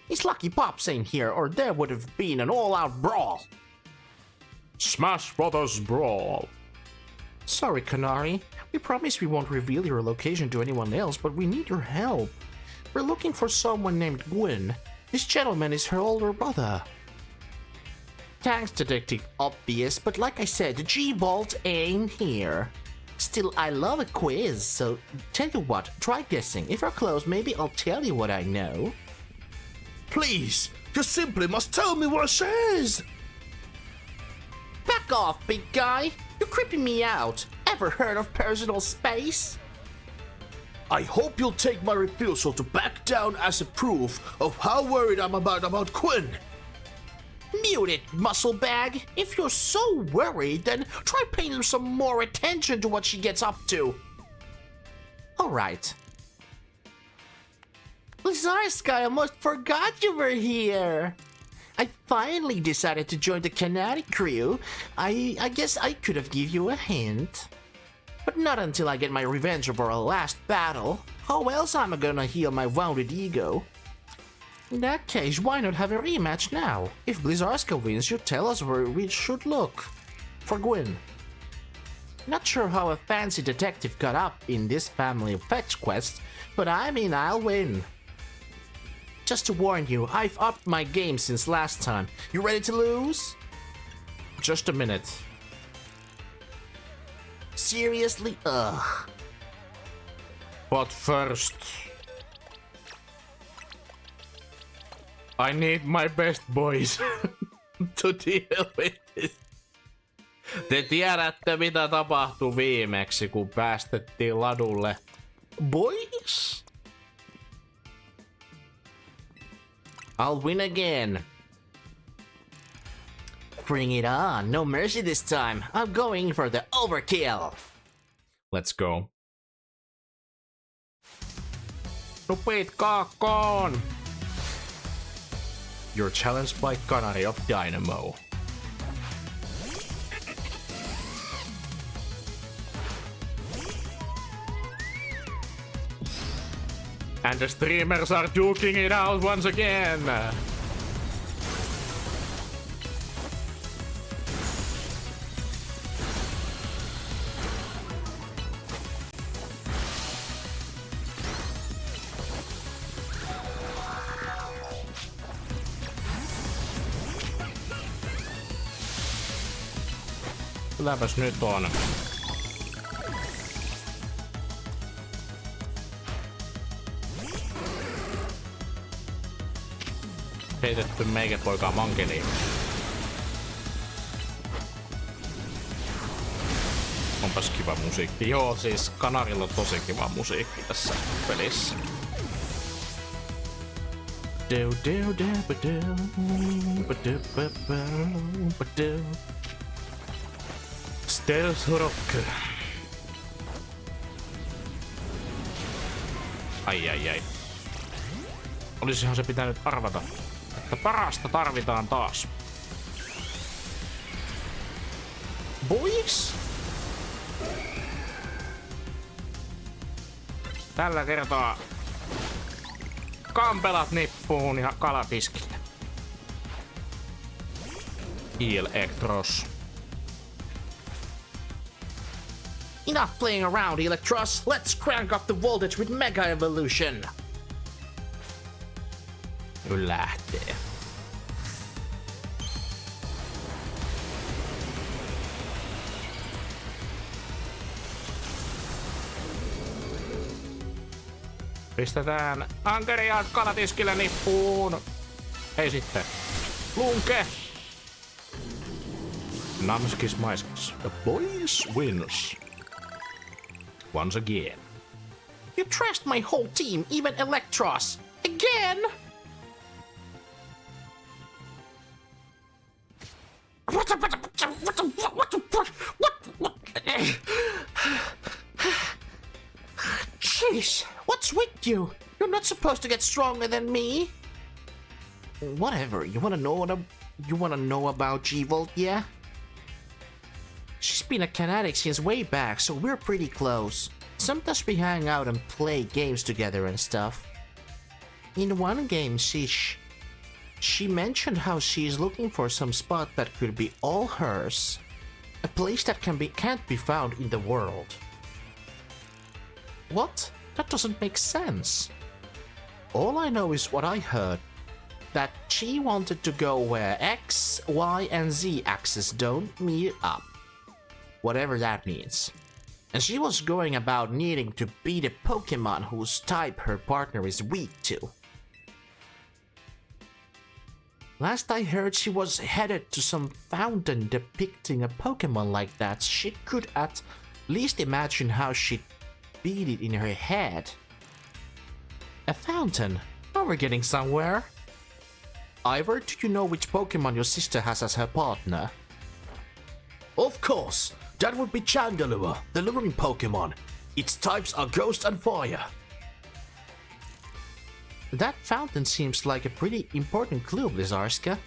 It's lucky Pops ain't here or there would have been an all-out brawl. Smash Brothers Brawl. Sorry, Canary. We promise we won't reveal your location to anyone else, but we need your help. We're looking for someone named Gwen. This gentleman is her older brother. Thanks, Detective Obvious, but like I said, the G-Vault ain't here. Still, I love a quiz, so tell you what, try guessing. If you're close, maybe I'll tell you what I know. Please, you simply must tell me where she is! Back off, big guy! You're creeping me out. Ever heard of personal space? I hope you'll take my refusal to back down as a proof of how worried I'm about Quinn. Mute it, muscle bag. If you're so worried, then try paying some more attention to what she gets up to. Alright. Blizzarska, I almost forgot you were here. I finally decided to join the Canary crew. I guess I could have give you a hint. But not until I get my revenge over our last battle. How else am I gonna heal my wounded ego? In that case, why not have a rematch now? If Blizzarska wins, you tell us where we should look. For Gwen. Not sure how a fancy detective got up in this family of fetch quests, but I mean I'll win. Just to warn you, I've upped my game since last time. You ready to lose? Just a minute. Seriously? Ugh. But first... I need my best boys to deal with this. Te tiedätte mitä tapahtui viimeksi, kun päästettiin ladulle. Boys? I'll win again. Bring it on. No mercy this time. I'm going for the overkill. Let's go. Nupit kaakkoon! You're challenged by Canary of Dynamo. And the streamers are duking it out once again! Kylläpäs nyt on. heitetty meikäpoikaa mankeliin. Onpas kiva musiikki. Joo, siis Kanarilla on tosi kiva musiikki tässä pelissä. Stealth rock. Ai. Olisihan se pitänyt arvata, että parasta tarvitaan taas. Boys? Tällä kertaa kampelat nippuun ja kalatiskille. Electros. Enough playing around, Electros. Let's crank up the voltage with Mega Evolution. Nyt lähtee. Pistetään ankeria kalatiskille nippuun. Ei sitten. Lunke. Namskis maiskis. The boys wins. Once again. You trashed my whole team, even Electros. Again? Jeez, what's with you? You're not supposed to get stronger than me. Whatever. You wanna know about G-Volt, yeah? She's been a Kinetic since way back, so we're pretty close. Sometimes we hang out and play games together and stuff. In one game, she mentioned how she's looking for some spot that could be all hers. A place that can't be found in the world. What? That doesn't make sense. All I know is what I heard. That she wanted to go where X, Y, and Z axes don't meet up. Whatever that means. And she was going about needing to beat a Pokemon whose type her partner is weak to. Last I heard, she was headed to some fountain depicting a Pokemon like that. She could at least imagine how she'd beat it in her head. A fountain? Now we're getting somewhere. Ivor, do you know which Pokemon your sister has as her partner? Of course! That would be Chandelure, the luring Pokemon. Its types are Ghost and Fire. That fountain seems like a pretty important clue, Blizzarska.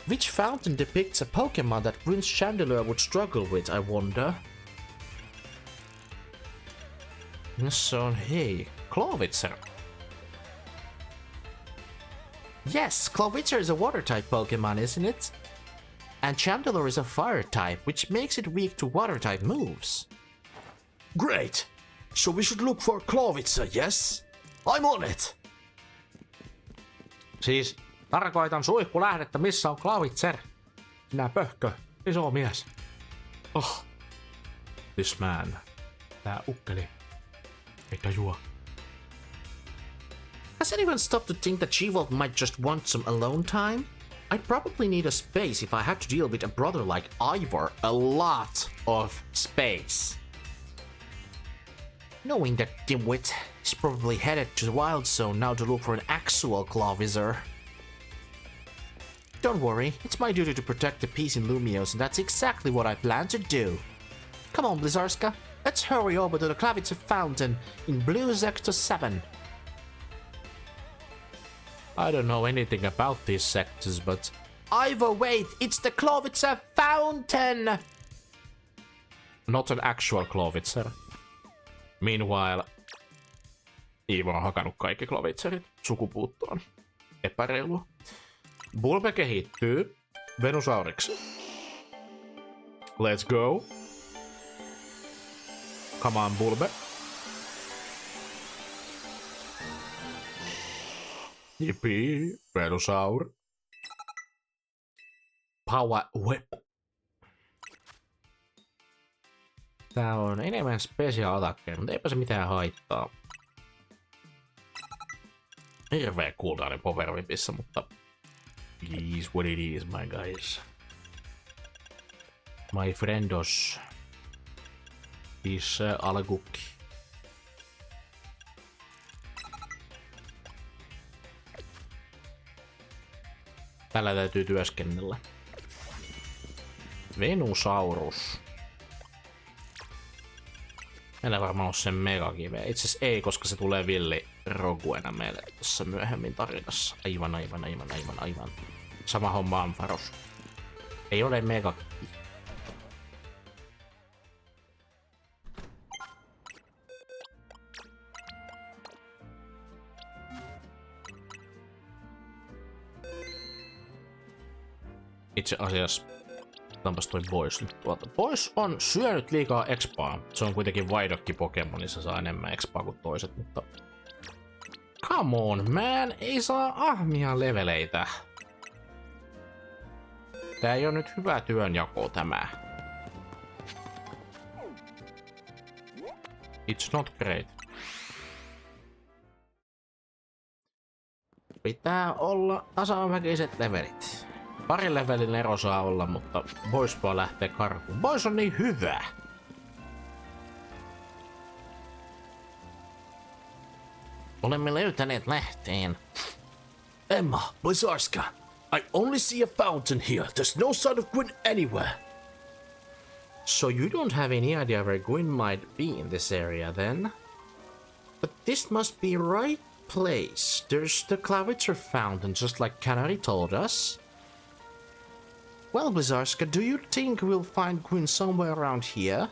Which fountain depicts a Pokemon that Prince Chandelure would struggle with, I wonder? So, hey, Clovitzer. Yes, Clovitzer is a water-type Pokemon, isn't it? And Chandelure is a fire-type, which makes it weak to water-type moves. Great! So we should look for Clovitzer, yes? I'm on it! Siis tarkoitan suihkulähdettä, missä on Clovitzer. Sinä pöhkö, iso mies. Oh, this man. Tää ukkeli. Ei tajua. Has anyone stopped to think that G-Volt might just want some alone time? I'd probably need a space if I had to deal with a brother like Ivor. A lot of space. Knowing that dimwit is probably headed to the Wild Zone now to look for an actual Clovitzer. Don't worry, it's my duty to protect the peace in Lumios, and that's exactly what I plan to do. Come on, Blizzarska, let's hurry over to the Clovitzer Fountain in Blue Sector 7. I don't know anything about these sectors, but... Ivor, wait! It's the Clovitzer Fountain! Not an actual Clovitzer. Meanwhile, Iivo on hakannut kaikki Clovitzerit sukupuuttoon. Epäreilua. Bulbe kehittyy Venusauriksi. Let's go. Come on, Bulbe. Yippee, Venusaur. Power Whip. Tää on enemmän special attackeja, mutta eipä se mitään haittaa. Hirveä cooldownin Power Whipissa, mutta It is what it is, my guys. My friendos. Is alkukki. Tällä täytyy työskennellä. Venusaurus. Meillä varmaan on sen megakiveä. Itse asiassa ei, koska se tulee villi roguena meille tässä myöhemmin tarinassa. Aivan. Sama homma Ampharos. Ei ole megakivi. Itse asiassa otanpas toi Boys nyt tuolta. Boys on syönyt liikaa expaa. Se on kuitenkin vaidokki Pokemonissa, saa enemmän expaa kuin toiset, mutta... Come on, man! Ei saa ahmia leveleitä. Tää ei oo nyt hyvä työnjako tämä. It's not great. Pitää olla tasaväkiset levelit. Pari levelin ero saa olla, mutta Boys vaan lähtee karkuun. Boys on niin hyvä! Olemme löytäneet lähteen. Emma, Blizzarska, I only see a fountain here. There's no sign of Gwyn anywhere. So you don't have any idea where Gwyn might be in this area then? But this must be right place. There's the Claviter fountain, just like Canary told us. Well, Blizzarska, do you think we'll find Gwyn somewhere around here?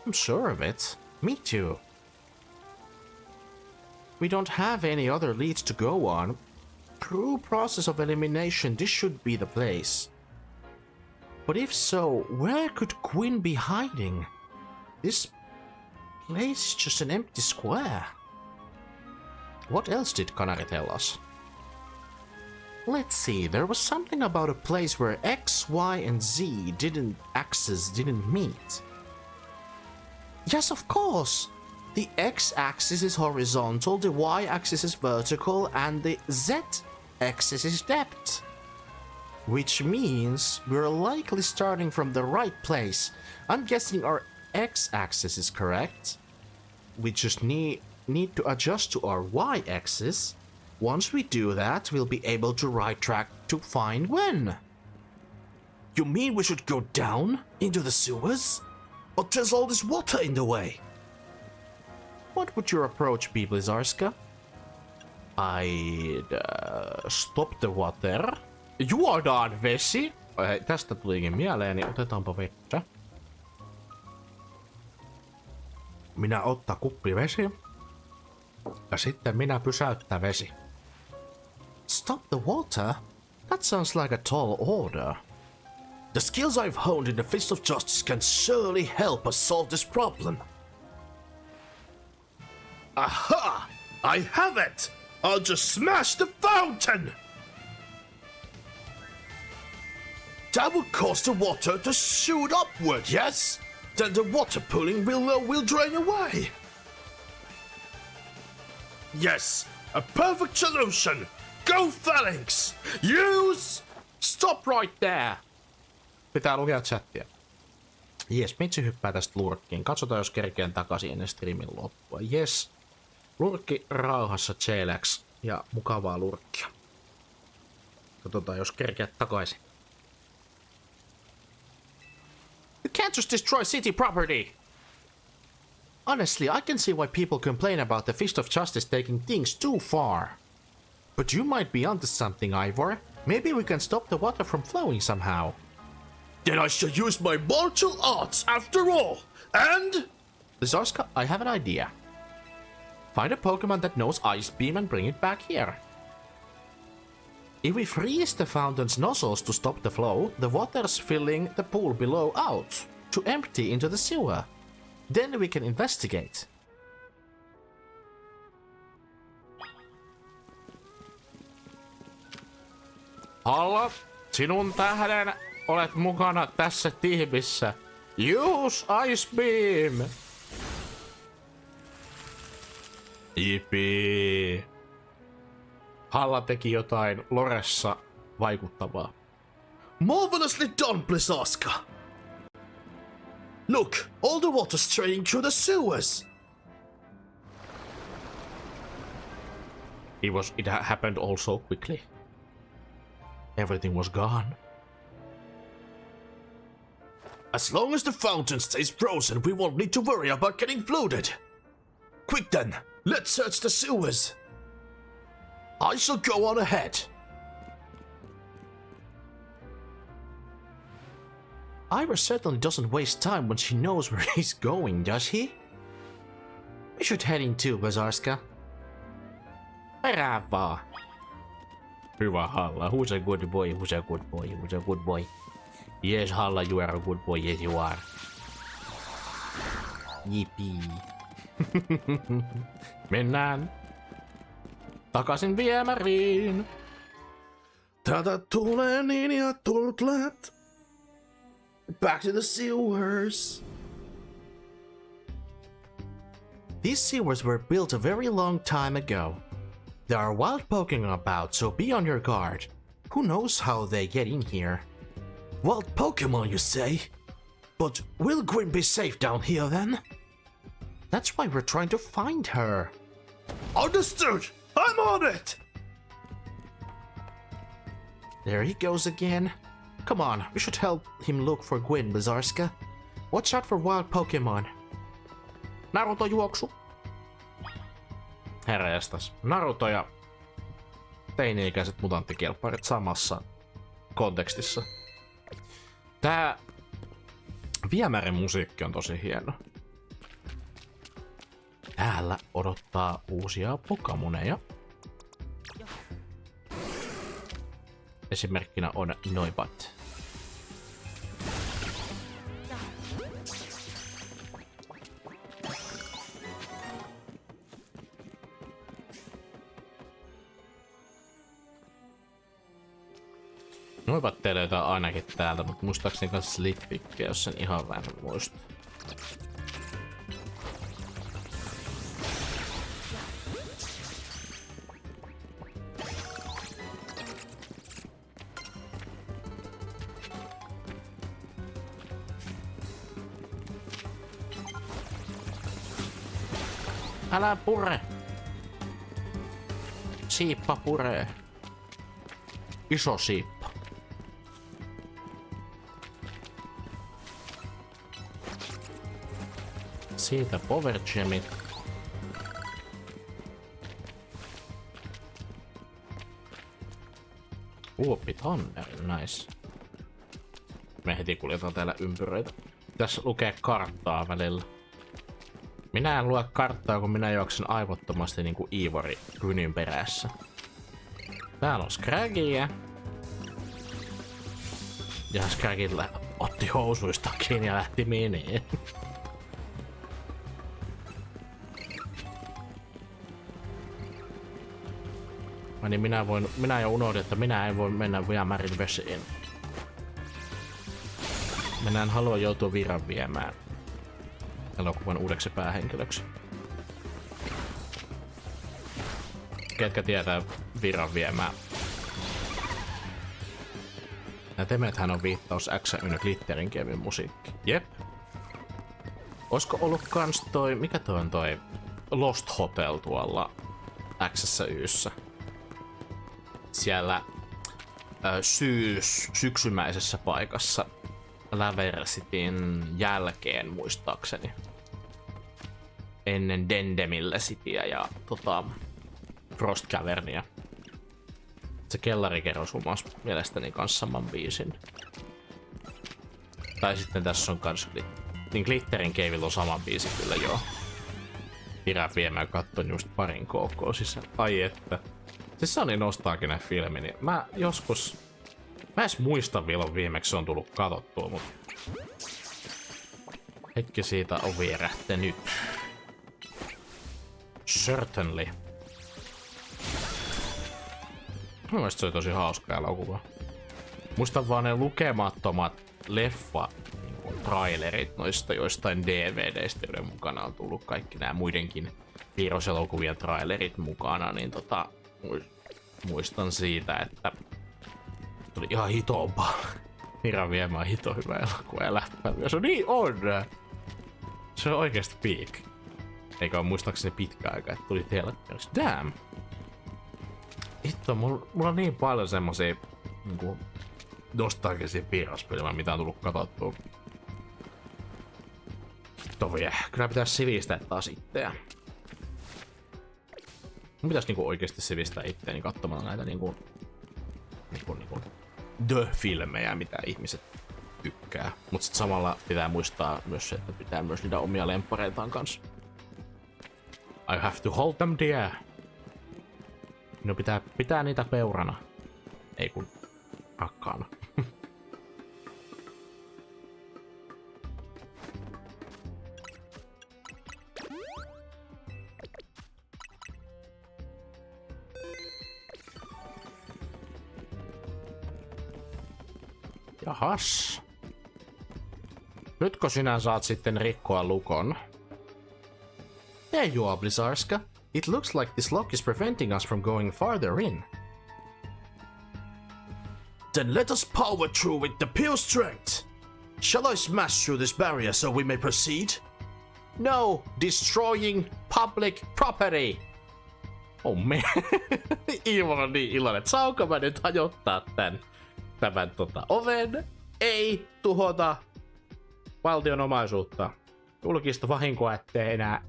I'm sure of it. Me too. We don't have any other leads to go on. Through process of elimination, this should be the place. But if so, where could Gwyn be hiding? This place is just an empty square. What else did Canary tell us? Let's see, there was something about a place where X, Y, and Z axes didn't meet. Yes, of course! The X-axis is horizontal, the Y-axis is vertical, and the Z-axis is depth. Which means we're likely starting from the right place. I'm guessing our X-axis is correct. We just need to adjust to our Y-axis. Once we do that, we'll be able to right track to find Gwyn. You mean we should go down into the sewers? But there's all this water in the way. What would your approach be, Blizzarska? I'd stop the water. Juodaan vesi. Tästä tulikin mieleeni, otetaanpa vettä. Minä ottaa kuppi vesi. Ja sitten minä pysäyttää vesi. Stop the water? That sounds like a tall order. The skills I've honed in the Fist of Justice can surely help us solve this problem. Aha! I have it! I'll just smash the fountain! That would cause the water to shoot upward, yes? Then the water pooling will drain away. Yes, a perfect solution! Go Phalanx! Use... Stop right there! Pitää lukea chattia. Jes, Mitsi hyppää tästä lurkkiin. Katsotaan, jos kerkeen takaisin ennen striimin loppua. Jes. Lurkki rauhassa JLX ja mukavaa lurkkia. Katsotaan, jos kerkeät takaisin. You can't just destroy city property! Honestly, I can see why people complain about the Fist of Justice taking things too far. But you might be onto something, Ivor. Maybe we can stop the water from flowing somehow. Then I shall use my martial arts after all, and... Blizzarska, I have an idea. Find a Pokemon that knows Ice Beam and bring it back here. If we freeze the fountain's nozzles to stop the flow, the water's filling the pool below out to empty into the sewer. Then we can investigate. Halla, sinun tähden olet mukana tässä tiimissä. Use Ice Beam! Ipi. Halla teki jotain loressa vaikuttavaa. Marvelously done, Blizzarska! Look, all the water straining through the sewers! It happened all so quickly. Everything was gone. As long as the fountain stays frozen, we won't need to worry about getting flooded. Quick then, let's search the sewers. I shall go on ahead. Iris certainly doesn't waste time when she knows where he's going, does he? We should head in too, Blizzarska. Perään vaan. Hyvä Halla. Who's a good boy, who's a good boy, who's a good boy. Yes, Halla, you are a good boy, yes you are. Yippee. Mennään takaisin viemäriin. Tätä tulee niin ja tullet. Back to the sewers. These sewers were built a very long time ago. There are wild Pokémon about, so be on your guard. Who knows how they get in here? Wild Pokémon, you say? But will Gwyn be safe down here then? That's why we're trying to find her. Understood! I'm on it! There he goes again. Come on, we should help him look for Gwyn, Blizzarska. Watch out for wild Pokémon. Naruto juoksu. Herrestäs. Naruto ja teini-ikäiset mutanttikelpparit samassa kontekstissa. Tää viemärin musiikki on tosi hieno. Täällä odottaa uusia Pokémoneja. Esimerkkinä on Noibat. Noibat löytää ainakin täältä, mutta muistaakseni kanssa Slitpikkiä, jos sen ihan vähän muistaa. Älä pure! Siippa puree. Iso siippa. Siitä Power Gemit. Uoppi Thunder, nice. Me heti kuljetaan täällä ympyröitä. Tässä lukee karttaa välillä. Minä en lue karttaa, kun minä juoksen aivottomasti niinku Ivori Rynyn perässä. Täällä on Scraggia. Ja Scraggilla otti housuista kiinni ja lähti miniin. Niin minä jo unohdin, että minä en voi mennä viemärin vesiin. Minä en halua joutua viran viemään elokuvan uudeksi päähenkilöksi. Ketkä tietää viran viemään? Nää temethän on viittaus X-Ynnä Glitterin Kevin musiikki. Jep. Oisko ollut kans toi, mikä toi on toi Lost Hotel tuolla X-Yssä? Siellä syksymäisessä paikassa Laversitin jälkeen muistaakseni. Ennen Dendemille Cityä ja Frost Cavernia. Se kellarikerros humas mielestäni kans saman biisin. Tai sitten tässä on kans niin Glitterin Cavella on sama biisi kyllä joo. Pidä viemään katton just parin KK sisään. Ai että. Siis se on niin nostalginen filmi, niin mä joskus... Mä edes muista milloin viimeksi se on tullut katsottua, mutta... Hetki siitä on vierähtänyt. Certainly. Mun mielestä se oli tosi hauska elokuva. Muistan vaan ne lukemattomat trailerit noista joistain DVDistä, joiden mukana on tullut kaikki nämä muidenkin piirroselokuvien trailerit mukana, niin muistan siitä, että tuli ihan hitompaa. Hiran viemään hito hyvä elokuva ja läppää myös. No niin on! Se on oikeesti peak. Eikä oo muistaakseni pitkä aika, että tuli telkkarissa. Damn! Hitto, mulla on niin paljon semmosia niinku nostalgisia piirrospelejä, mitä on tullut katsottua. Tovia. Kyllä pitäis sivistää taas itseä. Mun pitäis niinku oikeesti sivistää itteeni katsomalla näitä niinku The-filmejä, mitä ihmiset tykkää. Mut sit samalla pitää muistaa myös se, että pitää myös niitä omia lemppareitaan kanssa. I have to hold them dear. No pitää niitä peurana. Ei kun rakkaana. Jahas. Nytkö sinä saat sitten rikkoa lukon? There you are, Blizzarska. It looks like this lock is preventing us from going farther in. Then let us power through with the pure strength. Shall I smash through this barrier so we may proceed? No, destroying public property. Oh man. Ivor on niin iloinen, että saanko mä nyt hajottaa tämän oven? Ei tuhota valtion omaisuutta. Julkista vahinkoa ettei enää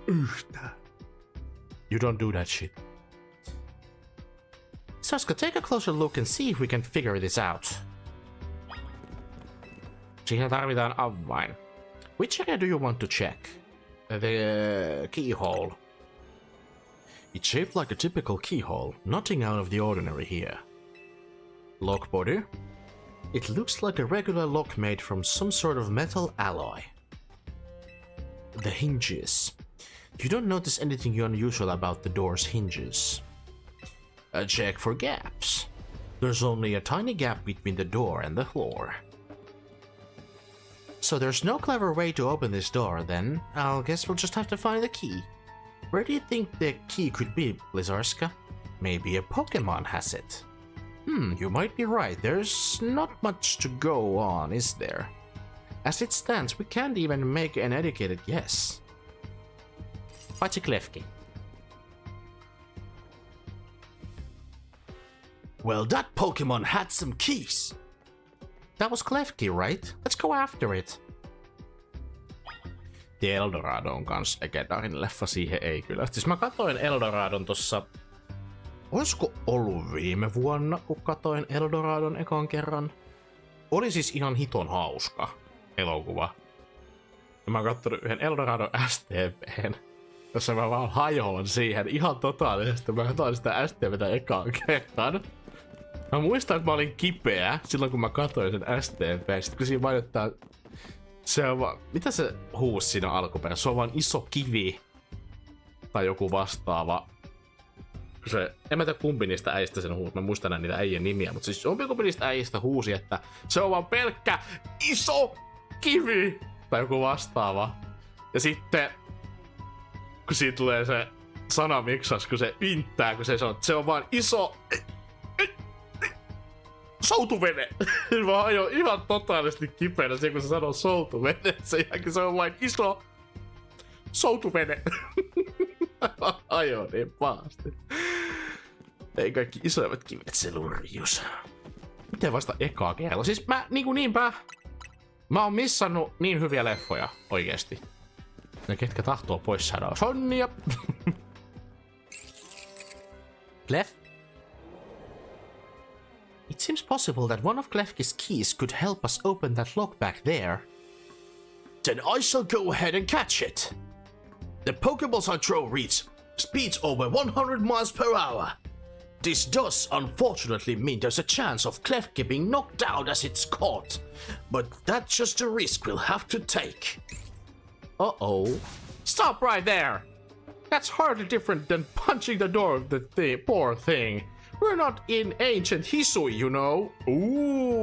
yhtään. You don't do that shit. Sarska, take a closer look and see if we can figure this out. Siihen tarvitaan avain. Which area do you want to check? The keyhole. It's shaped like a typical keyhole, nothing out of the ordinary here. Lock body? It looks like a regular lock made from some sort of metal alloy. The hinges. You don't notice anything unusual about the door's hinges. Check for gaps. There's only a tiny gap between the door and the floor. So there's no clever way to open this door then. I'll guess we'll just have to find the key. Where do you think the key could be, Blizzarska? Maybe a Pokémon has it. You might be right. There's not much to go on, is there? As it stands, we can't even make an educated guess. Paitsi Klefki. Well, that Pokémon had some keys. That was Klefki, right? Let's go after it. Eldorado on kans Egedarin leffa, siihen ei kyllä. Siis mä katoin Eldoradon tossa... Olisiko ollut viime vuonna, kun katoin Eldoradon ekan kerran? Oli siis ihan hiton hauska elokuva. Ja mä oon kattonut yhden Eldoradon STP:n, jossa mä vaan hajoan siihen ihan totaalisesti. Mä katsoin sitä STP:tä ekan kerran. Mä muistan, että mä olin kipeä silloin, kun mä katsoin sen STP. Sitten kun siinä mainittaa... Se on vaan... Mitä se huusi siinä alkuperässä? Se on vaan iso kivi. Tai joku vastaava. Se, en mä tiedä kumpi niistä äijistä sen huusi. Mä muistan enää niitä äijien nimiä. Mutta siis kumpi niistä äijistä huusi, että se on vaan pelkkä iso kivi. Tai joku vastaava. Ja sitten... Kun siitä tulee se sana miksas, kun se inttää, kun se sanoo, että se on vaan iso... Soutuvene! Mä ajoin ihan totaalisesti kipeänä siihen, kun se sanoo soutuvene. Sen jälkeen se on vain iso soutuvene. Ajoin niin pahasti. Ei kaikki isoimmat kivet se lurjus. Miten vasta ekaa kerralla? Siis mä niinpä. Mä oon missannut niin hyviä leffoja oikeesti. Ne ketkä tahtoo pois saada Sonnia. Clef? It seems possible that one of Klefki's keys could help us open that lock back there. Then I shall go ahead and catch it. The Pokeballs I throw reach speeds over 100 miles per hour. This does unfortunately mean there's a chance of Klefki being knocked out as it's caught, but that's just a risk we'll have to take. Uh-oh. Stop right there! That's hardly different than punching the door of the poor thing. We're not in ancient Hisui, you know.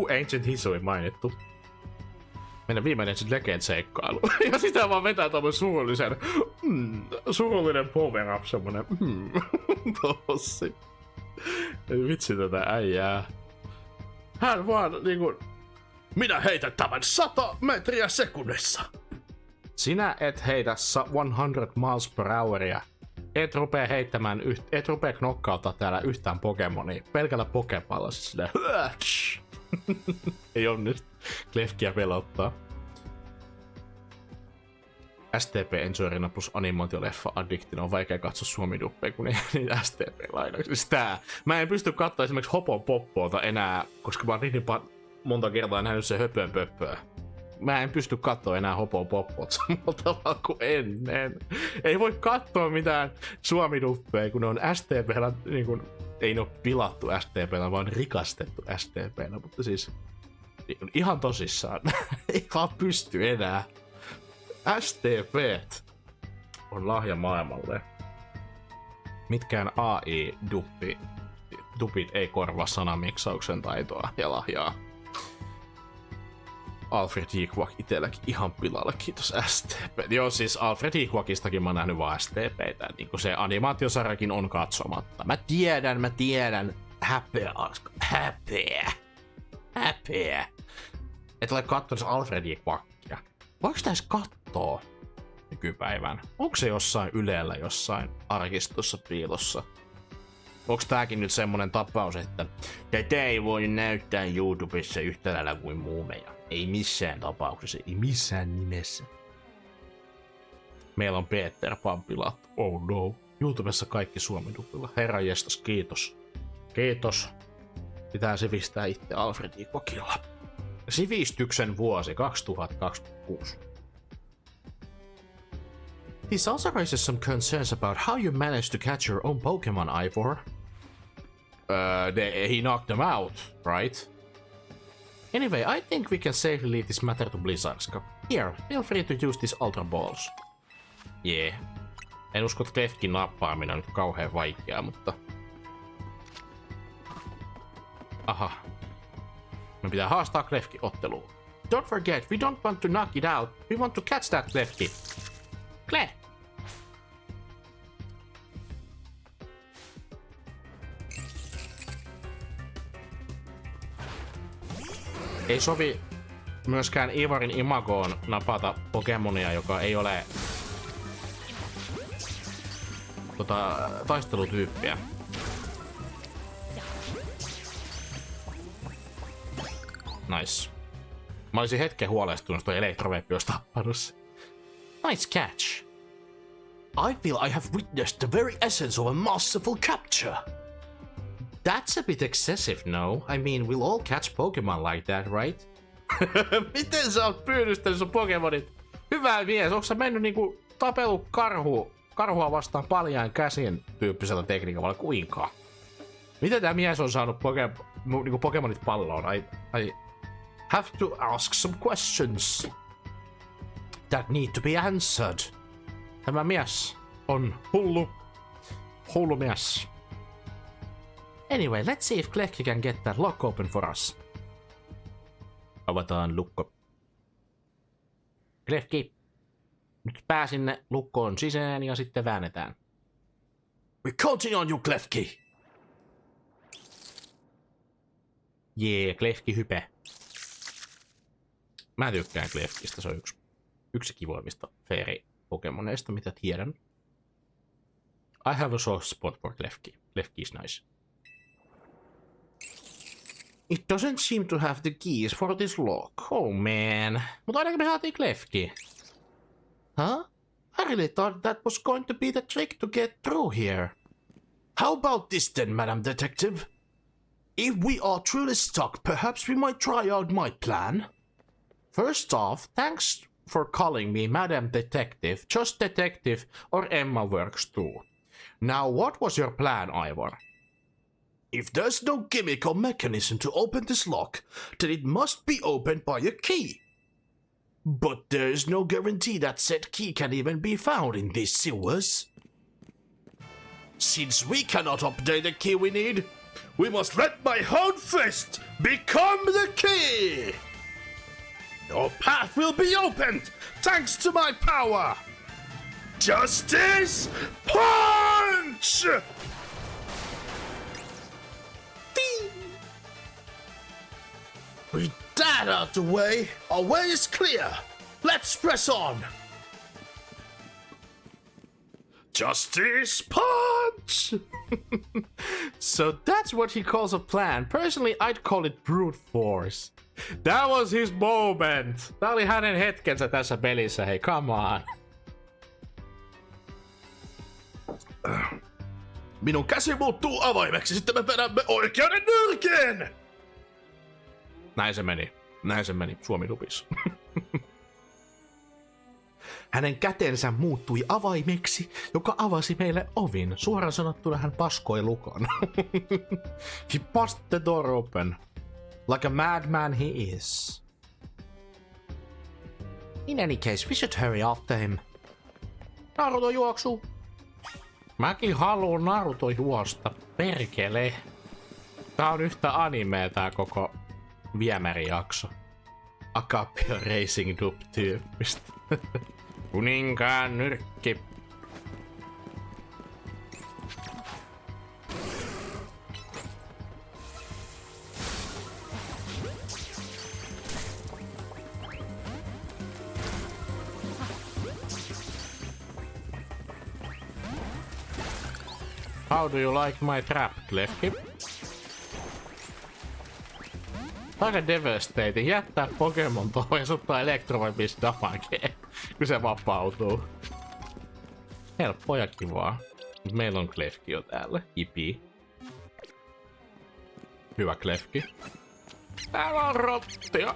Ancient Hisui mainittu. Meidän viimeinen Legend-seikkailu. Ja sitä vaan vetää tommonen surullinen power up, semmonen tossi. Vitsi tätä äijää. Hän vaan niinku... Minä heitän tämän 100 metriä sekunnissa. Sinä et heitä 100 miles per houria. Et rupee heittämään, et rupee knokkauttaa täällä yhtään Pokemonia. Pelkällä pokepallolla siis silleen. Ei onnistu. Klefkiä pelottaa. STP Enjoyerina plus animaatioleffa addiktina on vaikea katsoa suomiduppeja, kun ei niitä STP-lainaksi. Siis tää. Mä en pysty katsoa esimerkiksi Hopon Poppoota enää, koska mä oon niin monta kertaa nähnyt se höpön pöppöä. Mä en pysty katsoa enää Hopon Poppoot samalla tavalla kuin ennen. Ei voi katsoa mitään suomiduppeja, kun ne on STP:llä, niin kun, ei ne ole pilattu STP:llä, vaan rikastettu STP:llä, mutta siis ihan tosissaan. Ei vaan pysty enää. STP:t on lahja maailmalle. Mitkään AI-dupit ei korvaa sanamiksauksen taitoa ja lahjaa. Alfred Hikwak itelläkin ihan pilalle, kiitos STP. Joo, siis Alfred Hikwakistakin mä oon nähnyt vaan STP:tä, niin kuin se animaatiosarjakin on katsomatta. Mä tiedän. Häpeä. Et ole kattonut Alfred Hikwakia. Voiko sitä edes kattoo nykypäivän? Onko se jossain Ylellä, jossain arkistossa piilossa? Onko tääkin nyt semmonen tapaus, että tätä ei voi näyttää YouTubessa yhtä lailla kuin muumeja? Ei missään tapauksessa, ei missään nimessä. Meillä on Peter Pampilat. Oh no. YouTubessa kaikki suomidupilla. Herra jestas, kiitos. Kiitos. Pitää sivistää itse Alfred Hikwakilla. Sivistyksen vuosi 2026. This also raises some concerns about how you managed to catch your own Pokemon, Ivor. He knocked them out, right? Anyway, I think we can safely leave this matter to Blizzarska. Here, feel free to use these Ultra Balls. Yeah. En usko, että Klefkin nappaaminen on nyt kauhean vaikeaa, mutta... Aha. Me pitää haastaa Klefki otteluun. Don't forget, we don't want to knock it out. We want to catch that Klefki. Klef! Ei sovi myöskään Ivorin imagoon napata Pokemonia, joka ei ole taistelutyyppiä. Nice. Mä olisin hetken huolestunut, jos toi Elektroveppi olisi tappanut se. Nice catch. I feel I have witnessed the very essence of a masterful capture. That's a bit excessive, no? I mean, we'll all catch Pokemon like that, right? Miten sä oot pyydystänyt sun Pokemonit? Hyvä mies, onko sä mennyt niinku tapellut karhua vastaan paljain käsin tyyppisellä tekniikalla, kuinka? Miten tää mies on saanut niinku Pokemonit palloon? I have to ask some questions That need to be answered. Tämä mies on hullu mies. Anyway, let's see if Klefki can get that lock open for us. Avataan lukko. Klefki, nyt pää sinne lukkoon sisään ja sitten väännetään. We're counting on you, Klefki. Jee, Klefki hype. Mä tykkään Klefkistä, se on yksi kivoimmista fairy-pokemoneista, mitä tiedän. I have a soft spot for Klefki. Klefki is nice. It doesn't seem to have the keys for this lock. Oh man. Mutta ainakin me saatiin Klefki. Huh? I really thought that was going to be the trick to get through here. How about this then, Madam Detective? If we are truly stuck, perhaps we might try out my plan. First off, thanks for calling me Madam Detective. Just Detective or Emma works too. Now, what was your plan, Ivor? If there's no gimmick or mechanism to open this lock, then it must be opened by a key. But there is no guarantee that said key can even be found in these sewers. Since we cannot update the key we need, we must let my own fist become the key! Your path will be opened thanks to my power! Justice Punch! that out the way, our way is clear. Let's press on. Justice punch! So that's what he calls a plan. Personally, I'd call it brute force. That was his moment! Tää oli hänen hetkensä tässä pelissä, hei, come on. Minun käsi muuttuu avaimeksi, sitten me vedämme oikeuden nyrkeen! Näin se meni, Suomi-dubissa. Hänen kätensä muuttui avaimeksi, joka avasi meille ovin. Suoraan sanottuna hän paskoi lukon. He busted the door open. Like a madman he is. In any case, we should hurry after him. Naruto juoksu. Mäkin haluun Naruto juosta, perkele. Tää on yhtä animea tää koko viemärijakso. Acapio Racing Dub-tyyppistä. Kuninkaan nyrkki. How do you like my trap, Klefki? Aika devastating. Jättää Pokemon tuohon ja suttaa Electrovibis damageen, kun se vapautuu. Helppoa ja kivaa. Mut meillä on Klefki jo täällä. Ipi. Hyvä Klefki. Täällä on rottia.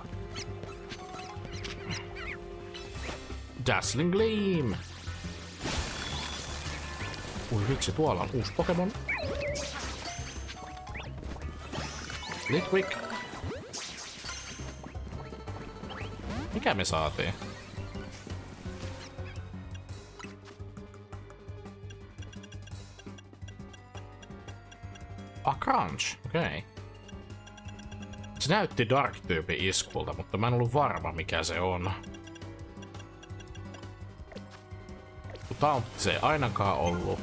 Dazzling Gleam. Ui vitsi, tuolla on uusi Pokemon. Litwick. Mikä me saatiin? Crunch, okei. Okay. Se näytti Dark-tyypin iskulta, mutta mä en ollut varma mikä se on. Taunt se ei ainakaan ollut.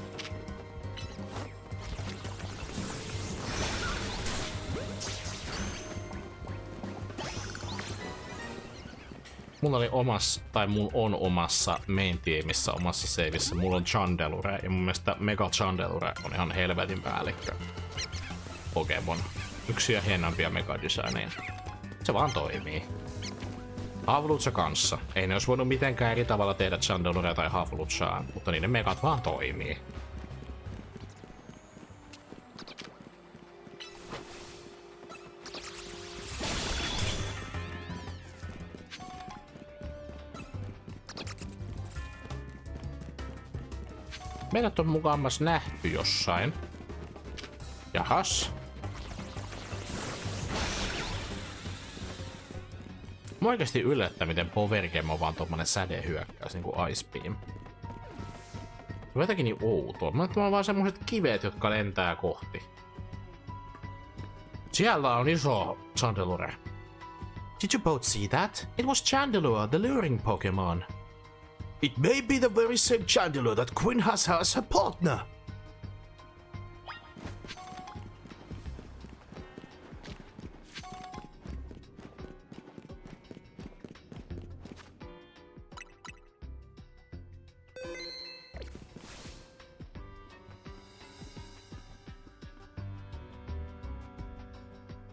Mulla oli mulla on omassa main-tiimissä, omassa saveissa, mulla on Chandelure, ja mun mielestä Mega Chandelure on ihan helvetin päällikkö Pokemon. Yksi hienompia Mega-designeja. Se vaan toimii. Hawlucha kanssa. Ei ne olisi voinut mitenkään eri tavalla tehdä Chandelurea tai Hawluchaa, mutta niiden megat vaan toimii. Meidät on mukamas nähty jossain. Jahas. Mä oikeesti yllättää, miten Power Game on vaan tommonen sädehyökkäys, niinku Ice Beam. Se on jotenkin niin outoa. Mä on vaan semmoset kivet, jotka lentää kohti. Siellä on iso Chandelure. Did you both see that? It was Chandelure, the luring Pokemon. It may be the very same Chandelure that Quinn has as her partner.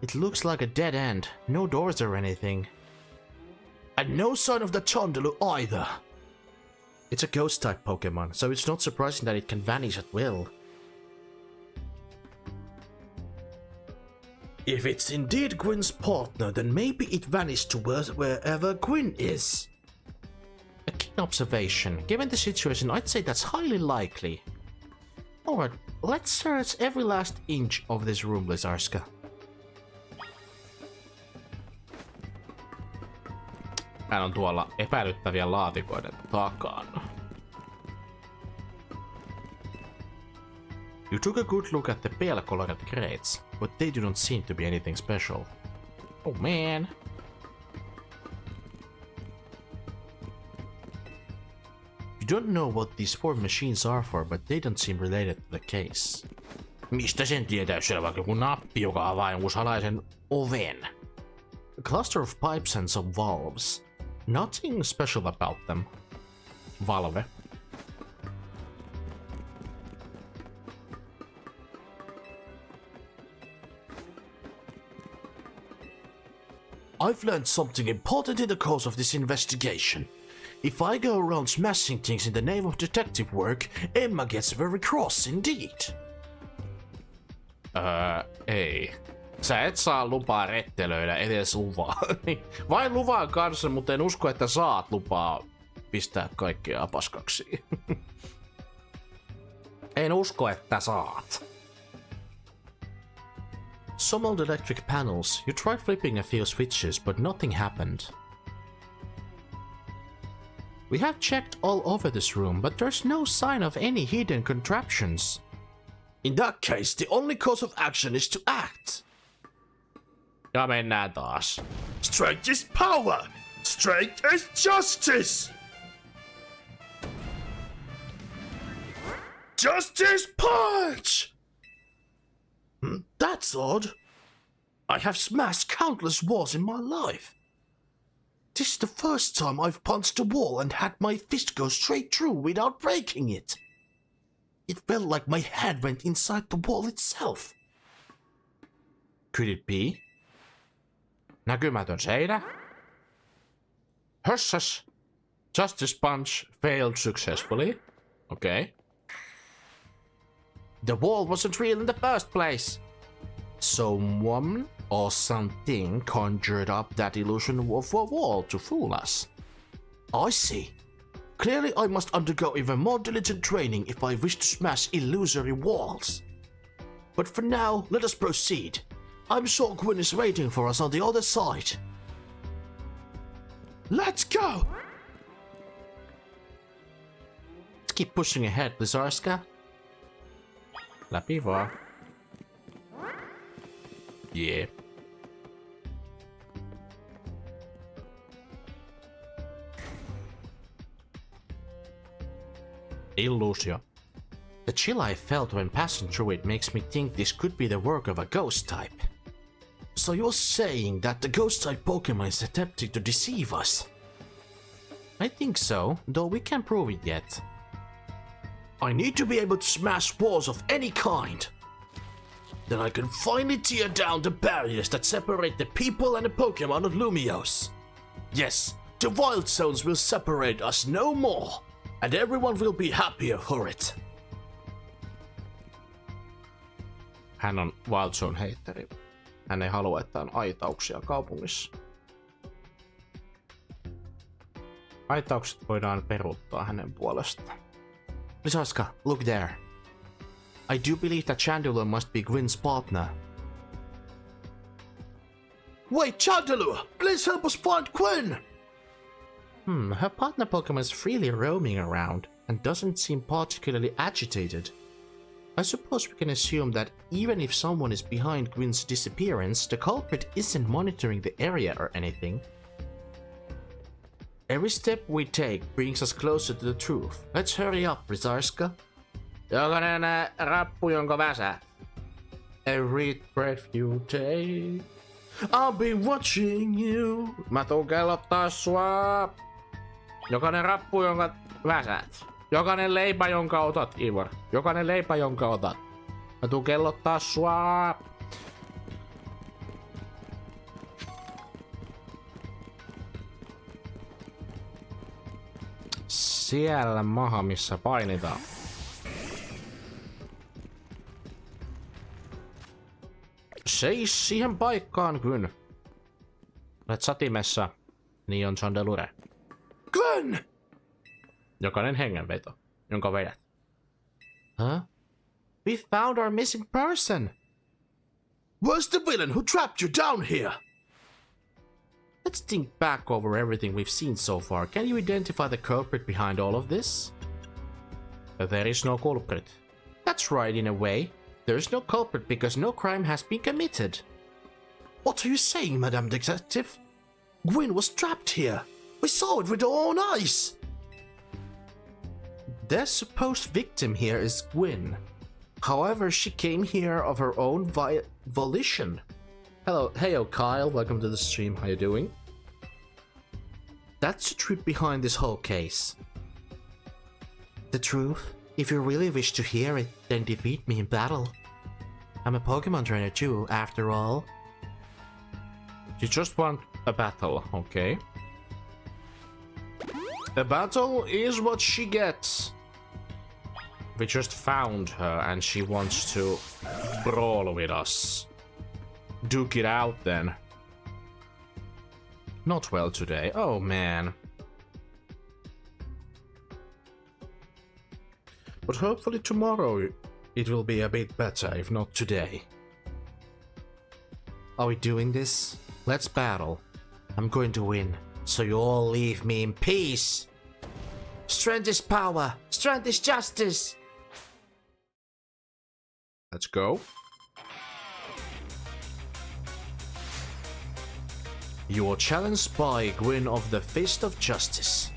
It looks like a dead end. No doors or anything. And no sign of the Chandelure either. It's a ghost-type Pokemon, so it's not surprising that it can vanish at will. If it's indeed Quinn's partner, then maybe it vanished to wherever Quinn is. A keen observation. Given the situation, I'd say that's highly likely. Alright, let's search every last inch of this room, Blizzarska. Hän on tuolla epäilyttäviä laatikoiden takana. You took a good look at the pale colored crates, but they do not seem to be anything special. Oh man. You don't know what these 4 machines are for, but they don't seem related to the case. Mistä sen tietää, jos siellä on vaikka joku nappi, joka avaa jonkun salaisen oven? A cluster of pipes and some valves. Nothing special about them. Valve. I've learned something important in the course of this investigation. If I go around smashing things in the name of detective work, Emma gets very cross indeed. Ei. Sä et saa lupaa rettelöidä edes luvaa. Vain luvan kanssa, mutta en usko, että saat lupaa pistää kaikkea paskaksi. En usko, että saat. Summoned electric panels. You tried flipping a few switches, but nothing happened. We have checked all over this room, but there's no sign of any hidden contraptions. In that case, the only course of action is to act. Ja mennään taas. Strength is power! Strength is justice! Justice punch! That's odd. I have smashed countless walls in my life. This is the first time I've punched a wall and had my fist go straight through without breaking it. It felt like my hand went inside the wall itself. Could it be? Näkymätön seinä. Hössäs. Justice punch failed successfully. Okay. The wall wasn't real in the first place. Someone or something conjured up that illusion of a wall to fool us. I see. Clearly I must undergo even more diligent training if I wish to smash illusory walls. But for now, let us proceed. I'm sure Gwyn is waiting for us on the other side. Let's go! Let's keep pushing ahead, Blizzarska. Läpi vaan. Yeah. Illuusio. The chill I felt when passing through it makes me think this could be the work of a ghost type. So you're saying that the ghost type Pokemon is attempting to deceive us? I think so, though we can't prove it yet. I need to be able to smash walls of any kind. Then I can finally tear down the barriers that separate the people and the Pokemon of Lumiose. Yes, the wild zones will separate us no more, and everyone will be happier for it. Hän on Wild Zone heitteri. Hän ei halua, että on aitauksia kaupungissa. Aitaukset voidaan peruuttaa hänen puolestaan. Blizzarska, look there. I do believe that Chandelure must be Gwyn's partner. Wait, Chandelure! Please help us find Gwyn! Her partner Pokemon is freely roaming around and doesn't seem particularly agitated. I suppose we can assume that even if someone is behind Gwyn's disappearance, the culprit isn't monitoring the area or anything. Every step we take brings us closer to the truth. Let's hurry up, Blizzarska. Jokainen rappu, jonka väsät. Every breath you take. I'll be watching you. Mä tuun kellottaa sua. Jokainen rappu, jonka väsät. Jokainen leipä, jonka otat, Ivor. Jokainen leipä, jonka otat. Mä tuun kellottaa sua. Siellä maha, missä painitaan. Seis siihen paikkaan, Gwyn. Olet satimessa, niin on Chandelure. Gwyn! Jokainen hengenveto, jonka vedät. Huh? We found our missing person! Where's the villain who trapped you down here? Let's think back over everything we've seen so far. Can you identify the culprit behind all of this? There is no culprit. That's right, in a way. There is no culprit because no crime has been committed. What are you saying, Madame Detective? Gwyn was trapped here. We saw it with our own eyes. The supposed victim here is Gwyn. However, she came here of her own volition. Heyo Kyle, welcome to the stream, how you doing? That's the truth behind this whole case. The truth? If you really wish to hear it, then defeat me in battle. I'm a Pokemon trainer too, after all. You just want a battle, okay? A battle is what she gets. We just found her and she wants to brawl with us. Duke it out then. Not well today. Oh man. But hopefully tomorrow it will be a bit better, if not today. Are we doing this? Let's battle. I'm going to win, so you all leave me in peace. Strength is power. Strength is justice. Let's go. You are challenged by Gwyn of the Fist of Justice.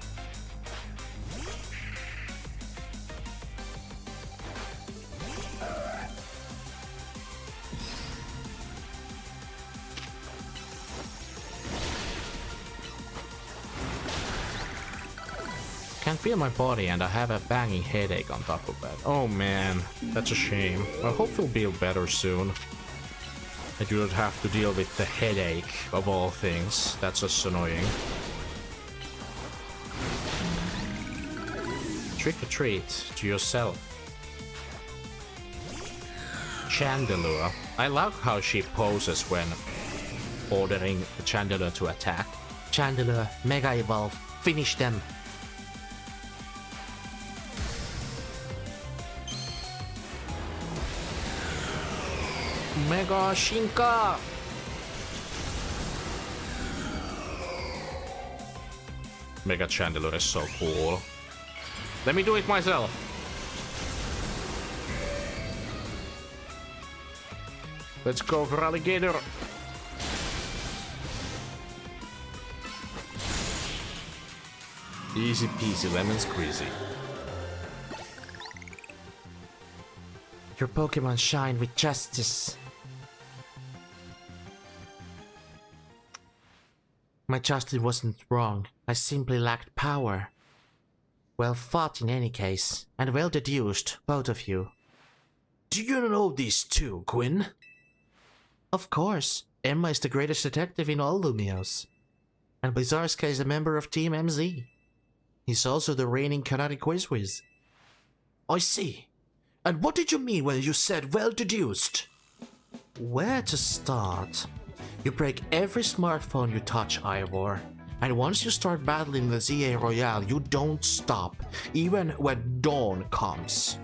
Can feel my body and I have a banging headache on top of that. Oh man, that's a shame. I hope you'll feel better soon. I do not have to deal with the headache of all things. That's just annoying. Trick or treat to yourself. Chandelure. I love how she poses when ordering the Chandelure to attack. Chandelure, Mega Evolve, finish them. Mega Shinka! Mega Chandelure is so cool. Let me do it myself. Let's go for alligator. Easy peasy lemon squeezy. Your Pokemon shine with justice. My justice wasn't wrong. I simply lacked power. Well fought in any case, and well deduced, both of you. Do you know these two, Gwyn? Of course, Emma is the greatest detective in all Lumios. And Blizzarska is a member of Team MZ. He's also the reigning Kanari Quiz Whiz. I see. And what did you mean when you said well deduced? Where to start? You break every smartphone you touch, Ivor. And once you start battling the Z-A Royale, you don't stop, even when dawn comes.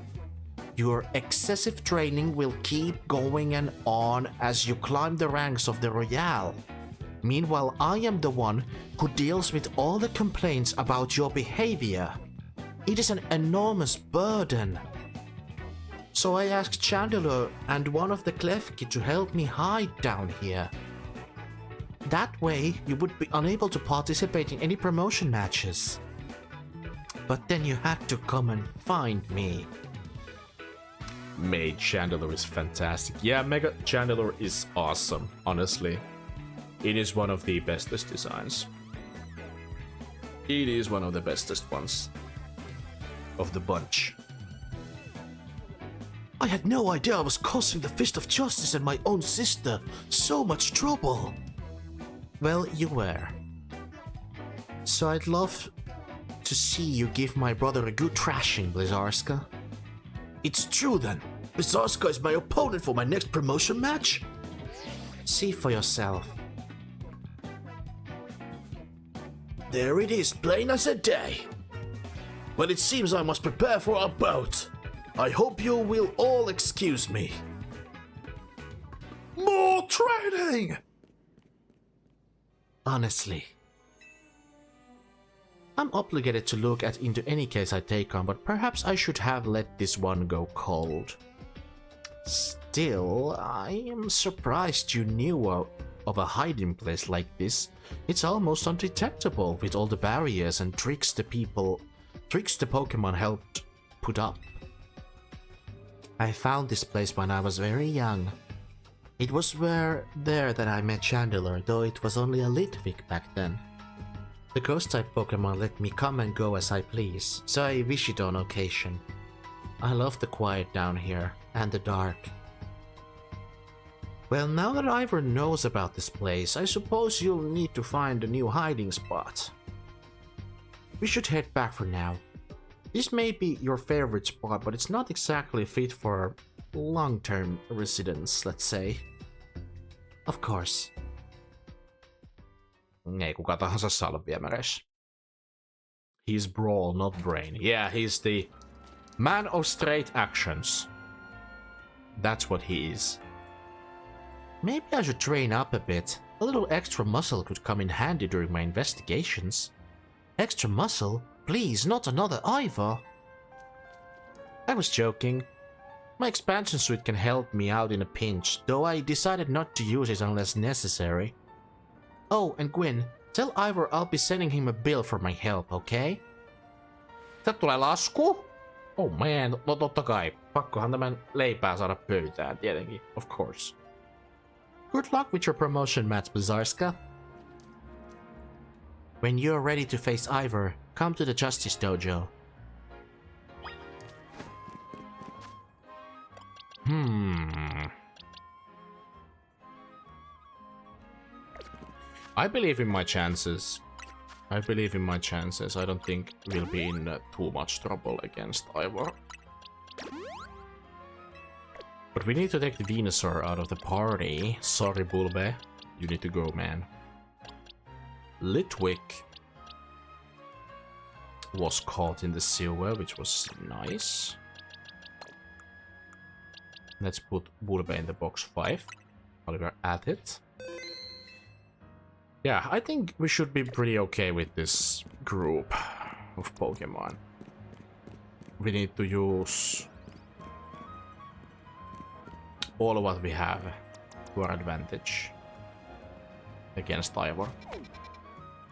Your excessive training will keep going and on as you climb the ranks of the Royale. Meanwhile, I am the one who deals with all the complaints about your behavior. It is an enormous burden. So I asked Chandelure and one of the Klefki to help me hide down here. That way, you would be unable to participate in any promotion matches. But then you had to come and find me. Mage Chandelure is fantastic. Yeah, Mega Chandelure is awesome, honestly. It is one of the bestest designs. It is one of the bestest ones of the bunch. I had no idea I was causing the Fist of Justice and my own sister so much trouble. Well, you were. So I'd love to see you give my brother a good thrashing, Blizzarska. It's true then. Blizzarska is my opponent for my next promotion match? See for yourself. There it is, plain as a day. Well, it seems I must prepare for our boat. I hope you will all excuse me. More training! Honestly. I'm obligated to look at into any case I take on, but perhaps I should have let this one go cold. Still, I am surprised you knew of a hiding place like this. It's almost undetectable with all the barriers and tricks the Pokemon helped put up. I found this place when I was very young. It was there that I met Chandelure, though it was only a Litwick back then. The ghost-type Pokemon let me come and go as I please, so I wish it on occasion. I love the quiet down here, and the dark. Well, now that Ivor knows about this place, I suppose you'll need to find a new hiding spot. We should head back for now. This may be your favorite spot, but it's not exactly fit for long-term residence, let's say. Of course. Ei kuka tahansa saa olla viemäreissä. He's brawl, not brain. Yeah, he's the man of straight actions. That's what he is. Maybe I should train up a bit. A little extra muscle could come in handy during my investigations. Extra muscle? Please, not another Ivor. I was joking. My expansion suit can help me out in a pinch, though I decided not to use it unless necessary. Oh, and Gwyn, tell Ivor I'll be sending him a bill for my help, okay? Tätä tulee lasku? Oh man, no totta kai. Pakkohan tämän leipää saada pöytään, tietenkin. Of course. Good luck with your promotion, Mats Blizzarska. When you're ready to face Ivor, come to the Justice Dojo. I believe in my chances. I don't think we'll be in too much trouble against Ivor. But we need to take the Venusaur out of the party. Sorry, Bulbe. You need to go, man. Litwick was caught in the sewer, which was nice. Let's put Bulbe in the box 5 while we're at it. Yeah, I think we should be pretty okay with this group of Pokemon. We need to use all of what we have to our advantage against Ivor.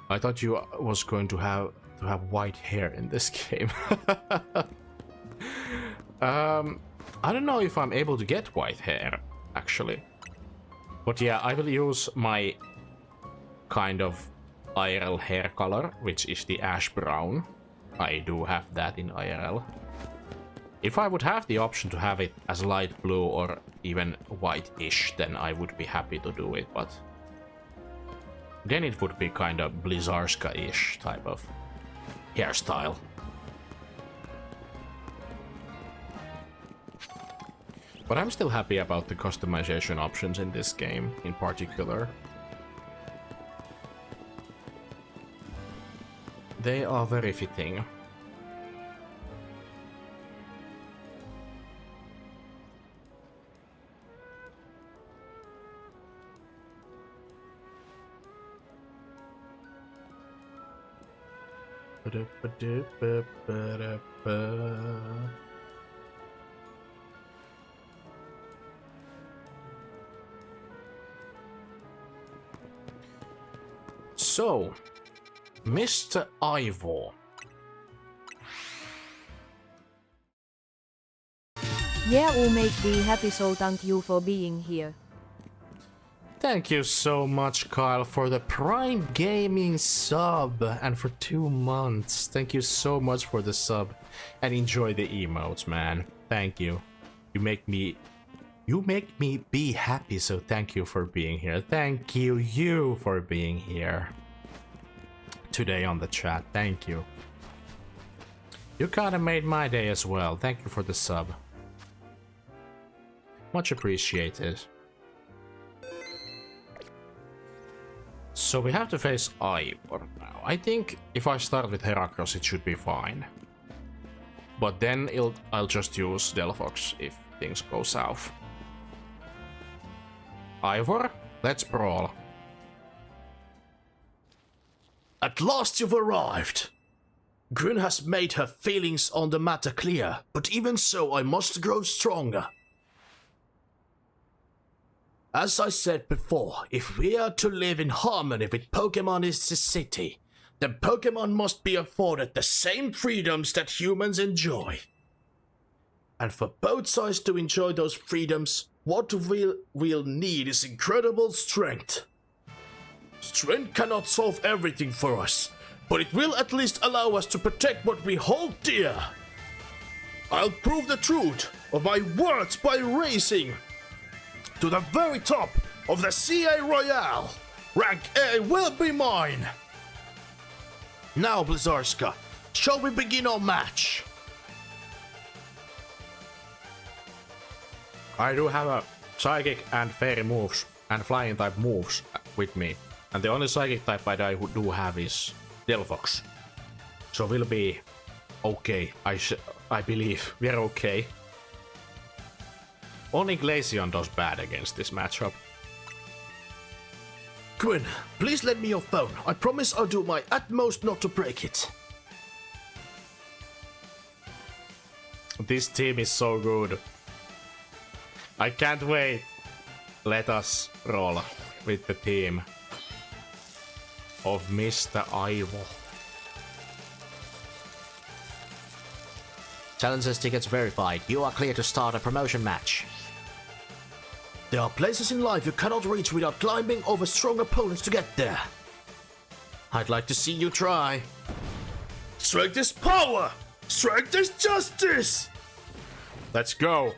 I thought you was going to have white hair in this game. I don't know if I'm able to get white hair, actually. But yeah, I will use my kind of IRL hair color, which is the ash brown. I do have that in IRL. If I would have the option to have it as light blue or even white-ish, then I would be happy to do it, but then it would be kind of Blizzarska-ish type of hairstyle. But I'm still happy about the customization options in this game in particular. They are very fitting. So, Mr. Ivor. Yeah, will make me happy, so thank you for being here. Thank you so much, Kyle, for the Prime Gaming sub and for 2 months. Thank you so much for the sub and enjoy the emotes, man. Thank you. You make me be happy, so thank you for being here. Thank you for being here today on the chat. Thank you. You kinda made my day as well. Thank you for the sub. Much appreciated. So we have to face Ivor now. I think if I start with Heracross, it should be fine. But then I'll just use Delphox if things go south. Ivor, let's brawl. At last you've arrived. Gwyn has made her feelings on the matter clear, but even so I must grow stronger. As I said before, if we are to live in harmony with Pokémon in this city, then Pokémon must be afforded the same freedoms that humans enjoy. And for both sides to enjoy those freedoms, What we'll need is incredible strength. Strength cannot solve everything for us, but it will at least allow us to protect what we hold dear. I'll prove the truth of my words by racing to the very top of the Z-A Royale. Rank A will be mine. Now, Blizzarska, shall we begin our match? I do have a psychic and fairy moves and flying type moves with me. And the only psychic type I do have is Delphox. So we'll be okay. I believe we're okay. Only Glaceon does bad against this matchup. Quinn, please lend me your phone. I promise I'll do my utmost not to break it. This team is so good. I can't wait. Let us roll with the team of Mr. Ivo. Challenges tickets verified. You are clear to start a promotion match. There are places in life you cannot reach without climbing over strong opponents to get there. I'd like to see you try. Strength is power! Strength is justice! Let's go.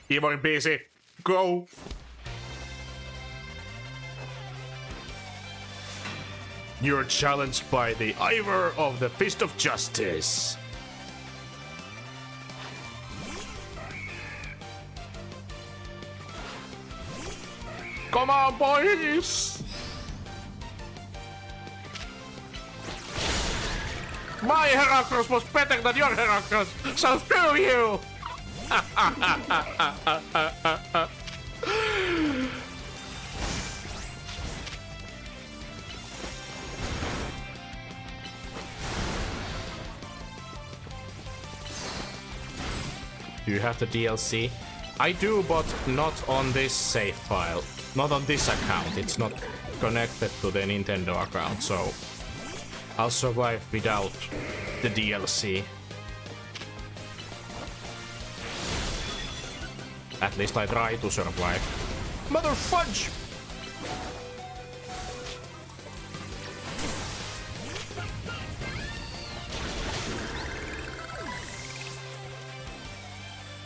Ivorin biisi. Go. You're challenged by the Ivor of the Fist of Justice. Come on, boys! My Heracross was better than your Heracross, so screw you! Do you have the DLC? I do, but not on this save file. Not on this account. It's not connected to the Nintendo account, so I'll survive without the DLC. At least I try to survive. Mother fudge!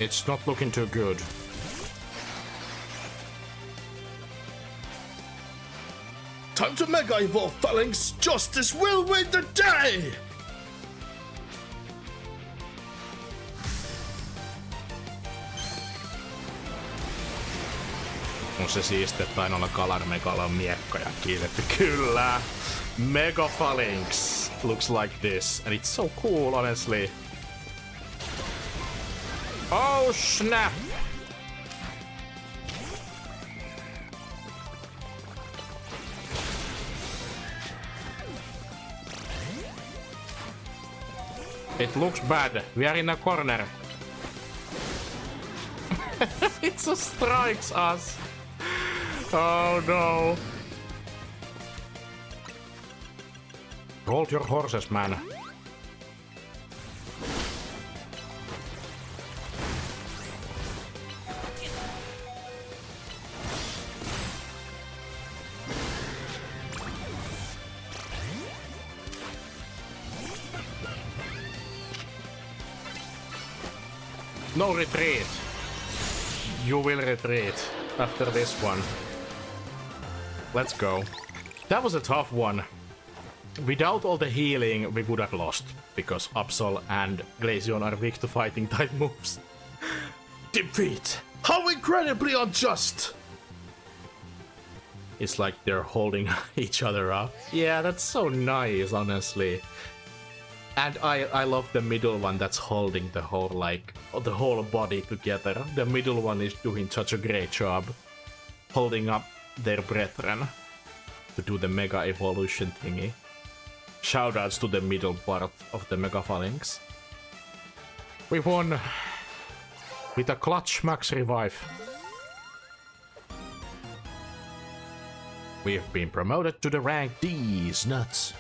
It's not looking too good. Time to Mega Evolve, Phalanx! Justice will win the day! On se siistiä, että aina olla Kalar Megalla on miekka ja kiinnitetty. Kyllä! Mega Falinks looks like this. And it's so cool, honestly. Oh, snap! It looks bad. We are in a corner. It just strikes us. Oh no. Hold your horses, man. No retreat. You will retreat after this one. Let's go. That was a tough one. Without all the healing, we would have lost, because Absol and Glaceon are weak to fighting type moves. Defeat! How incredibly unjust! It's like they're holding each other up. Yeah, that's so nice, honestly. And I love the middle one that's holding the whole body together. The middle one is doing such a great job holding up their brethren to do the Mega Evolution thingy. Shoutouts to the middle part of the Mega Falinksin. We won with a clutch max revive. We have been promoted to the rank D's nuts.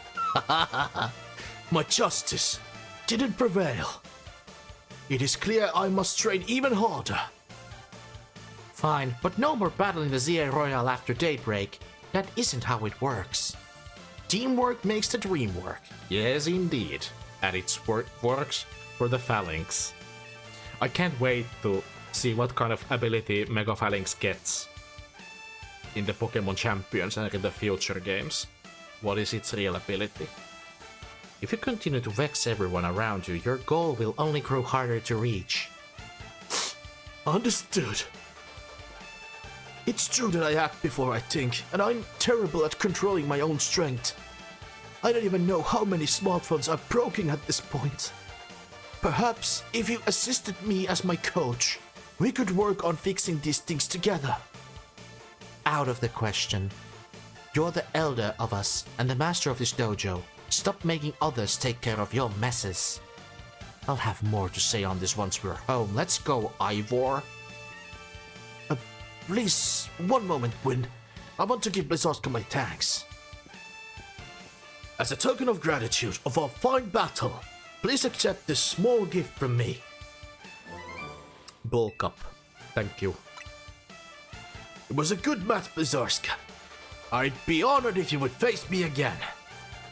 My justice didn't prevail. It is clear I must train even harder. Fine, but no more battling the Z-A Royale after daybreak. That isn't how it works. Teamwork makes the dream work. Yes, indeed. And works for the Phalanx. I can't wait to see what kind of ability Mega Falinksin gets in the Pokémon Champions and in the future games. What is its real ability? If you continue to vex everyone around you, your goal will only grow harder to reach. Understood. It's true that I act before I think, and I'm terrible at controlling my own strength. I don't even know how many smartphones I've broken at this point. Perhaps, if you assisted me as my coach, we could work on fixing these things together. Out of the question. You're the elder of us and the master of this dojo. Stop making others take care of your messes. I'll have more to say on this once we're home. Let's go, Ivor. Please, one moment, Win. I want to give Blizzarska my thanks. As a token of gratitude of our fine battle, please accept this small gift from me. Bulk up. Thank you. It was a good match, Blizzarska. I'd be honored if you would face me again.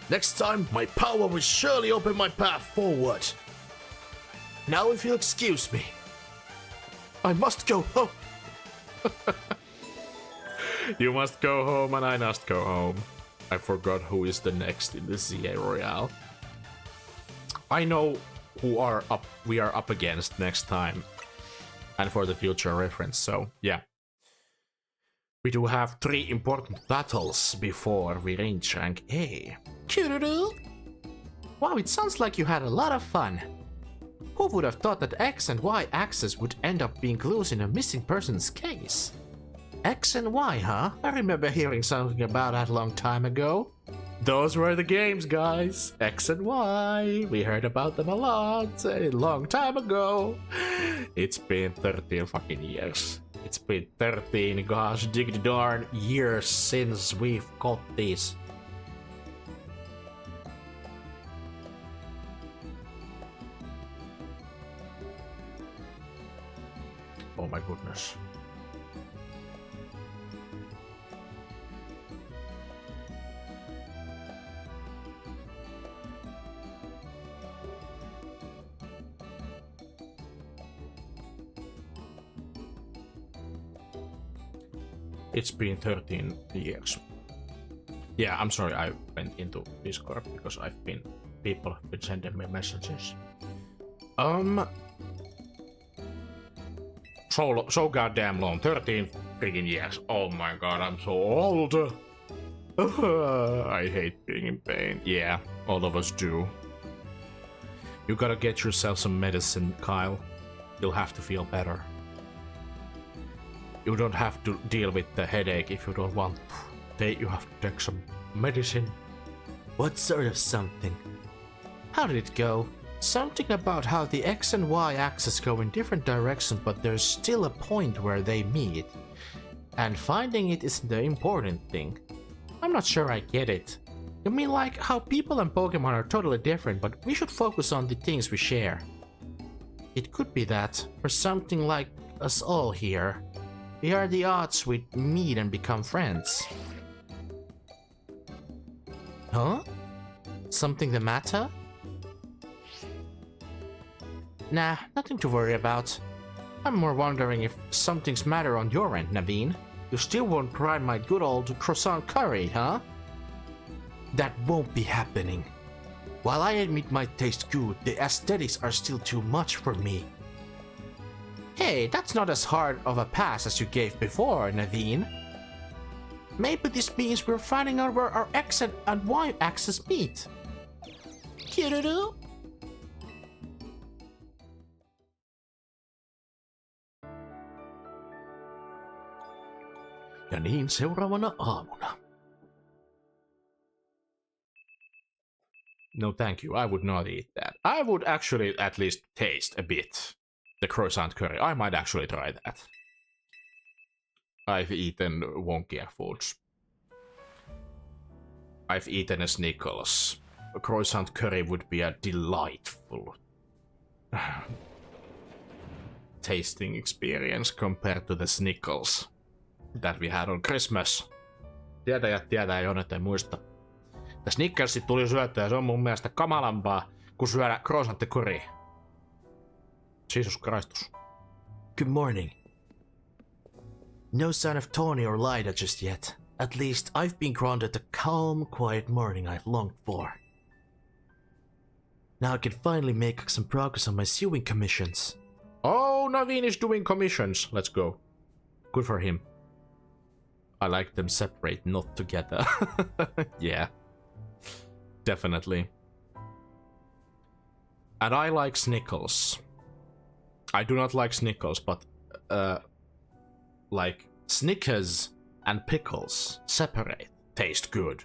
Next time, my power will surely open my path forward. Now if you'll excuse me, I must go home. You must go home and I must go home. I forgot who is the next in the Z-A Royale. I know who we are up against next time. And for the future reference, so yeah. We do have 3 important battles before we reach rank A. Kururu! Wow, it sounds like you had a lot of fun. Who would have thought that X and Y axis would end up being clues in a missing person's case? X and Y, huh? I remember hearing something about that a long time ago. Those were the games, guys. X and Y. We heard about them a lot a long time ago. It's been 13 fucking years. It's been 13 gosh diggity darn years since we've got these. Oh my goodness. It's been 13 years. Yeah, I'm sorry I went into Discord because people have been sending me messages. So goddamn long. 13 freaking years. Oh my god, I'm so old. I hate being in pain. Yeah, all of us do. You gotta get yourself some medicine, Kyle. You'll have to feel better. You don't have to deal with the headache if you don't want. You have to take some medicine. What sort of something? How did it go? Something about how the X and Y axes go in different directions, but there's still a point where they meet. And finding it isn't the important thing. I'm not sure I get it. You mean like how people and Pokemon are totally different, but we should focus on the things we share. It could be that, or something like us all here. We are the odds we'd meet and become friends. Huh? Something the matter? Nah, nothing to worry about. I'm more wondering if something's matter on your end, Naveen. You still won't try my good old croissant curry, huh? That won't be happening. While I admit my taste good, the aesthetics are still too much for me. Hey, that's not as hard of a pass as you gave before, Naveen. Maybe this means we're finding out where our X and Y axes meet. Kiruru? Ja niin seuraavana aamuna. No thank you, I would not eat that. I would actually at least taste a bit the croissant curry. I might actually try that. I've eaten wonkier foods. I've eaten a Snickers. A croissant curry would be a delightful tasting experience compared to the Snickles that we had on Christmas. Tietäjät tietää, Jonet ei muista. Ja Snickersit tuli syöttöä ja se on mun mielestä kamalampaa kuin syödä croissanttikuri. Jesus Christus. Good morning. No sign of Tawny or Lyda just yet. At least I've been granted the calm, quiet morning I've longed for. Now I can finally make some progress on my sewing commissions. Oh, Naveen is doing commissions. Let's go. Good for him. I like them separate, not together. Yeah. Definitely. And I like Snickles. I do not like Snickles, but like Snickers and pickles separate taste good,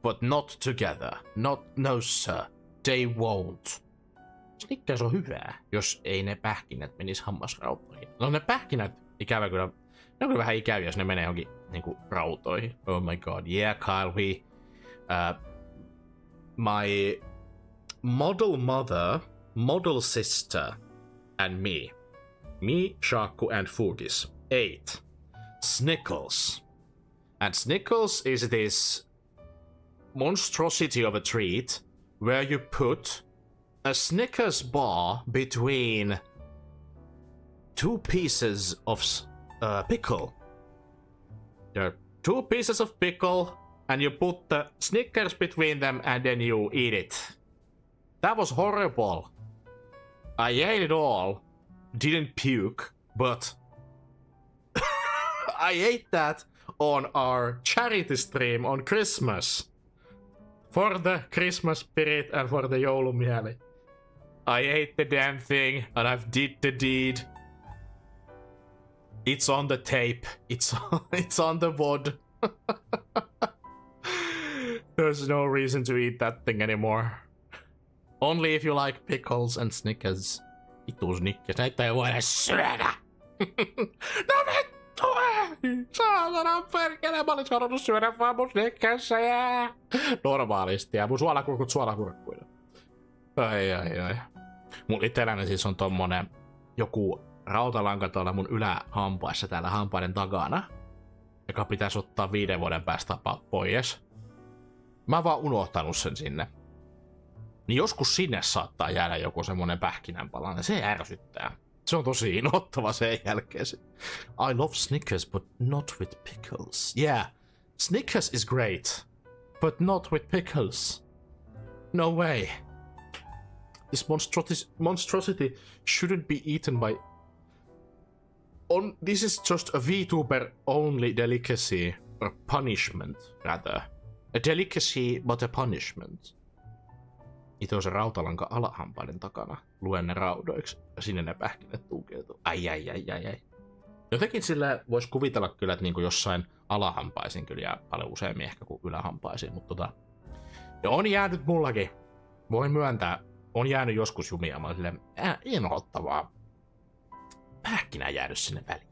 but not together. No sir, they won't. Snickers on hyvää, jos ei ne pähkinät menis hammasrautoihin. No ne pähkinät, ikävä kyllä, ne on kyllä vähän ikäviä, jos ne menee johonkin niinku rautoihin. Oh my god, yeah Kyle, my model mother, model sister, and me, Shaku, and Fugis ate Snickles. And Snickles is this monstrosity of a treat where you put a Snickers bar between two pieces of pickle. There are two pieces of pickle, and you put the Snickers between them, and then you eat it. That was horrible. I ate it all. Didn't puke, but I ate that on our charity stream on Christmas. For the Christmas spirit and for the joulumieli. I ate the damn thing and I've did the deed. It's on the tape. It's on the VOD. There's no reason to eat that thing anymore. Only if you like pickles and Snickers. Vittu Snickers, näitä ei voida syödä. No vittu! Saatana perkele, mä olis halunnut syödä vaan mun Snickersia. Normaalisti, ja mun suolakurkut suolakurkkuina. Ai. Mun itselläni siis on tommonen joku rautalanka tuolla mun ylähampaissa täällä hampaiden takana, joka pitäisi ottaa 5 vuoden päästä pois. Mä oon vaan unohtanut sen sinne. Niin joskus sinne saattaa jäädä joku semmonen pähkinänpalanen. Se ärsyttää. Se on tosi inhottava sen jälkeen. I love Snickers, but not with pickles. Yeah, Snickers is great, but not with pickles. No way. This monstrosity shouldn't be eaten by... This is just a VTuber only delicacy, or punishment rather. A delicacy, but a punishment. Itse on se rautalanka alahampaiden takana. Luen ne raudoiksi ja sinne ne pähkinät tunkeutuu. Ai. Jotenkin sillä voisi kuvitella kyllä, että niinku jossain alahampaisin kyllä jää paljon useammin ehkä kuin ylähampaisiin, mutta ja on jäänyt mullakin. Voin myöntää, on jäänyt joskus jumia. Mä oon silleen, inhottavaa. Pähkinä jäänyt sinne väliin.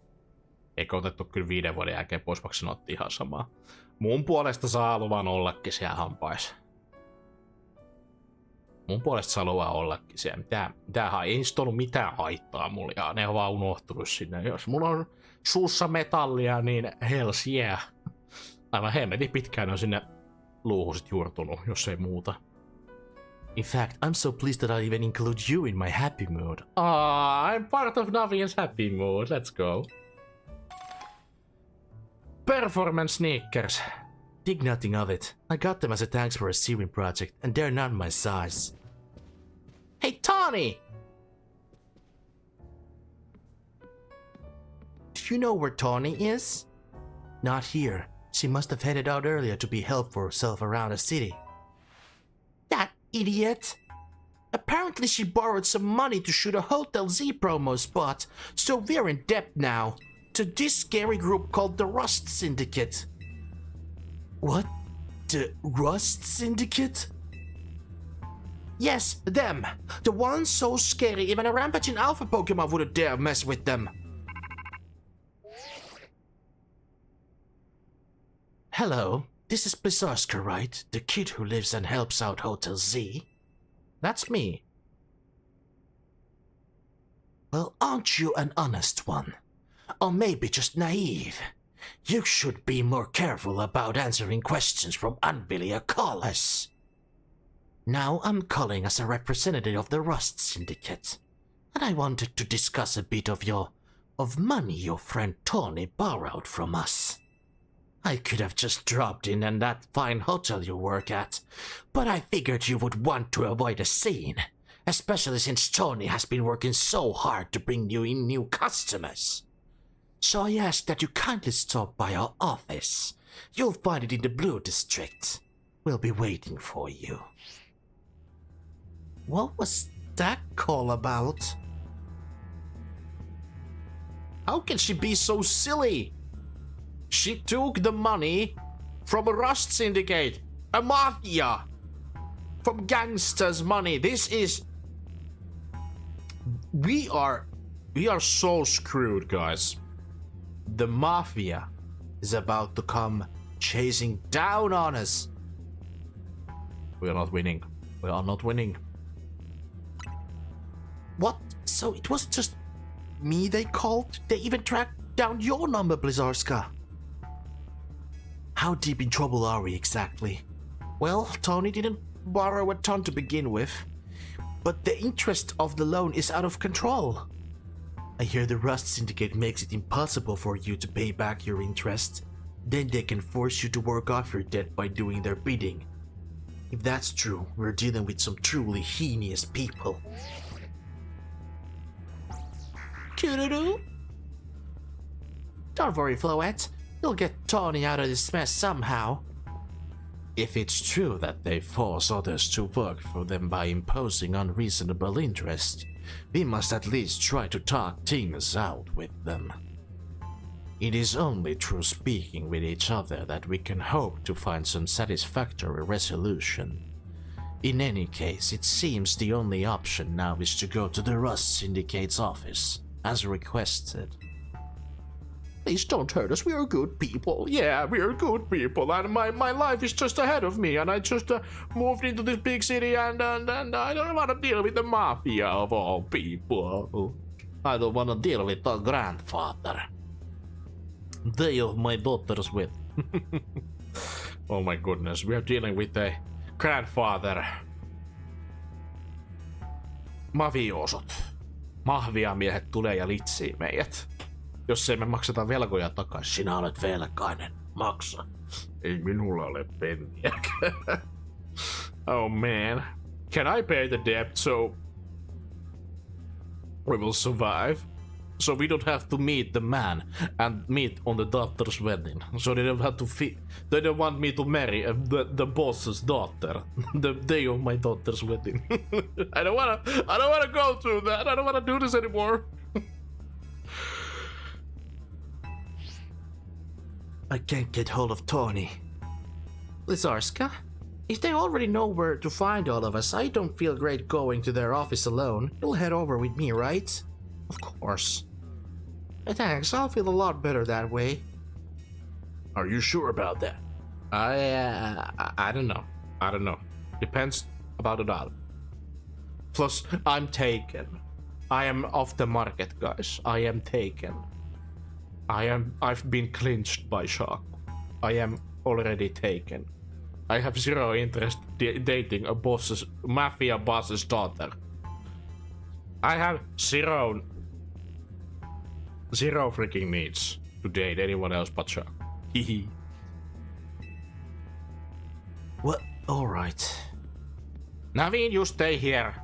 Eikä otettu kyllä 5 vuoden jälkeen pois, vaikka sanottiin ihan samaa. Mun puolesta saa luvan ollakin siellä hampaissa. Mun puolesta saa luvan ollakin siellä. Ei niistä ollut mitään haittaa mulle, ja ne on vaan unohtunut sinne. Jos mulla on suussa metallia, niin hells yeah. Aivan hemmetin pitkään on sinne luuhun sit juurtunut, jos ei muuta. In fact, I'm so pleased that I even include you in my happy mood. I'm part of Navien's happy mood. Let's go. Performance sneakers. Think nothing of it. I got them as a thanks for a sewing project, and they're not my size. Hey, Tawny! Do you know where Tawny is? Not here. She must have headed out earlier to be help for herself around the city. That idiot! Apparently she borrowed some money to shoot a Hotel Z promo spot, so we're in debt now. To this scary group called the Rust Syndicate. What? The Rust Syndicate? Yes, them. The ones so scary even a rampaging alpha Pokemon wouldn't dare mess with them. Hello, this is Blizzarska, right? The kid who lives and helps out Hotel Z? That's me. Well, aren't you an honest one? Or maybe just naive? You should be more careful about answering questions from unfamiliar callers. Now I'm calling as a representative of the Rust Syndicate, and I wanted to discuss a bit of money your friend Tony borrowed from us. I could have just dropped in that fine hotel you work at, but I figured you would want to avoid a scene, especially since Tony has been working so hard to bring you in new customers. So I asked that you kindly stop by our office. You'll find it in the Blue District. We'll be waiting for you. What was that call about? How can she be so silly? She took the money from a Rust Syndicate, a mafia, from gangsters' money. This is... We are so screwed, guys. The mafia is about to come chasing down on us. We are not winning. We are not winning. What? So it wasn't just me they called? They even tracked down your number, Blizzarska. How deep in trouble are we exactly? Well, Tony didn't borrow a ton to begin with, but the interest of the loan is out of control. I hear the Rust Syndicate makes it impossible for you to pay back your interest. Then they can force you to work off your debt by doing their bidding. If that's true, we're dealing with some truly heinous people. Kururu? Don't worry, Floette. You'll get Tony out of this mess somehow. If it's true that they force others to work for them by imposing unreasonable interest, we must at least try to talk things out with them. It is only through speaking with each other that we can hope to find some satisfactory resolution. In any case, it seems the only option now is to go to the Rust Syndicate's office, as requested. Please don't hurt us, we are good people. Yeah, we are good people, and my life is just ahead of me, and I just moved into this big city, and I don't want to deal with the mafia of all people. I don't want to deal with the grandfather. Day of my daughter's wedding. Oh my goodness, we are dealing with the grandfather. Mafiosot. Mahviamiehet tulee ja litsii meidät. Jos ei me makseta velkoja takaisin. Sinä olet velkainen. Maksa. Ei minulla ole penniäkään. Oh man. Can I pay the debt so we will survive? So we don't have to meet the man and meet on the daughter's wedding. So they don't have to they don't want me to marry the boss's daughter the day of my daughter's wedding. I don't wanna go through that. I don't wanna do this anymore. I can't get hold of Tony. Blizzarska? If they already know where to find all of us, I don't feel great going to their office alone. You'll head over with me, right? Of course. Thanks, I'll feel a lot better that way. Are you sure about that? I don't know. I don't know. Depends about the dollar. Plus, I'm taken. I am off the market, guys. I am taken. I've been clinched by Shark. I am already taken. I have zero interest dating a mafia boss's daughter. I have zero freaking needs to date anyone else but Shark. Hehe. Well, alright. Naveen, you stay here.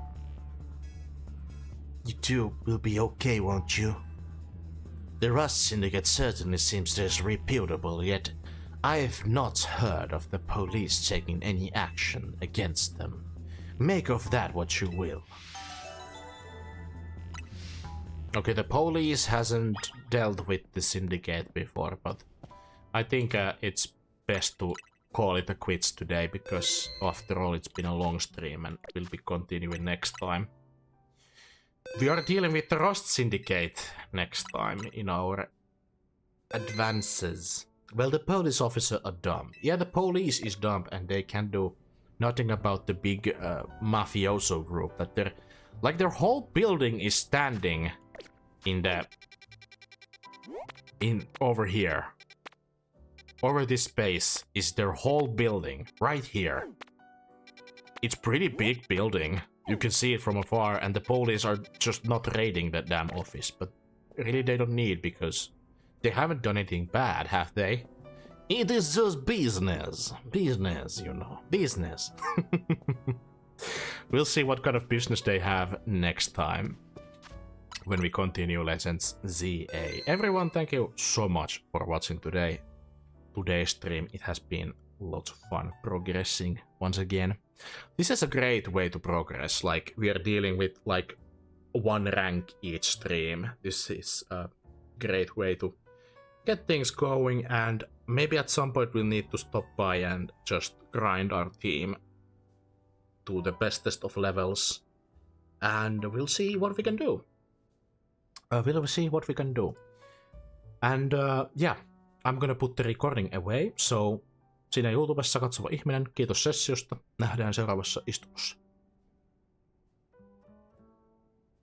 You two will be okay, won't you? The Rust Syndicate certainly seems disreputable, yet I've not heard of the police taking any action against them. Make of that what you will. Okay, the police hasn't dealt with the Syndicate before, but I think it's best to call it a quits today, because after all it's been a long stream and we'll be continuing next time. We are dealing with the Rust Syndicate next time in our advances. Well, the police officers are dumb. Yeah, the police is dumb and they can do nothing about the big mafioso group that their whole building is standing over here. Over this space is their whole building, right here. It's pretty big building. You can see it from afar, and the police are just not raiding that damn office, but really they don't need, because they haven't done anything bad, have they? It is just business. Business, you know. Business. We'll see what kind of business they have next time when we continue Legends ZA. Everyone, thank you so much for watching today's stream. It has been lots of fun progressing once again. This is a great way to progress. Like, we are dealing with like one rank each stream. This is a great way to get things going, and maybe at some point we'll need to stop by and just grind our team to the bestest of levels, and we'll see what we can do. And yeah, I'm gonna put the recording away, so siinä YouTubessa katsova ihminen, kiitos sessiosta, nähdään seuraavassa istunnossa.